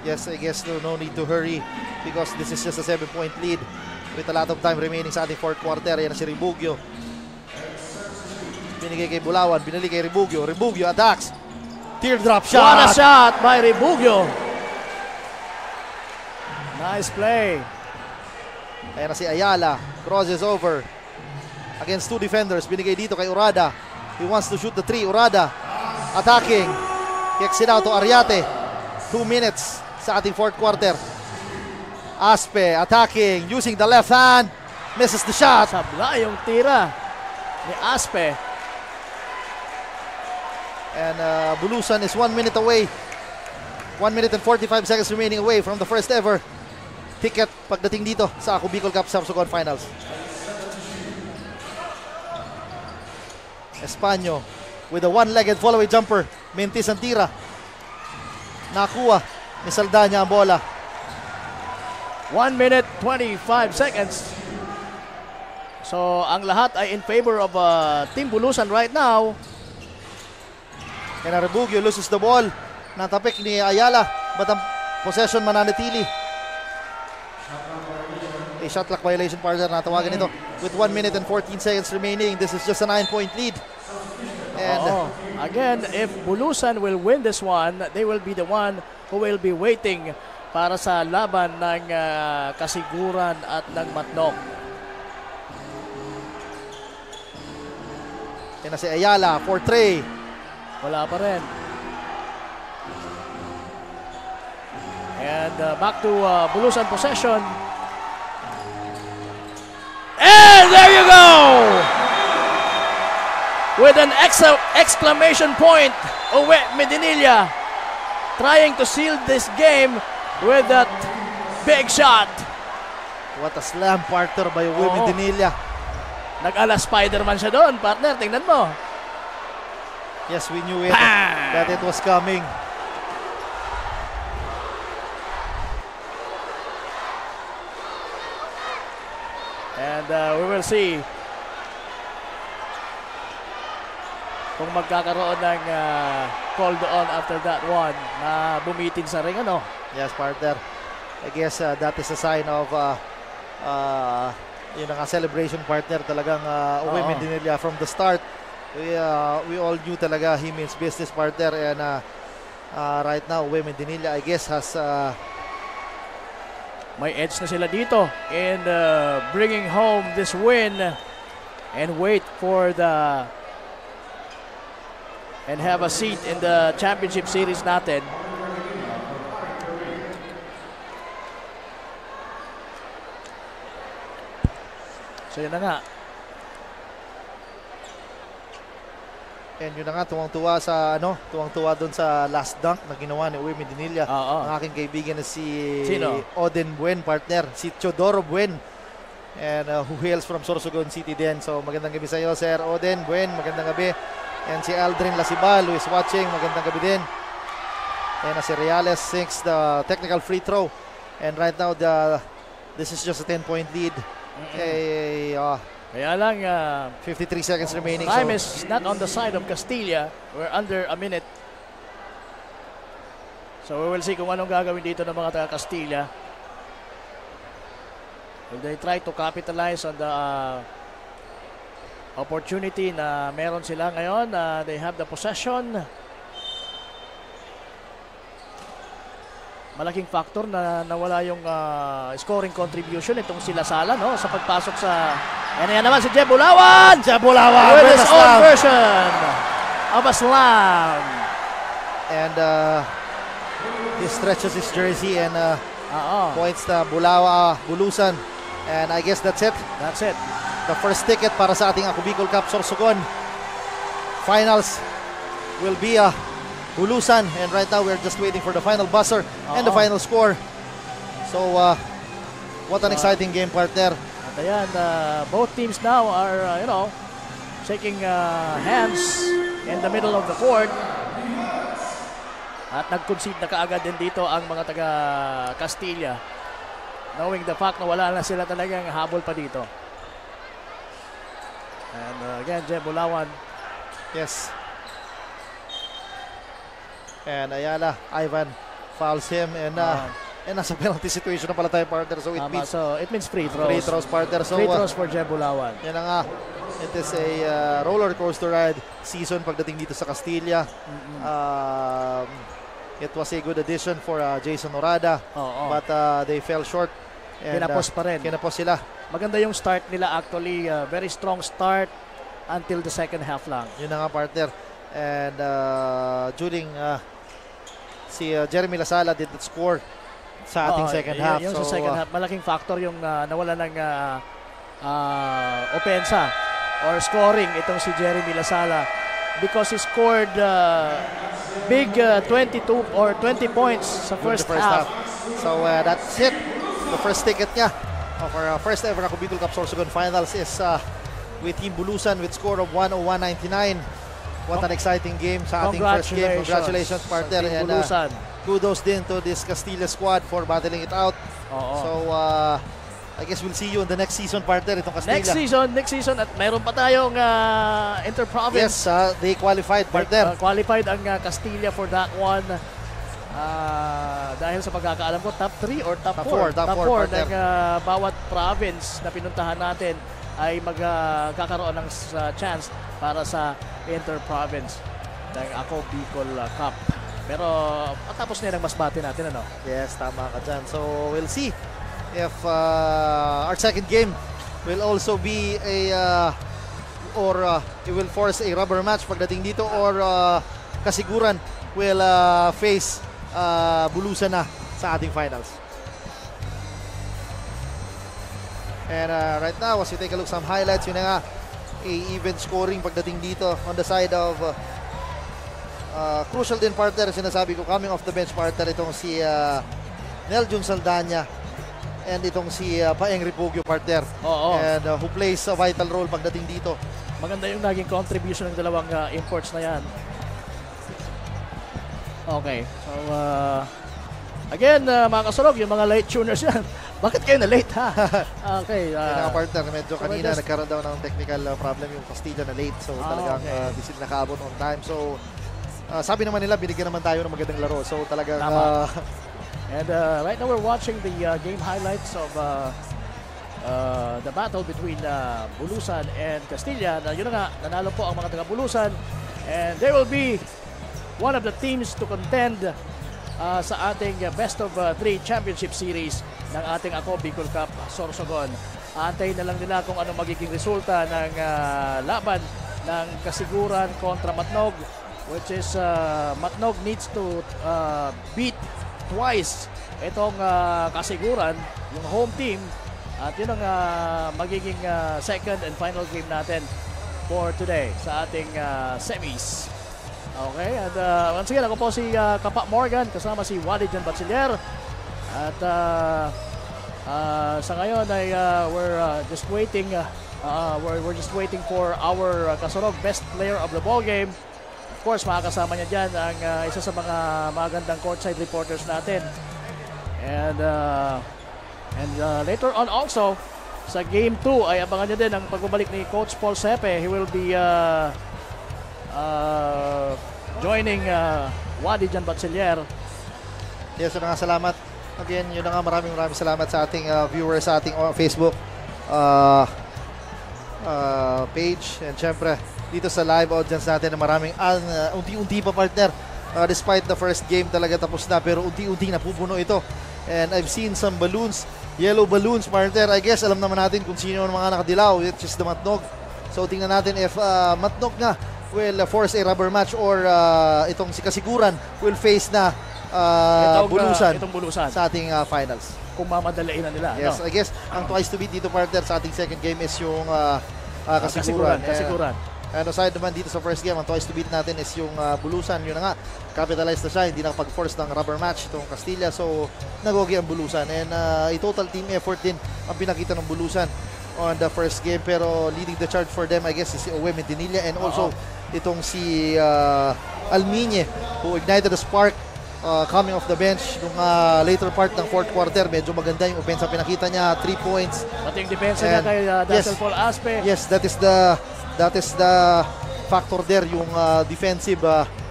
Yes, I guess no need to hurry because this is just a 7-point lead with a lot of time remaining sa ating fourth quarter. Yan na si Rebugio. Binigay kay Bulawan, binili kay Rebugio. Rebugio attacks. Teardrop shot. What a shot by Rebugio. Nice play. Ayan na si Ayala. Crosses over against 2 defenders. Binigay dito kay Orada. He wants to shoot the 3. Orada attacking. Kicks it out to Ariate. 2 minutes sa ating fourth quarter. Aspe attacking using the left hand. Misses the shot. Sabla yung tira ni Aspe. And Bulusan is 1 minute away. 1 minute and 45 seconds remaining away from the first ever ticket pagdating dito sa Ako Bicol Cup Sabsugon Finals. Espanyo with a one-legged follow-away jumper. Mintis ang tira. Nakuha ni Saldana ang bola. 1 minute 25 seconds. So ang lahat ay in favor of Team Bulusan right now. And Rebugio loses the ball. Natapik ni Ayala. But ang possession mananatili. A shot clock violation partner. Natawagan ito. With 1 minute and 14 seconds remaining. This is just a 9-point lead. And again, if Bulusan will win this one, they will be the one who will be waiting para sa laban ng Kasiguran at ng Matnok. Yan na si Ayala for 3. Wala pa rin. And back to Bulusan possession. And there you go! With an exclamation point, Uwe Medinilla trying to seal this game with that big shot. What a slam partner by Uwe Medinilla. Nag-ala Spider-Man siya doon, partner. Tingnan mo. Yes, we knew it, that it was coming. And we will see kung magkakaroon ng call doon after that one na bumitin sa ring, ano? Yes, partner. I guess that is a sign of yun ang celebration partner talagang Uwe Medinilla from the start. We all knew talaga he means business partner and right now Uwe Medinilla I guess has may edge na sila dito in bringing home this win and wait for and have a seat in the championship series natin. So yun na nga. And yun na nga, tuwang-tuwa doon sa last dunk na ginawa ni Uy Medinilla. Ang aking kaibigan na si Oden Buen, partner, si Teodoro Buen, and who hails from Sorsogon City din. So magandang gabi sa iyo, Sir Oden Buen, magandang gabi. And si Aldrin Lasibal, who is watching, magandang gabi din. And si Reales sinks the technical free throw. And right now, this is just a 10-point lead. Kaya lang, 53 seconds remaining. Time is not on the side of Castilla. We're under a minute. So we will see kung anong gagawin dito ng mga taga Castilla. Will they try to capitalize on the opportunity na meron sila ngayon? They have the possession. Malaking factor na nawala yung scoring contribution itong si Lasala, no, sa pagpasok sa... Yan naman si Jeb Bulawan! Jeb Bulawan with his own version of a slam. And he stretches his jersey and points na Bulusan. And I guess that's it. That's it. The first ticket para sa ating Ako Bicol Cup Sorsogon Finals will be Bulusan, and right now we're just waiting for the final buzzer and the final score. So what an exciting game, partner. At ayan, both teams now are shaking hands in the middle of the court. At nag-concede na kaagad din dito ang mga taga Castilla, knowing the fact na wala na sila talagang habol pa dito. And again, Jeb Bulawan. Yes. And Ayala, Ivan fouls him, and nasa penalty situation na pala tayo, partner. So it means free throws. Free throws, partner. So, free throws for Jeb Bulawan. Yan na nga. It is a roller coaster ride season pagdating dito sa Castilla. It was a good addition for Jason Orada, but they fell short. And, kinapos pa rin. Kinapos sila. Maganda yung start nila actually. Very strong start until the second half lang. Yun na nga, partner. And during si Jeremy Lasala did not score sa ating second half. Yung sa second half, malaking factor yung nawala ng opensa or scoring itong si Jeremy Lasala, because he scored big 22 or 20 points sa first half. So that's it. The first ticket niya of our first ever Ako Bicol Cup Sorsogon Finals is with Team Bulusan with score of 101.99. What an exciting game sa ating first game. Congratulations, partner. And kudos din to this Castilla squad for battling it out. So, I guess we'll see you in the next season, partner, itong Castilla. Next season. At mayroon pa tayong inter-province. Yes, they qualified, partner. Qualified ang Castilla for that one. Dahil sa pagkakaalam ko, top 3 or top 4? Top 4 ng bawat province na pinuntahan natin ay magkakaroon ng chance para sa inter-province ng Ako Bicol Cup. Pero matapos nilang masbati natin, ano? Yes, tama ka dyan. So we'll see if our second game will also be it will force a rubber match pagdating dito, or kasiguran will face Bulusan na sa ating finals. And right now, as you take a look some highlights, yun na nga, even scoring pagdating dito on the side of crucial din, partner, sinasabi ko, coming off the bench, partner, itong si Neljun Saldana and itong si Paeng Ripugyo, partner. And who plays a vital role pagdating dito. Maganda yung naging contribution ng dalawang imports na yan. Okay, so again, mga kasurog, yung mga late tuners yan, bakit kayo na late, ha? Okay. Yan nga, partner, medyo kanina nagkaroon daw ng technical problem yung Castilla na late, so talagang di sila nakaabot on time. So sabi naman nila, binigyan naman tayo ng magandang laro, so talagang and right now we're watching the game highlights of the battle between Bulusan and Castilla. Yun na nga, nanalo po ang mga taga Bulusan, and there will be one of the teams to contend sa ating best of 3 championship series ng ating Ako Bicol Cup Sorsogon. Aantayin na lang nila kung ano magiging resulta ng laban ng Kasiguran kontra Matnog, which is Matnog needs to beat twice itong Kasiguran, yung home team, at yun ang magiging second and final game natin for today sa ating semis. Okay, and once again, ako po si Kapa Morgan, kasama si Wadi Jan Bachiller. At sa ngayon ay we're just waiting for our Kasurog best player of the ball game. Of course, makakasama niya dyan ang isa sa mga magandang courtside reporters natin. And later on also, sa Game 2 ay abangan niyo din ang pagbabalik ni Coach Paul Sepe. He will be joining Wadi Jan Bachiller. Yes, salamat. Again, yun na nga, maraming salamat sa ating viewers sa ating Facebook page. And syempre, dito sa live audience natin na maraming unti-unti pa, partner. Despite the first game talaga tapos na, pero unti-unti napupuno ito. And I've seen some balloons, yellow balloons, partner. I guess alam naman natin kung sino ang mga nakadilaw, which is the Matnog. So tingnan natin if Matnog nga will force a rubber match or itong si Kasiguran will face na itong Bulusan sa ating finals. Kung mamadalain na nila. Yes, I guess ang twice to beat dito, partner, sa ating second game is yung Kasiguran. And aside naman dito sa first game, ang twice to beat natin is yung Bulusan. Yun na nga, capitalized na siya, hindi nakapag-force ng rubber match itong Castilla. So, nagogi ang Bulusan. And a total team effort din ang pinakita ng Bulusan on the first game. Pero leading the charge for them, I guess, is si Owe Medinilla and also itong si Almiñe, who ignited the spark coming off the bench nung later part ng fourth quarter. Medyo maganda yung offense ang pinakita niya, 3 points. Pati yung depensa niya kay Dazzle Paul Aspe. Yes, that is the factor there, yung defensive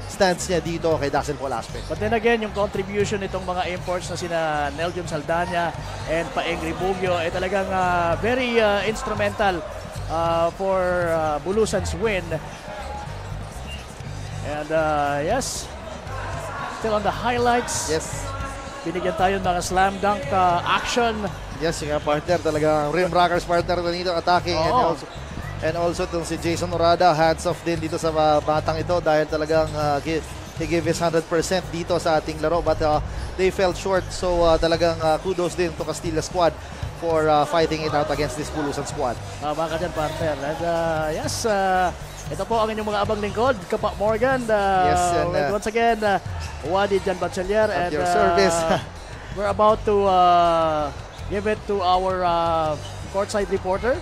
stance niya dito kay Dazzle Paul Aspe. But then again, yung contribution nitong mga imports na sina Neljon Saldana and Paeng Ribugio ay talagang very instrumental for Bulusan's win. And yes, still on the highlights. Yes. Binigyan tayo ng mga slam dunk action. Yes, yung partner talaga. Rim Rockers partner dito attacking. And also itong si Jason Orada, hats off din dito sa batang ito dahil talagang he gave his 100% dito sa ating laro. But they fell short. So talagang kudos din to Castilla squad for fighting it out against this Bulusan squad. Tama ka dyan, partner. And yes, ito po ang inyong mga abang lingkod, Kapa Morgan. Yes, and once again, Wadi Jan Bachiller. At and your service. We're about to give it to our courtside reporter.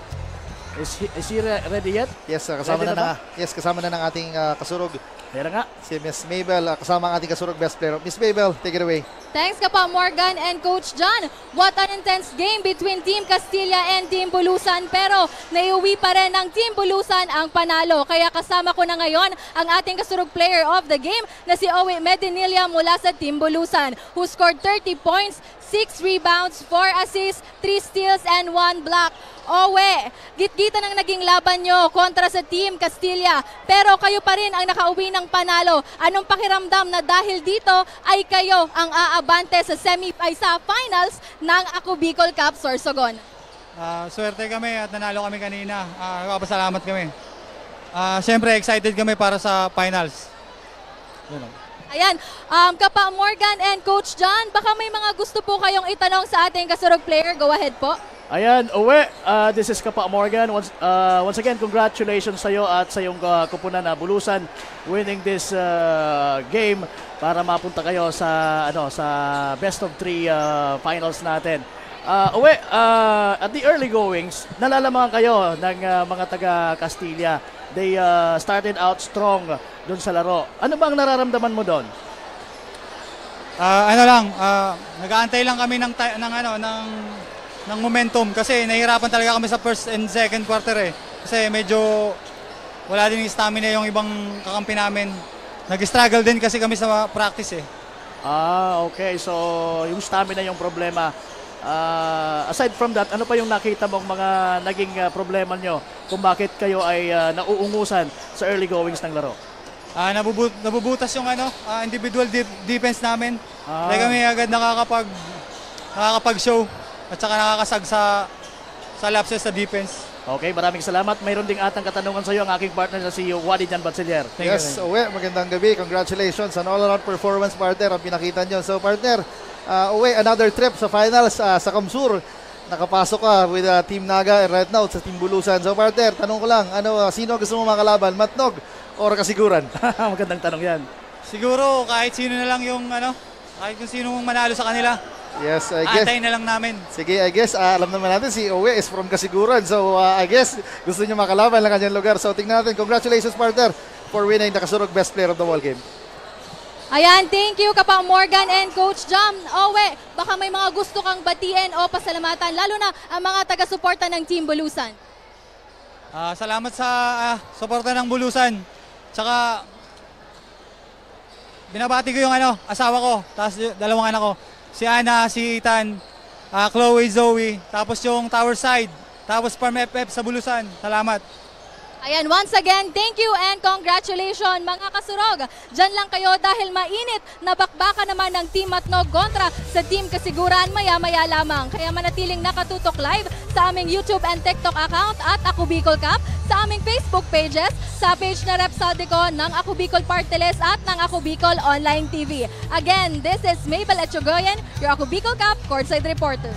Is he ready yet? Yes, kasama na ng ating kasurog. Meron nga. Si Miss Mabel, kasama ang ating kasurog best player. Miss Mabel, take it away. Thanks Kapa Morgan and Coach John. What an intense game between Team Castilla and Team Bulusan, pero naiuwi pa rin ng Team Bulusan ang panalo. Kaya kasama ko na ngayon ang ating kasurog player of the game na si Owe Medinilla mula sa Team Bulusan, who scored 30 points, 6 rebounds, 4 assists, 3 steals, and 1 block. Owe, gitgita ng naging laban nyo kontra sa Team Castilla, pero kayo pa rin ang nakauwi ng panalo. Anong pakiramdam na dahil dito ay kayo ang aabante sa sa finals ng Ako Bicol Cup Sorsogon? Swerte kami at nanalo kami kanina. Nagpapasalamat kami. Siyempre excited kami para sa finals. Ayan, Kapa Morgan and Coach John, baka may mga gusto po kayong itanong sa ating kasurog player. Go ahead po. Ayan, Owe, this is Kapa Morgan. Once again, congratulations sa iyo at sa iyong kupunan na Bulusan winning this game para mapunta kayo sa sa best of 3 finals natin. Owe, at the early goings, nalalaman kayo ng mga taga Castilla. They started out strong doon sa laro. Ano bang nararamdaman mo doon? Nag-aantay lang kami ng momentum kasi nahihirapan talaga kami sa first and second quarter Kasi medyo wala din yung stamina yung ibang kakampi namin. Nag-struggle din kasi kami sa practice Okay. So, yung stamina yung problema. Aside from that, ano pa yung nakita mong mga naging problema nyo kung bakit kayo ay nauungusan sa early goings ng laro? Nabubutas yung individual defense namin. Kaya kami agad nakakapag-show at saka nakakasag sa sa lapses sa defense. Okay, maraming salamat. Mayroon ding atang katanungan sa iyo ang aking partner na si Wadi Jan Batselier. Yes, Uwe, magandang gabi. Congratulations on all-around performance, partner, ang pinakita nyo. So, partner, Uwe, another trip sa finals sa Kamsur. Nakapasok ka with Team Naga and right now sa Team Bulusan. So, partner, tanong ko lang, sino gusto mo makalaban? Matnog or Kasiguran? Magandang tanong yan. Siguro kahit sino na lang yung kahit kung sino manalo sa kanila. Yes, I guess. Antayin na lang namin. Sige, I guess, alam naman natin si Uwe is from Kasiguran. So, I guess, gusto niya makalaban ng kanyang lugar. So, tingnan natin. Congratulations, partner, for winning the Kasurog Best Player of the Ball Game. Ayan, thank you Kapang Morgan and Coach Jam. Uwe, baka may mga gusto kang batiin o pasalamatan, lalo na ang mga taga-suporta ng Team Bulusan. Salamat sa suporta ng Bulusan. Tsaka, binabati ko yung asawa ko, tapos dalawang anak ko. Si Ana, si Ethan, Chloe, Zoe, tapos yung Tower Side, tapos Farm FF sa Bulusan. Salamat. Ayan, once again, thank you and congratulations mga kasurog. Diyan lang kayo dahil mainit na bakbaka naman ng Team Matnog kontra sa Team Kasiguran maya-maya lamang. Kaya manatiling nakatutok live sa aming YouTube and TikTok account at Ako Bicol Cup, sa aming Facebook pages, sa page na Rep Saldico ng Ako Bicol Party List at ng Ako Bicol Online TV. Again, this is Mabel Etchogoyen, your Ako Bicol Cup courtside reporter.